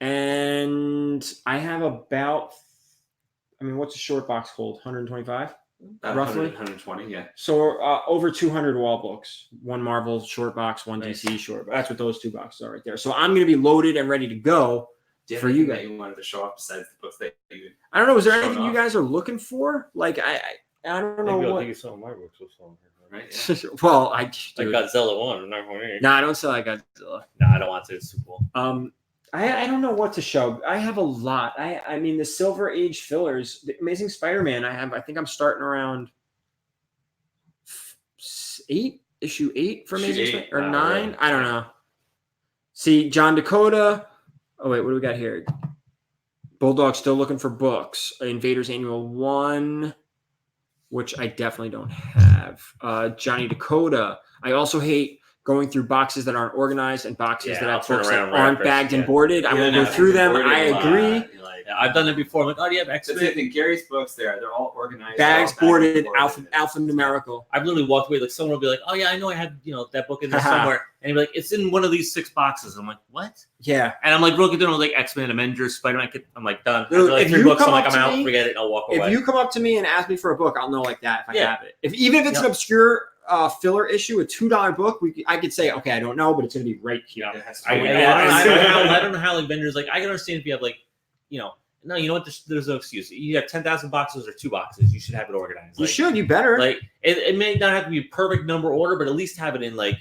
And I have about, what's a short box hold? 125? Roughly 120, yeah. So over 200 wall books, 1 Marvel short box, 1 DC short. That's what those 2 boxes are right there. So I'm going to be loaded and ready to go for you guys. That you wanted to show off besides the books that you? I don't know. Is there anything you guys are looking for? Like I don't know. Maybe I'll what... take you some of my books or something. Right? Yeah. Well, like Godzilla 1 or 9.8. No, I don't sell like Godzilla. No, I don't want to. It's too cool. I don't know what to show. I have a lot. I mean, the Silver Age fillers, the Amazing Spider-Man. I think I'm starting around 8, issue 8 for Amazing Spider-Man, or 9. Really? I don't know. See, John Dakota. Oh wait, what do we got here? Bulldog still looking for books. Invaders Annual 1, which I definitely don't have. Johnny Dakota. I also hate going through boxes that aren't organized and boxes that have books that aren't bagged and boarded. I will go through them. I agree. I've done it before. I'm like, oh, do you have X-Men? That's the thing. Gary's books they're all organized. Bags boarded, alphanumerical. I've literally walked away, like someone will be like, oh yeah, I know I had, that book in there somewhere. And he'd be like, it's in one of these 6 boxes. I'm like, what? Yeah. And I'm like looking through them, like X-Men, Avengers, Spider-Man. I'm like, done. Dude, like 3 books, I'm like, I'm out, forget it, I'll walk away. If you come up to me and ask me for a book, I'll know like that if I have it. Even if it's an obscure filler issue, a $2 book, I could say, okay, I don't know, but it's going to be right here. I don't know how like vendors, like I can understand if you have like, no, you know what? There's no excuse. You have 10,000 boxes or 2 boxes. You should have it organized. You should. You better. Like it may not have to be perfect number order, but at least have it in like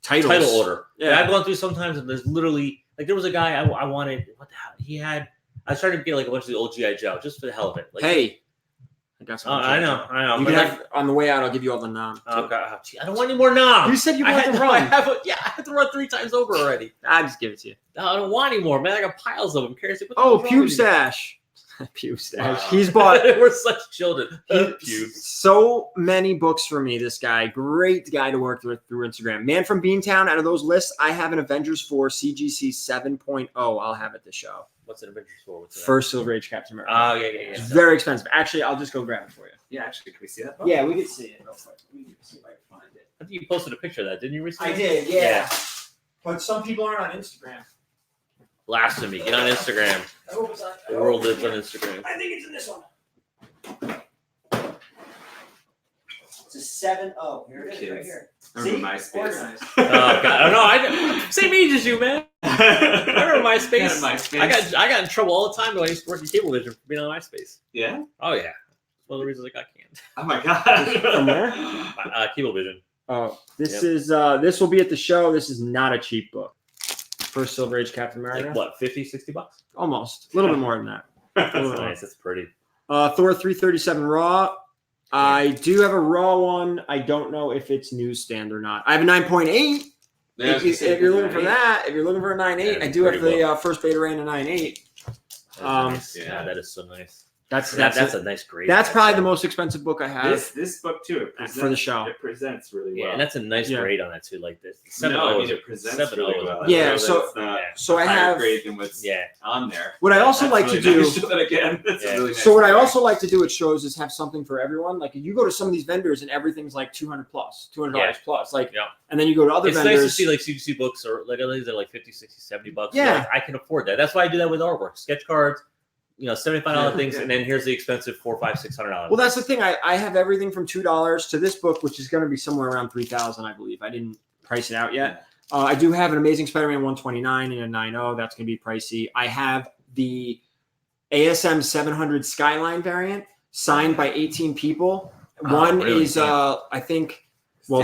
title order. Yeah, I've gone through sometimes, and there's literally like there was a guy I wanted. What the hell? He had. I was trying to get like a bunch of the old GI Joe just for the hell of it. Like, hey, I got some. I know. You can have, on the way out, I'll give you all the nom. Oh God, I don't want any more nom. You said you wanted to run. I had to run 3 times over already. I just give it to you. No, I don't want any more, man. I got piles of them. Pew Stash. Pew Stash. He's bought. We're such children. So many books for me. This guy, great guy to work with through Instagram. Man from Beantown. Out of those lists, I have an Avengers 4 CGC 7.0. I'll have at the show. What's an Avengers 4? First Silver Age Captain America. Oh yeah. It's very expensive. Actually, I'll just go grab it for you. Yeah, actually, can we see that? Yeah, we can see it. Real quick. Let me see if I can find it. I think you posted a picture of that, didn't you recently? I did. Yeah. But some people aren't on Instagram. Blasphemy. Get on Instagram. The world lives on Instagram. I think it's in this one. It's a 7.0. Here it is, right here. See? MySpace. Organized. Oh God! No, I same age as you, man. I remember MySpace. I got in trouble all the time when I used to work in Cablevision for being on MySpace. Yeah. Oh yeah. One of the reasons I got canned. Oh my God. From where? Cablevision. Oh, this is this will be at the show. This is not a cheap book. First Silver Age Captain America. Like what, $50-$60? Almost. A little bit more than that. That's nice. That's pretty. Thor 337 Raw. I do have a Raw one. I don't know if it's newsstand or not. I have a 9.8. Yeah, if you're looking for that, if you're looking for a 9.8, I do have the first Beta Ray and a 9.8. Nice. Yeah, that is so nice. That's a nice grade. That's probably the most expensive book I have. This book too for the show. It presents really well. Yeah, and that's a nice grade on that too. Like this. It presents really well. Yeah, so I have grade than what's on there. What I also like to do. Show that again. Really nice so what I also like to do at shows is have something for everyone. Like you go to some of these vendors and everything's like $200 plus. Like, and then you go to other vendors. It's nice to see like CGC books or like other things that are like $50, $60, $70. Yeah, like, I can afford that. That's why I do that with artwork, sketch cards. $75 things, and then here's the expensive $400, $500, $600. Well, that's the thing. I have everything from $2 to this book, which is going to be somewhere around $3,000, I believe. I didn't price it out yet. I do have an Amazing Spider-Man 129 and a 9.0. That's going to be pricey. I have the ASM 700 Skyline variant signed by 18 people. One really? Is, I think,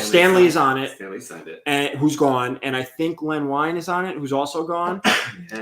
Stanley's on it. Stanley signed it. And who's gone. And I think Len Wein is on it, who's also gone.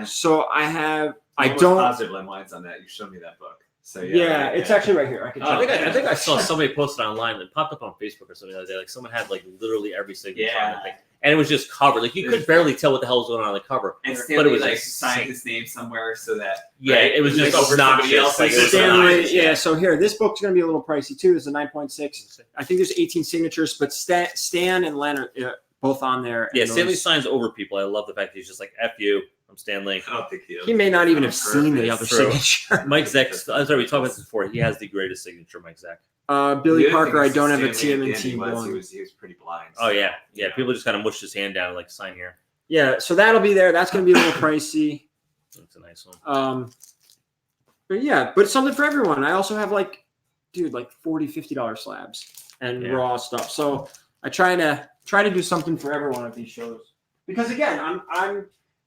So I have. I'm positive Len Wein's on that. You showed me that book. So Yeah, it's actually right here. I can. I think I saw somebody posted online that popped up on Facebook or something like that. Like someone had like literally every signature on the thing, and it was just covered. Like you could barely tell what the hell was going on the cover. And but Stanley it was like like signed his name somewhere so that it was just over somebody obnoxious. Like, it was Stanley, obnoxious. yeah. So here, this book's going to be a little pricey too. It's a 9.6. I think there's 18 signatures, but Stan and Len are both on there. Yeah, and Stanley those- signs over people. I love the fact that he's just like F you. I'm Stanley. I don't think He may not even have seen the other True. signature. Mike Zeck. I'm sorry, we talked about this before. He has the greatest signature, Mike Zeck. Billy Parker, I don't have a TMNT He one. was pretty blind. Oh yeah. People just kind of mushed his hand down like sign here. Yeah, so that'll be there. That's going to be a little pricey. That's a nice one. But yeah, but something for everyone. I also have like $40, $50 slabs and raw stuff. So I try to do something for everyone at these shows because again,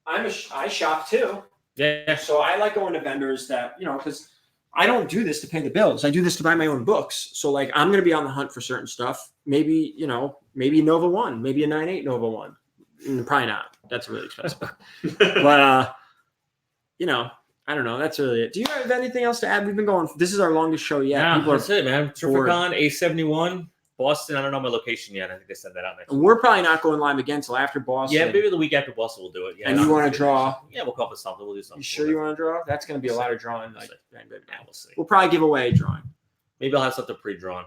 I shop too. Yeah. So I like going to vendors that, because I don't do this to pay the bills. I do this to buy my own books. So like I'm going to be on the hunt for certain stuff. Maybe, maybe Nova 1, maybe a 9.8 Nova 1. Probably not. That's really expensive. But I don't know. That's really it. Do you have anything else to add? We've been going. This is our longest show yet. Yeah, People that's it, man. Terrificon, A71, Boston. I don't know my location yet. I think they sent that out next week. We're probably not going live again until after Boston. Yeah, maybe the week after Boston we'll do it. Yeah, And you want to draw? Yeah, we'll come up with something. We'll do something. You sure you want to draw? That's going to be a lot of drawing. We'll see. We'll probably give away a drawing. Maybe I'll have something pre-drawn.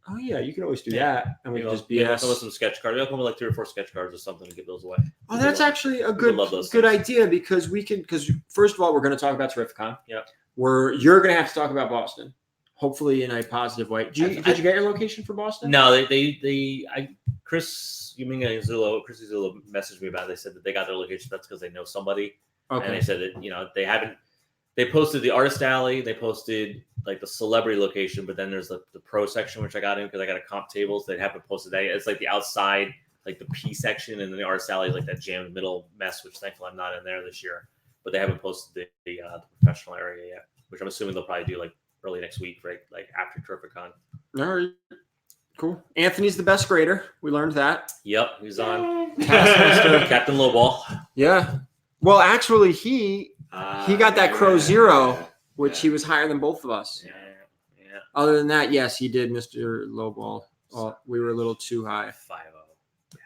Oh yeah, you can always do that, and we can just maybe I'll BS. come with some sketch cards. I'll come with like 3 or 4 sketch cards or something to give those away. Oh, that's actually a People love good those good things. idea because first of all, we're going to talk about Terrificon. Yep. You're going to have to talk about Boston, hopefully in a positive way. Did you get your location for Boston? No, Chris Zillow messaged me about it. They said that they got their location. That's because they know somebody. Okay. And they said that, they haven't, they posted the artist alley, they posted like the celebrity location, but then there's the pro section, which I got in because I got a comp tables. They haven't posted that. It's like the outside, like the P section, and then the artist alley is like that jammed middle mess, which thankfully I'm not in there this year. But they haven't posted the professional area yet, which I'm assuming they'll probably do like early next week, right? Like after Terrificon. All right. Cool. Anthony's the best grader. We learned that. Yep, he's on. Captain Lowball. Yeah. Well, actually, he got that Crow Zero, which he was higher than both of us. Yeah. Other than that, yes, he did, Mr. Lowball. Well, we were a little too high.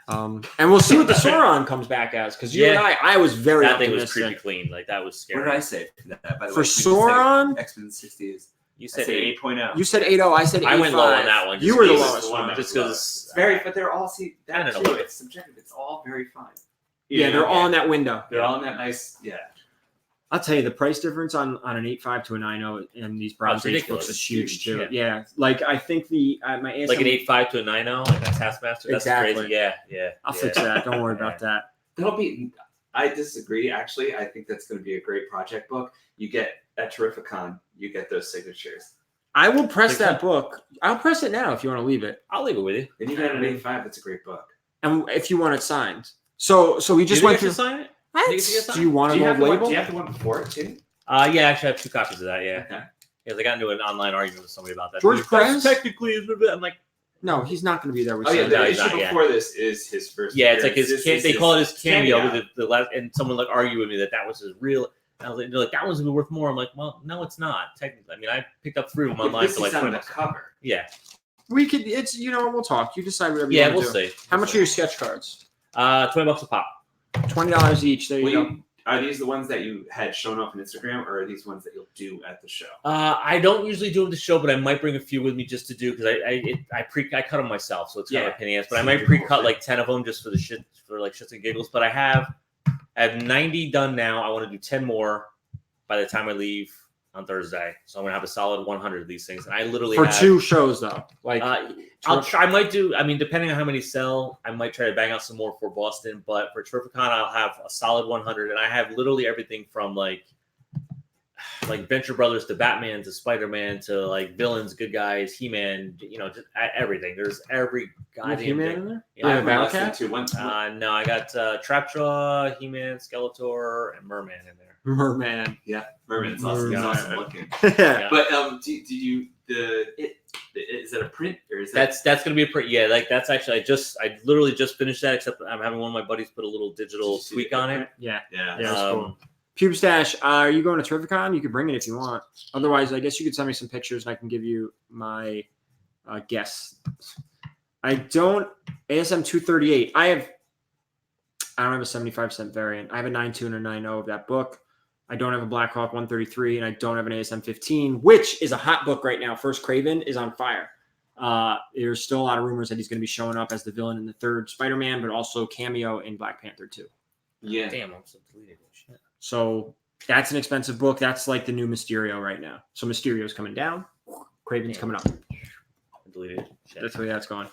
5-0. And we'll see what the Sauron comes back as, because you and I was very That thing was optimistic. creepy clean. Like that was What scary. did I say for that? By the For way, Sauron, X-Men 60 is. You I said said 8. 8.0. you said 8.0. I said 8.5. I went low on that one. You were the because- lowest one. Just because It's very, but they're all I don't that know. too. It's subjective. It's all very fun. Yeah, they're all in that window. They're all in that nice. Yeah. I'll tell you, the price difference on an 8.5 to a 9.0 in these Bronze Age ridiculous. books is huge too. Yeah. Yeah, like I think my ASM, like an 8.5 to a 9.0, like a Taskmaster. That's Exactly. crazy. Yeah. I'll fix that. Don't worry about that. That'll be. I disagree. Actually, I think that's going to be a great project book. You get at Terrificon, you get those signatures. I will press Think so? that book. I'll press it now if you want to leave it, I'll leave it with you. Then you get an 8.5. That's a great book. and if you want it signed. So we just Do you went think I through. should sign it? What? think it's a good sign? Do you want Do an you, old have the one, label? do you have the one before it too? Yeah, actually, I have 2 copies of that. Yeah. Okay. Yeah, they got into an online argument with somebody about that. George That's Perez? technically is a bit. I'm like, No, he's not going to be there. Oh yeah, No, the he's issue not, yeah. before this is his first. yeah, it's like appearance. his. This They call it his is cameo. The last, and someone like argued with me that was his real. And I was like, they're like, that one's gonna be worth more. I'm like, well, no, it's not technically. I mean, I picked up 3 of them online This for like is on 20 the bucks. cover. Yeah, We could. It's we'll talk. You decide whatever you yeah, want we'll to do. see. How much are your sketch cards? $20 a pop. $20 each. There you go. Are these the ones that you had shown off on Instagram, or are these ones that you'll do at the show? I don't usually do them at the show, but I might bring a few with me just to do because I cut them myself, so it's kind of a pain in the ass. But I might pre-cut like 10 of them just for shits and giggles. But I have 90 done now. I want to do 10 more by the time I leave on Thursday, so I'm gonna have a solid 100 of these things. And I literally For have, 2 shows though. Like I'll try. I might do. I mean, depending on how many sell, I might try to bang out some more for Boston. But for Terrificon, I'll have a solid 100, and I have literally everything from like Venture Brothers to Batman to Spider-Man to like villains, good guys, He-Man. Just everything. There's every you have goddamn He-Man thing. in there? Yeah, Yeah, I have less than Battle 2. no, I got Trapjaw, He-Man, Skeletor, and Merman in there. Merman. Merman's awesome. He's Merman. awesome looking. Yeah. But did you is that a print or is that? That's gonna be a pretty that's actually I literally just finished that, except I'm having one of my buddies put a little digital Did you see tweak the on it. print? Yeah. Yeah. Yeah. That's cool. Cube Stash, are you going to Terrificon? You could bring it if you want. Otherwise, I guess you could send me some pictures and I can give you my guess. I don't ASM 238. I don't have a 75-cent variant. I have a 9.2 and a 9.0 of that book. I don't have a Blackhawk 133, and I don't have an ASM 15, which is a hot book right now. First Craven is on fire. There's still a lot of rumors that he's going to be showing up as the villain in the third Spider-Man, but also cameo in Black Panther 2. Yeah. Damn, I'm so deleted. Shit. So that's an expensive book. That's like the new Mysterio right now. So Mysterio's coming down. Craven's coming up. I deleted. Shit. That's the way that's going.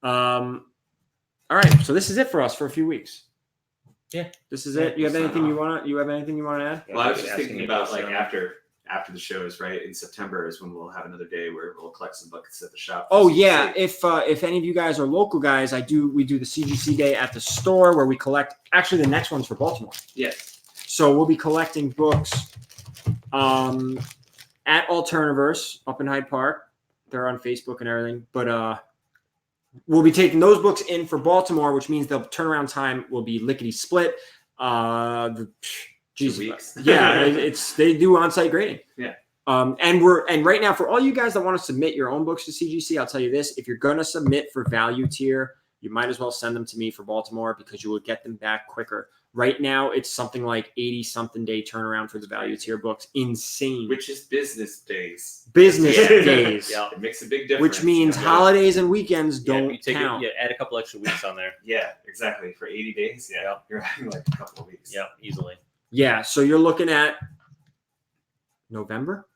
All right. So this is it for us for a few weeks. Yeah. This is it. You have anything you want to add? Well, I was just Asking thinking me about about like Sarah. after the shows, right? In September is when we'll have another day where we'll collect some books at the shop. Oh yeah, if any of you guys are local guys, we do the CGC day at the store where we collect. Actually, the next one's for Baltimore. Yes. So we'll be collecting books at Alterniverse up in Hyde Park. They're on Facebook and everything. But we'll be taking those books in for Baltimore, which means the turnaround time will be lickety split. 2 weeks. Yeah, they do on-site grading. Yeah. And right now for all you guys that want to submit your own books to CGC, I'll tell you this: if you're gonna submit for value tier, you might as well send them to me for Baltimore because you will get them back quicker. Right now, it's something like 80-something day turnaround for the value tier books. Insane. Which is business days. Business Yeah. days. Yeah. It makes a big difference. Which means you know? holidays and weekends Yeah, don't you take count. it, add a couple extra weeks on there. Yeah, exactly. For 80 days, yeah, Yeah. you're having like a couple of weeks. Yeah, easily. Yeah, so you're looking at November,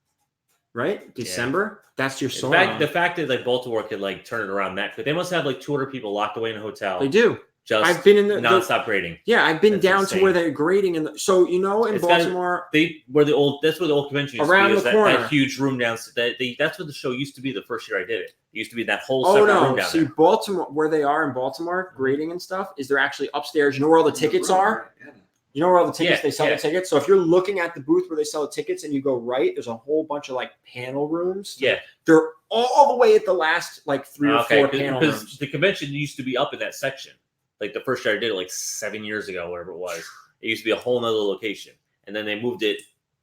right? December. That's your song. The fact that like Baltimore could like turn it around that quick. They must have like 200 people locked away in a hotel. They do. Just I've been in the nonstop grading. Yeah, I've been That's down insane. to where they're grading, and so in It's Baltimore, That's where the old convention used Around to be. the Is corner. that huge room downstairs. That's what the show used to be the first year I did it. It used to be that whole oh separate room no, down see there. Baltimore, where they are in Baltimore, grading and stuff, is they're actually upstairs. You know where all the tickets are? Yeah. You know where all the tickets Yeah, they sell yeah. the tickets. So if you're looking at the booth where they sell the tickets and you go right, there's a whole bunch of like panel rooms. Yeah. They're all the way at the last like 3 or 4 panel because rooms. the convention used to be up in that section. Like the first year I did it like 7 years ago, whatever it was. It used to be a whole nother location. And then they moved it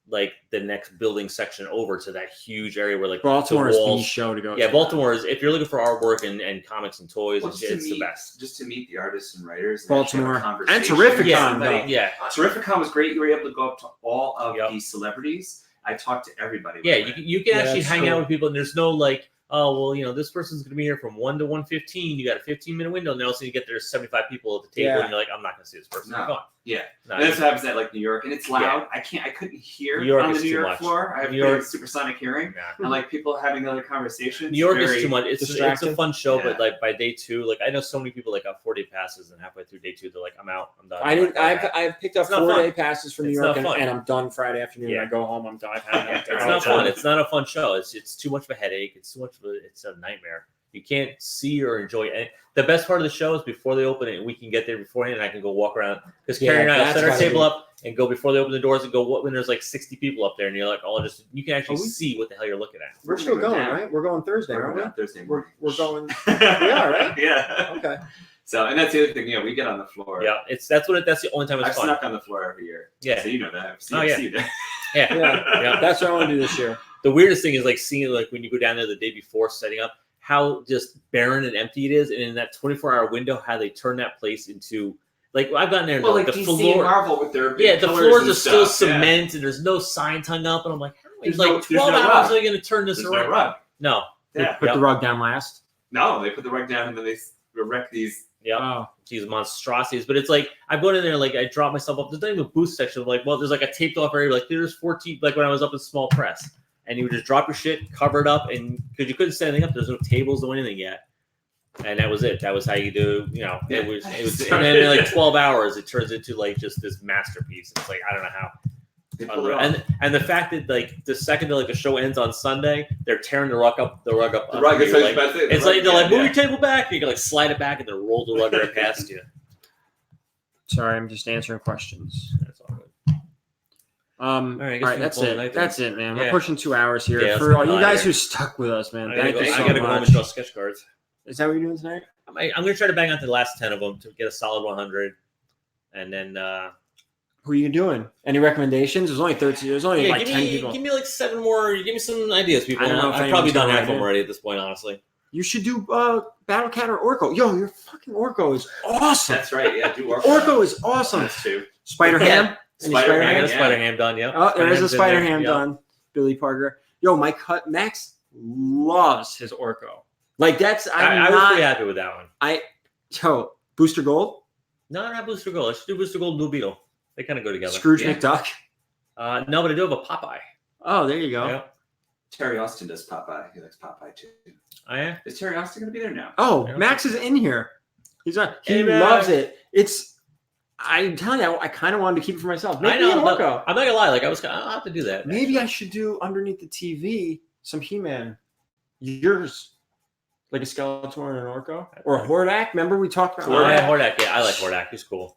like the next building section over to that huge area where like Baltimore the is the walls. show to go. Yeah, to. Baltimore is, if you're looking for artwork and comics and toys, Well, and shit, it's the best. Just to meet the artists and writers. Baltimore. And And actually Terrificon. have a Yeah, conversation. yeah. Terrificon was great. You were able to go up to all of Yep. these celebrities. I talked to everybody. Yeah, when I went. you can Yeah, actually that's hang cool. out with people, and there's no like, oh well, this person's gonna be here from 1 to 1:15. You got a 15-minute window, and then all of a sudden you get there's 75 people at the table, Yeah. and you're like, I'm not gonna see this person. No. I'm gone. Yeah. No, And that's what happens at like New York, and it's loud. I couldn't hear New York on the is New too York much. floor. I have New York- supersonic hearing, nah. and like people having other conversations. New York is very too much. It's a distracting. fun show, Yeah. but like by day 2, like I know so many people like got 4-day passes, and halfway through day 2, they're like, I'm out. I'm done. I didn't. I'm like, I've picked up It's not 4-day passes from New It's York, not and, fun. and I'm done Friday afternoon. Yeah. I go home. I'm done. I've had enough. It's not fun. It's not a fun show. It's too much of a headache. It's too much of it's a nightmare. You can't see or enjoy it. The best part of the show is before they open it, and we can get there beforehand, and I can go walk around. Because Yeah, Carrie and I will that's set our gotta table be- up and go before they open the doors and go when there's like 60 people up there, and you're like, you can actually Are we- see what the hell you're looking at. We're still going, Yeah. right? We're going Thursday, We're aren't we? going Thursday We're, morning. we're going. we are, right? Yeah. Okay. So, and that's the other thing. We get on the floor. Yeah, that's the only time it's I've fun. snuck on the floor every year. Yeah. So you know that. I've seen, Oh, I've yeah. seen it. Yeah. Yeah. Yeah. That's what I want to do this year. The weirdest thing is like seeing like when you go down there the day before setting up, how just barren and empty it is, and in that 24-hour window, how they turn that place into like I've gotten there and Well, like the DC floor. and Marvel with their big Yeah, the pillars floors and are still stuff. Yeah. cement, and there's no signs hung up, and I'm like, how There's like no- there's 12 no hours rug. are they going to turn this There's around? no rug. No. They Yeah. put Yep. the rug down last. No, they put the rug down and then they erect these. Yeah. Oh, These monstrosities, but it's like I'm going in there, like I drop myself up. There's not even a booth section. I'm like, well, there's like a taped off area. Like there's 14. Like when I was up in small press, and you would just drop your shit, cover it up, and because you couldn't set anything up, there's no tables, no anything yet. And that was it. That was how you do. It was. And then in like 12 hours, it turns into like just this masterpiece. It's like I don't know how. They pull it off. And the fact that like the second that like the show ends on Sunday, they're tearing the rug up. The rug The rug is like, like, it's like they're like move your table back. And you can like slide it back and then roll the rug right past you. sorry, I'm just answering questions. That's all good. All right, I right, guess we that's can call it it. a night That's then. it, man. Yeah. We're pushing 2 hours here. Yeah, For all let's you get guys out who stuck with us, man, I thank you so gotta go home much. and draw sketch cards. Is that what you're doing tonight? I'm gonna try to bang out the last 10 of them to get a solid 100, and then Who are you doing? Any recommendations? There's only 13. There's only Yeah, like 10 people. give me like 7 more. Give me some ideas, people. I don't know if I've probably anyone's done gonna half of them write it. already at this point, honestly. You should do Battle Cat or Orko. Yo, your fucking Orko is awesome. That's right. Yeah, do Orko. Orko is awesome. That's two. Spider Ham. Any Spider-Ham, I got a yeah. Spider Ham done. Yep. Oh, there is a Spider-Ham's in Spider there, Ham yep. done. Billy Parker. Yo, Max loves his Orko. Like that's I was pretty happy with that one. Yo, Booster Gold, No, not Booster Gold. Let's do Booster Gold and Blue Beetle. They kind of go together. Scrooge Yeah. McDuck. No, but I do have a Popeye. Oh, there you go. Yep. Terry Austin does Popeye. He likes Popeye too. Oh, yeah? Is Terry Austin going to be there now? Oh, Yeah. Max is in here. He's on. He Hey, Max. loves it. I'm telling you, I kind of wanted to keep it for myself. Maybe I know. an But Orko. I'm not gonna lie. Like I'll have to do that. Maybe I should do underneath the TV some He-Man. Yours, like a Skeletor and an Orko, or a Hordak. Remember we talked about Hordak. Yeah, I like Hordak. He's cool.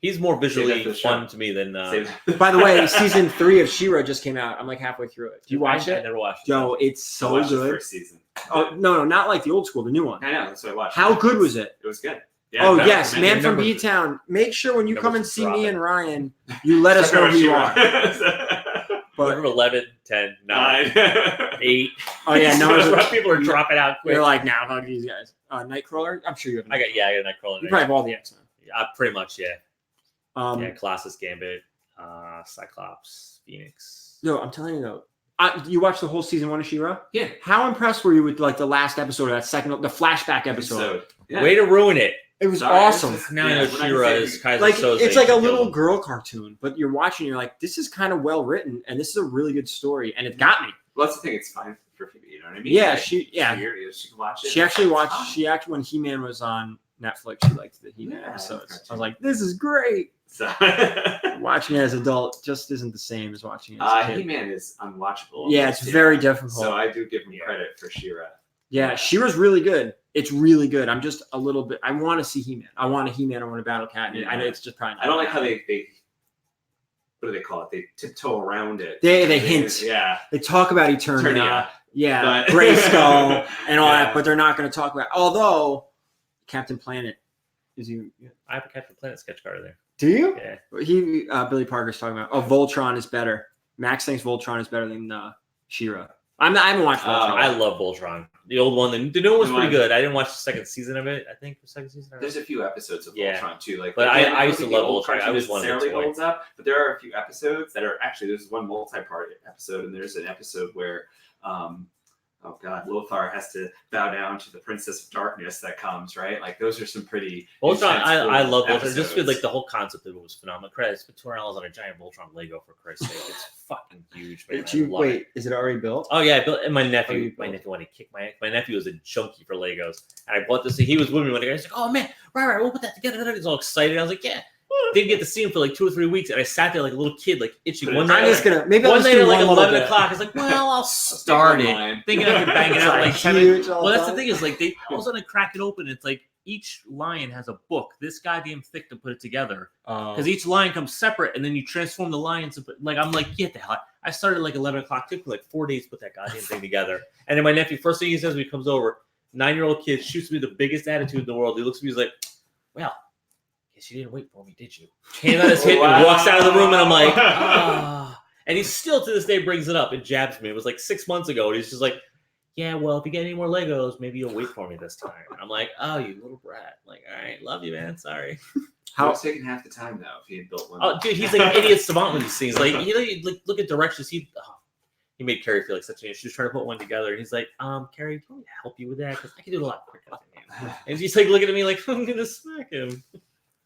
He's more visually Save that for the fun show. to me than. Save- By the way, season 3 of She-Ra just came out. I'm like halfway through it. Do you watch I it? never watched it. Yo, it's I so watched the good. first season. Oh no, not like the old school, the new one. I know. That's what I watched. How good was it? It was good. Yeah, Oh no, yes, I Man mean, from numbers- B-Town. Make sure when you come and numbers see are me dropping. and Ryan, you let us know who you are. But Number 11, 10, 9, 8. oh yeah, numbers are, People are dropping out quick. you're like, nah, fuck these guys. Nightcrawler. I'm sure you have. I got Nightcrawler. You probably have all the X-Men. Pretty much, yeah. Yeah. Colossus, Gambit, Cyclops, Phoenix. No, I'm telling you though. You watched the whole season 1 of She-Ra? Yeah. How impressed were you with like the last episode of that second, the flashback episode? Yeah. Way to ruin it. It was Sorry, awesome. this is- Now Yeah, I know we're not She-Ra gonna is say- Kaiser Like Soze. it's like a Killed little him. girl cartoon, but you're watching, you're like, this is kind of well written, and this is a really good story, and it got me. Well, that's the thing. It's fine for people. You know what I mean? Yeah, Like, she She can watch it. She actually watched. Oh. She actually when He-Man was on Netflix, she liked the He-Man Yeah, episodes. cartoon. I was like, this is great. So, Watching it as an adult just isn't the same as watching it as a kid. He-Man is unwatchable. Yeah, it's very difficult. So I do give him Yeah. credit for She-Ra. Yeah, she was really good. It's really good. I'm just a little bit. I want to see He-Man. I want a He-Man. I want a Battle Cat. Yeah. I know it's just probably. Not I don't like how happening. they what do they call it? They tiptoe around it. They hint. Yeah. They talk about Eternia. Eternia. Yeah, But- Grayskull and all Yeah. that, but they're not going to talk about. Although Captain Planet is he? I have a Captain Planet sketch card there. Do you? Yeah. He Billy Parker's talking about. Oh, Voltron is better. Max thinks Voltron is better than She-Ra. I haven't watched Voltron. I love Voltron. The old one. The new one was The pretty one- good. I didn't watch the second season of it. I think the second season. There's a few episodes of Yeah. Voltron too. Like, But again, I used don't to think love the old Voltron. I cartoon was one of the necessarily toy. holds up, but there are a few episodes that are actually there's one multi-part episode, and there's an episode where oh god, Lothar has to bow down to the Princess of Darkness that comes, right? Like those are some pretty Voltron. intense, I cool love Voltron. episodes. Just feel like the whole concept of it was phenomenal. Credits for $200 on a giant Voltron Lego for Christ's sake. It's fucking huge, man. Did you I love wait? it. Is it already built? Oh yeah, I built, and my Oh, you nephew built. wanted to kick my nephew was a junkie for Legos, and I bought this. He was with me when I was like, "Oh man, right, we'll put that together." He's all excited. I was like, "Yeah." Didn't get to see him for like 2 or 3 weeks, and I sat there like a little kid, like itching. But One it's- night, I'm just gonna maybe I'll one just night do at like one little 11 bit. o'clock, I was like, "Well, I'll start it," Online. thinking I could bang it It's out like like 7. huge all Well, that's the time. thing is like they all of a sudden I crack it open. It's like each line has a book this goddamn thick to put it together because each line comes separate, and then you transform the lines. Like I'm like, get the hell. I started at like 11 o'clock. Took me like 4 days to put that goddamn thing together. And then my nephew, first thing he says when he comes over, 9-year-old kid shoots me the biggest attitude in the world. He looks at me, he's like, "Well, guess you didn't wait for me, did you?" Hand on his hip and walks out of the room, and I'm like, ah. And he still to this day brings it up and jabs me. It was like 6 months ago, and he's just like, "Yeah, well, if you get any more Legos, maybe you'll wait for me this time." I'm like, "Oh, you little brat!" Like, all right, love you, man. Sorry. How it's taking half the time though if he had built one. Oh, dude, he's like an idiot savant with these things. Like, you know, you look at directions. He made Carrie feel like such an. She was trying to put one together, and he's like, "Carrie, do you want me to help you with that? Because I can do it a lot quicker than you." And she's like looking at me like, "I'm gonna smack him."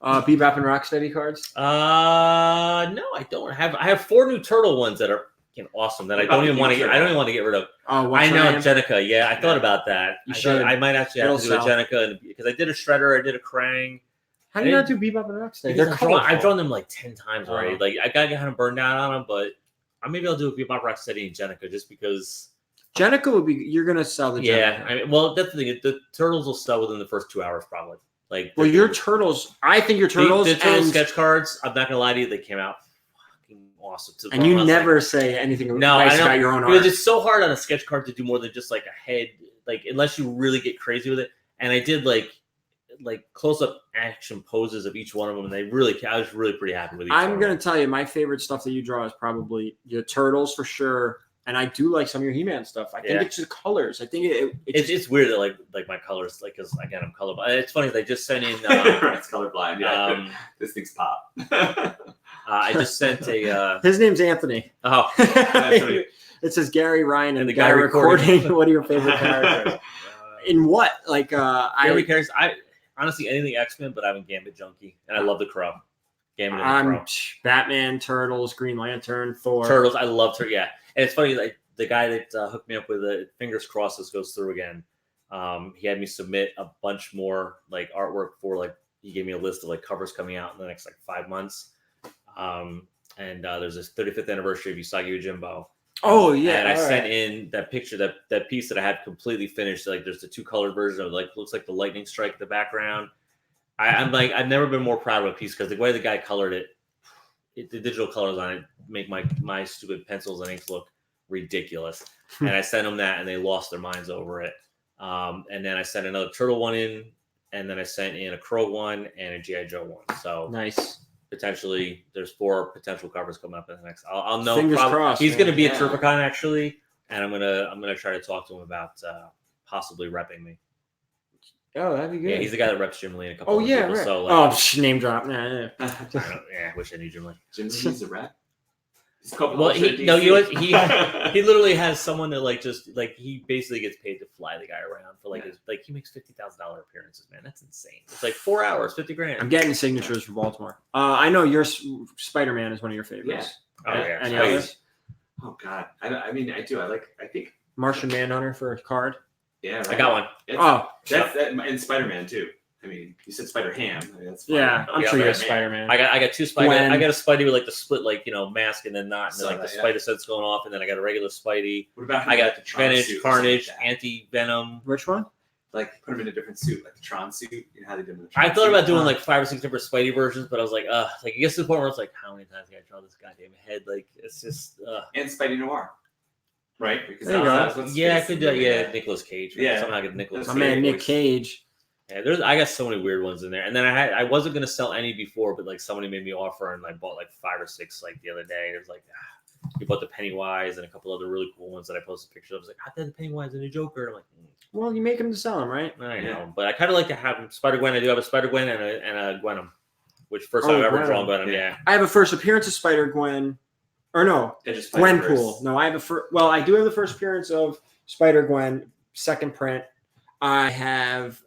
Bebop and Rocksteady cards. No, I don't have. I have 4 new turtle ones that are fucking awesome that I don't even want to get. I don't even want to get rid of. Oh, I what's know her name? Jenica. Yeah, I thought about that. You I should. I might actually have It'll to do a sell. Jenica because I did a Shredder, I did a Krang. How do you not do Bebop and Rocksteady? Because They're I've drawn colorful. them like 10 times already. Oh. Like I got kind of burned out on them, but maybe I'll do a Bebop, Rocksteady, and Jenica just because. Jenica would be. You're gonna sell the Jenica. Yeah, I mean, well, that's the thing. The turtles will sell within the first 2 hours, probably. Like, Well, your turtles. I think your turtles. the turtle and, sketch cards. I'm not gonna lie to you, they came out fucking awesome. To the and point you where I was never like, say anything No, nice I know. about your own because art. it's so hard on a sketch card to do more than just like a head, like unless you really get crazy with it. And I did like like close up action poses of each one of them. And I was really pretty happy with each I'm one gonna of them. tell you, my favorite stuff that you draw is probably your turtles for sure, and I do like some of your He-Man stuff. I think Yeah. it's just colors. I think It's weird that like my colors, like, because again I'm colorblind. It's funny, they just sent in. It's colorblind. Yeah, um, this thing's pop. I just sent a. his name's Anthony. Oh, It says Gary, Ryan, and And the the guy guy recording. recording. What are your favorite characters? In what? Like Favorite characters? I honestly anything X-Men, but I'm a Gambit junkie, and I love the Crow. Gambit and the I'm Crow. Batman, Turtles, Green Lantern, Thor. Turtles, I love her. Yeah, and it's funny, like the guy that hooked me up with it. Fingers crossed this goes through again. He had me submit a bunch more like artwork for like he gave me a list of like covers coming out in the next like 5 months. And there's this 35th anniversary of Usagi Yojimbo. Oh yeah, and I all sent right. in that picture, that piece that I had completely finished. Like there's the 2-colored version of like looks like the lightning strike in the background. I'm like I've never been more proud of a piece because the way the guy colored it, the digital colors on it make my stupid pencils and inks look ridiculous. And I sent them that, and they lost their minds over it. And then I sent another turtle one in, and then I sent in a Crow one and a G.I. Joe one. So Nice. potentially there's 4 potential covers coming up in the next. I'll know. Fingers crossed, He's man. going to be Yeah. at Terrificon actually, and I'm gonna try to talk to him about possibly repping me. Oh, that'd be good. Yeah, he's the guy that reps Jim Lee and a couple Oh other yeah, people. right. So like, Name drop. Nah, nah. I wish I knew Jim Lee. Jim Lee's a rep. He's a couple Well, Ultra you know DC. what? He literally has someone that like just like he basically gets paid to fly the guy around for like his like he makes $50,000 appearances, man. That's insane. It's like 4 hours, 50 grand. I'm getting signatures for Baltimore. I know your Spider-Man is one of your favorites. Oh, yeah. Any Spider- others? Oh God, I mean, I do. I think. Martian Manhunter for a card. Yeah, right. I got one. It's, Oh, that's that, and Spider-Man too. I mean, you said Spider-Ham. I mean, that's fine. yeah. I'm Yeah, sure you're a Spider-Man. Spider-Man. I got 2 Spidey. Gwen. I got a Spidey with like the split like mask and then not, and then like the Saw that, Spider sense going off, and then I got a regular Spidey. What about I got the Tron Venom, suit or Carnage, something like Anti Venom. Which one? that? Like put him in a different suit, like the Tron suit. You know how they did with the Tron I thought suit? about doing like 5 or 6 different Spidey versions, but I was like, like it gets to the point where it's like, how many times can I draw this goddamn head? Like it's just, and Spidey Noir, right? Because There you that go. was what's yeah, I his- could do. Yeah, Nicolas Cage. Yeah. Somehow get Nicolas. My That's Cage. man scary Nick voice. Cage. Yeah, I got so many weird ones in there, and then I wasn't gonna sell any before, but like somebody made me offer, and I bought like 5 or 6 like the other day. It was like, you bought the Pennywise and a couple other really cool ones that I posted pictures of. I was like, I did the Pennywise and the Joker. I'm like, Well, you make him to sell him, right? I know, Yeah. but I kind of like to have him. Spider Gwen. I do have a Spider Gwen and a Gwenum, which first Oh, time I've ever Gwenum. drawn Gwenum. Yeah. Yeah. I have a first appearance of Spider-Gwen. Or no, Yeah, just Spider-Verse. Gwenpool. No, I have I do have the first appearance of Spider-Gwen, second print. I have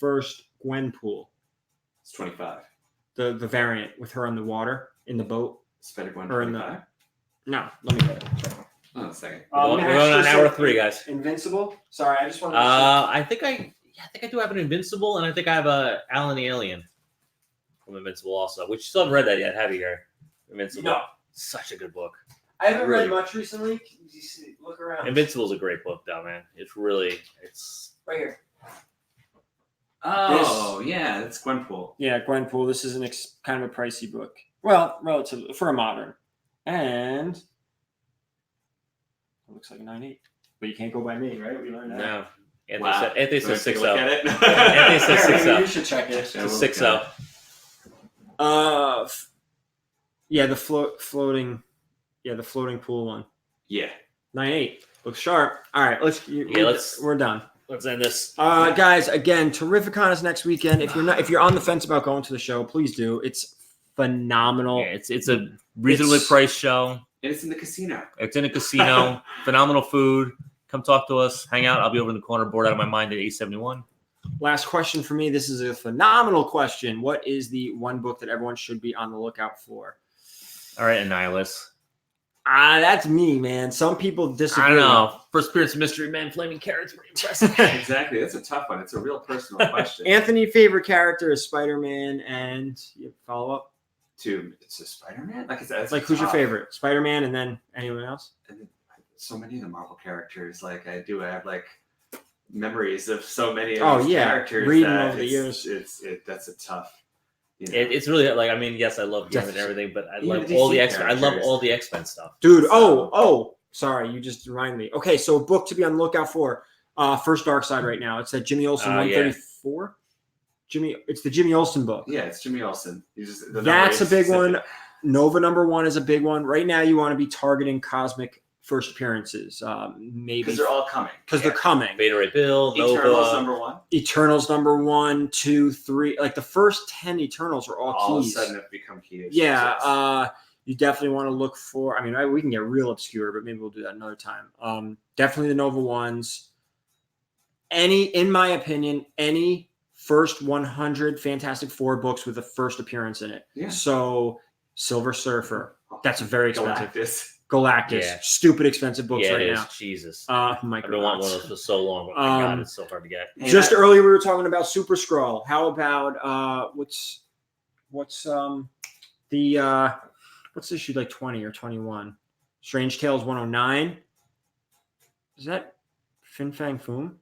first Gwenpool, It's 25. the variant with her on the water in the boat. Spider-Gwen Or in 25. No, let me get it. Oh, a second. We're going on hour 3, guys. Invincible. Sorry, I just want to. I think I do have an Invincible, and I think I have a Alan the Alien from Invincible also, which you still haven't read that yet, have you, Gary? Invincible. No. Such a good book. I haven't really- read much recently. You see, look around. Invincible's a great book, though, man. It's Right here. Oh, yeah, that's Gwenpool. Yeah, Gwenpool. This is kind of a pricey book. Well, relatively for a modern, and it looks like a 9.8. But you can't go by me, right? We learned that. no. Anthony Wow. said, Anthony Wanna says take a 6-0. look at it? Anthony says Here, 6-0. maybe you should check it. Yeah, It's we'll look 6-0. at it. Yeah, the floating pool one. Yeah. 9.8. Looks sharp. All right, we're done. Let's end this. Guys, again, Terrificon is next weekend. If you're on the fence about going to the show, please do. It's phenomenal. Yeah, it's a reasonably priced show. And it's in the casino. It's in a casino. Phenomenal food. Come talk to us. Hang out. I'll be over in the corner, bored out of my mind at 871. Last question for me. This is a phenomenal question. What is the one book that everyone should be on the lookout for? All right, Annihilus. That's me, man. Some people disagree. I don't know. First appearance of Mystery Men, Flaming Carrots, pretty impressive. Exactly. That's a tough one. It's a real personal question. Anthony, favorite character is Spider-Man, and you follow up. It's a Spider-Man? It's Like, who's your tough. favorite? Spider-Man, and then anyone else? And then, so many of the Marvel characters, I have like memories of so many of these characters. reading that over the years. That's a tough. It's really like, I mean, yes, I love Gambit and Yes. everything, but I Even love the all DC the X-Men. I love characters. all the X-Men stuff. Dude, So- sorry, you just reminded me. Okay, so a book to be on the lookout for. First Dark Side right now. It's at Jimmy Olsen Yeah. 134. It's the Jimmy Olsen book. Yeah, it's Jimmy Olsen. That's a big one. Nova #1 is a big one. Right now, you want to be targeting cosmic first appearances. Maybe because they're all coming. Because they're coming. Beta Ray Bill, Eternals Nova. #1. Eternals #1, 2, 3. Like the first 10 Eternals are all All keys. of a sudden have become keys. Yeah. You definitely want to look for. I mean, we can get real obscure, but maybe we'll do that another time. Definitely the Nova ones. In my opinion, any first 100 Fantastic Four books with a first appearance in it. Yeah. So Silver Surfer. That's a very expensive. Galactus. Yeah. Stupid expensive books Yeah, right it is. now. Jesus. I've I've been wanting one of those for so long. But my God, it's so hard to get. Just earlier we were talking about Super Skrull. How about what's issue like 20 or 21? Strange Tales 109. Is that Fin Fang Foom?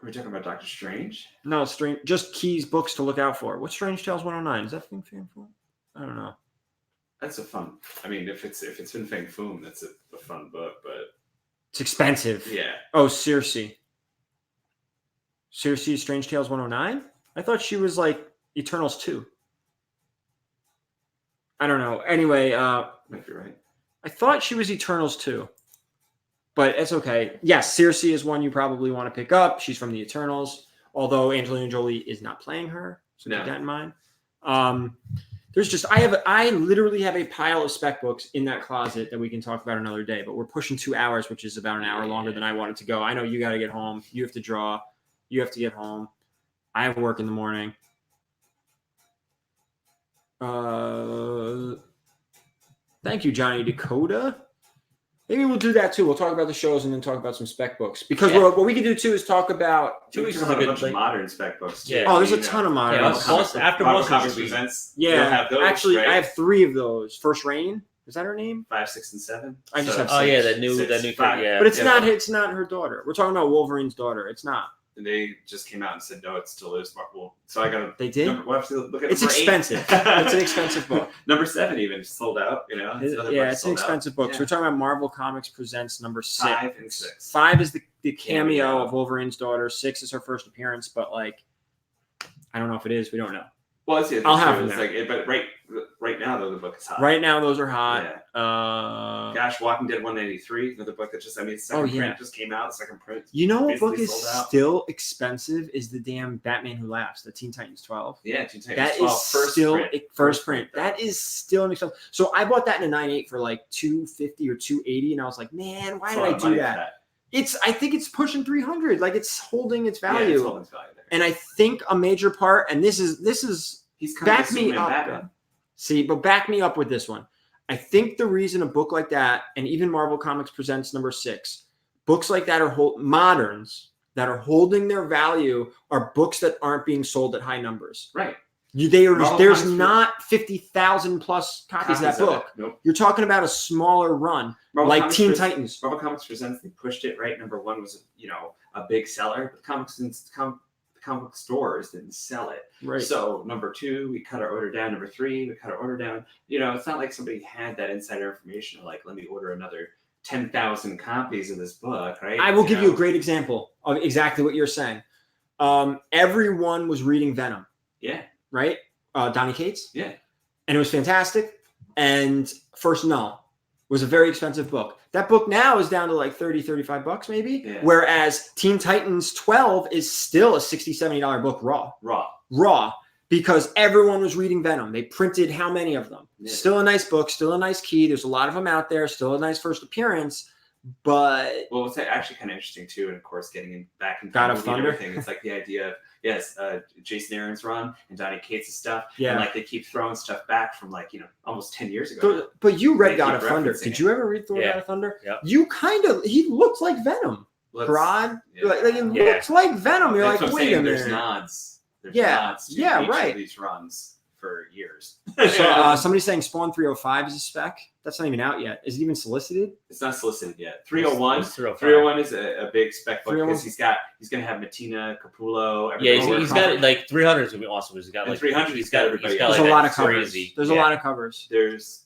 Are we talking about Doctor Strange? No, strange. Just keys books to look out for. What's Strange Tales 109? Is that Fin Fang Foom? I don't know. That's a fun. I mean, if it's Fin Fang Foom, that's a fun book, but It's expensive. yeah. Oh, Circe. Circe Strange Tales 109? I thought she was like Eternals 2. I don't know. Anyway, Might be right. I thought she was Eternals 2. But it's okay. Yes, Circe is one you probably want to pick up. She's from the Eternals, although Angelina Jolie is not playing her. So keep that in mind. There's just I literally have a pile of spec books in that closet that we can talk about another day, but we're pushing 2 hours, which is about an hour longer than I wanted to go. I know you got to get home. You have to draw. You have to get home. I have work in the morning. Thank you, Johnny Dakota. Maybe we'll do that too. We'll talk about the shows and then talk about some spec books. Because what we can do too is talk about 2 weeks is a bunch of modern spec books too. Yeah. Oh, there's a ton of modern. After Marvel most Comics of these- Presents. Yeah, you'll have those, actually, right? I have 3 of those. First Rain, is that her name? 5, 6, and 7. I just have Oh six. yeah, that new Six, five. yeah. But it's Yeah. not her daughter. We're talking about Wolverine's daughter. It's not. And they just came out and said no, it still is Marvel. So I got They did. We'll have to look at It's number 8. expensive. It's an expensive book. Number 7 even sold out. You know, another book It's an sold out. expensive book. So Yeah. we're talking about Marvel Comics Presents number 6. 5 and 6. 5 is the cameo Cameo. of Wolverine's daughter. 6 is her first appearance, but like, I don't know if it is. We don't know. Well, it's I'll have true. them It's like, but right now though the book is hot. Right now, those are hot. Yeah. Uh, Walking Dead 193, another book that just second print just came out. Second print. You know what basically book is sold out. still expensive is the damn Batman Who Laughs, the Teen Titans 12. Yeah, Teen Titans That 12, is first still print. first print. That is still an expensive. So I bought that in a 9.8 for like $250 or $280, and I was like, man, why That's did a lot I of do money for that? I think it's pushing 300. Like it's holding its Yeah, value. it's holding its value there. And I think a major part, and this is He's coming back to me Superman up. Batman. See, but back me up with this one. I think the reason a book like that, and even Marvel Comics Presents number 6, books like that are moderns that are holding their value are books that aren't being sold at high numbers. Right. There's Comics not 50,000 plus copies of that book. Nope. You're talking about a smaller run, Marvel like Comics Teen Titans. Marvel Comics Presents, they pushed it, right? Number 1 was, a big seller, but comic stores didn't sell it. Right. So number 2, we cut our order down. Number 3, we cut our order down. It's not like somebody had that insider information of like, let me order another 10,000 copies of this book, right? I will give you a great example of exactly what you're saying. Everyone was reading Venom. Yeah. Right? Donny Cates. Yeah. And it was fantastic. And First Null was a very expensive book. That book now is down to like $30, $35 maybe. Yeah. Whereas Teen Titans 12 is still a $60, $70 book raw. Because everyone was reading Venom. They printed how many of them? Yeah. Still a nice book, still a nice key. There's a lot of them out there, still a nice first appearance. But well, what's actually kind of interesting too, and of course, getting back in God of movie and Thunder. everything, it's like the idea of Jason Aaron's run and Donny Cates' stuff, Yeah. and like they keep throwing stuff back from like almost 10 years ago. but you read They God keep of Thunder. referencing Did it. you ever read Thor Yeah. God of Thunder? Yep. You he looks like Venom. Broad. Yeah. Like it Yeah. looks like Venom. You're That's like, what I'm wait a saying, minute. There's nods. There's Yeah. nods to Yeah, each right. of these runs for years. So somebody's saying Spawn 305 is a spec. That's not even out yet. Is it even solicited? It's not solicited yet. 301. It's 305. 301 is a big spec book 301. because he's gonna have Martina Capullo. Yeah, everybody he's over. got like 300 is gonna be awesome. He's got And like 300 he's got everybody There's else. a like lot that of covers. crazy. There's a lot of covers. There's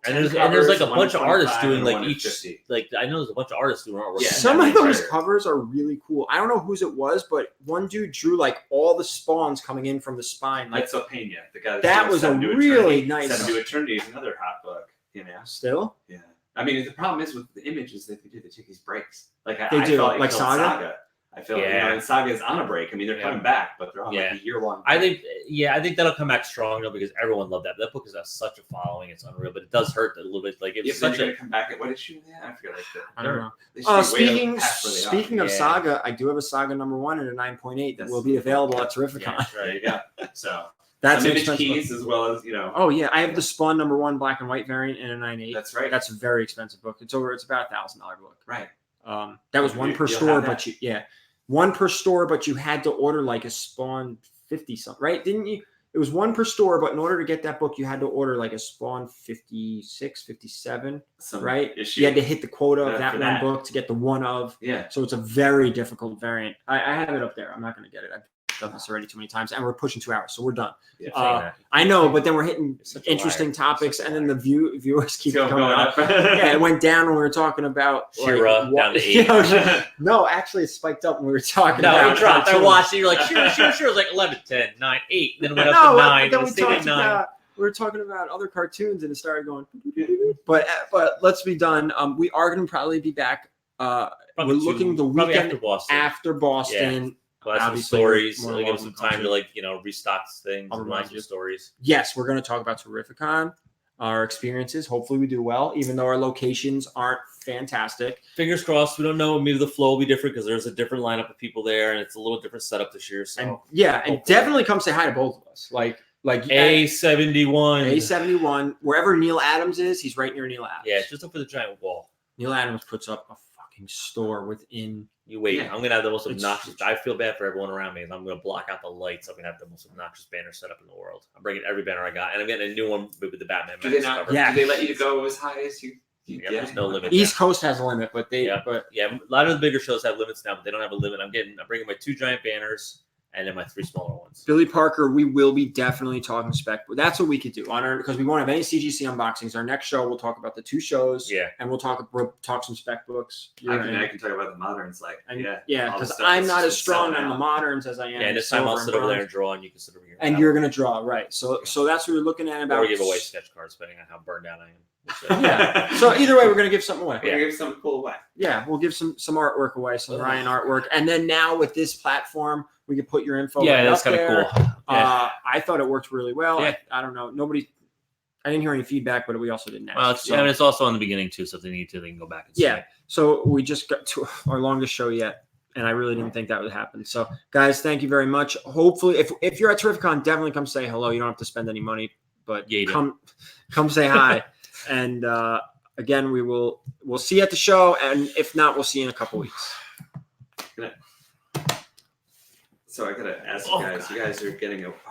And 10 there's like a covers, bunch of artists 125 doing and like one at each 50. like I know there's a bunch of artists doing artwork. Yeah. Some that of makes those sense. covers are really cool. I don't know whose it was, but one dude drew like all the spawns coming in from the spine. Like That's Opena, the guy that doing was a Seven to really Eternity. nice. Seven to Eternity is another hot book. You know. Still, Yeah. I mean, the problem is with the images that they do. They take these breaks. Like They I do, felt like killed Saga? I feel like Yeah. and Saga is on a break. I mean, they're coming back, but they're on like a year-long. I think that'll come back strong though because everyone loved that. That book has such a following; it's unreal. But it does hurt a little bit. Like If it's they're such going a to come back at what issue? I forget. Like I don't know. they should be way Speaking past where they are. speaking of Yeah. Saga, I do have a Saga #1 and a 9.8 that That's- will be available at Terrificon. yeah, There right. you go. So That's some an image expensive book. keys as well as Oh yeah, I have the Spawn #1 black and white variant and a 9.8. That's right. That's a very expensive book. It's about $1,000 book. right. That was one per You'll store, have but that. one per store, but you had to order like a Spawn 50 something, right? Didn't you? It was one per store, but in order to get that book, you had to order like a Spawn 56, 57, Some right? issue. You had to hit the quota of for that one that. book to get the one of. Yeah. So it's a very difficult variant. I have it up there. I'm not going to get it. I've done this already too many times, and we're pushing 2 hours, so we're done. Yeah. I know, but then we're hitting It's such a interesting liar. topics, Such a and then the viewers keep Still coming up. Yeah, it went down when we were talking about Shira, down to 8. No, actually, it spiked up when we were talking No, about it dropped. I cartoons. watched it. You're like, sure. It was like 11, 10, 9, 8. Then it went up No, to but 9. then Then we it stayed at talked 9. about we were talking about other cartoons, and it started going. But let's be done. We are going to probably be back. We're looking the probably weekend after Boston. Boston. We'll have some Obviously, stories. more We'll give welcome some time to- to restock things I'll and remind write some you. stories. Yes, we're going to talk about Terrificon, our experiences. Hopefully, we do well, even though our locations aren't fantastic. Fingers crossed. We don't know. Maybe the flow will be different because there's a different lineup of people there, and it's a little different setup this year. And So and hopefully. definitely come say hi to both of us. Like A71. A71, wherever Neil Adams is, he's right near Neil Adams. Yeah, just up for the giant wall. Neil Adams puts up a fucking store within. You wait. Yeah. I'm gonna have the most It's obnoxious. huge. I feel bad for everyone around me. I'm gonna block out the lights. I'm gonna have the most obnoxious banner set up in the world. I'm bringing every banner I got, and I'm getting a new one with the Batman. Do they Menace not? cover. Yeah. Do they let you go as high as you? Yeah, there's no limit. East Coast has a limit, but Yeah. but Yeah, a lot of the bigger shows have limits now, but they don't have a limit. I'm bringing my 2 giant banners and then my 3 smaller ones. Billy Parker, we will be definitely talking spec. That's what we could do on our because we won't have any CGC unboxings. Our next show, we'll talk about the 2 shows. Yeah. and we'll talk some spec books. I can talk about the moderns, like And yeah, all the because stuff I'm that's not just as strong selling on the out. moderns as I am. Yeah, in this time I'll silver sit and over there bronze. and draw, and you can sit over here. And you're gonna draw, right? So that's what we're looking at about. or give away sketch cards, depending on how burned out I am. Yeah. So either way, we're gonna give something away. We're gonna give something cool away. Yeah, we'll give some artwork away, some Ryan artwork, and then now with this platform, we can put your info. Yeah, right that's up kind of there. cool. Yeah. I thought it worked really well. Yeah. I don't know. I didn't hear any feedback, but we also didn't ask. Well, so, it's also on the beginning too, so if they need to, they can go back and see yeah. it. So we just got to our longest show yet, and I really didn't think that would happen. So, guys, thank you very much. Hopefully, if you're at Terrificon, definitely come say hello. You don't have to spend any money, but Yeah, you do. come say hi. And again, we'll see you at the show, and if not, we'll see you in a couple weeks. So I gotta ask Oh, you guys. God. You guys are getting a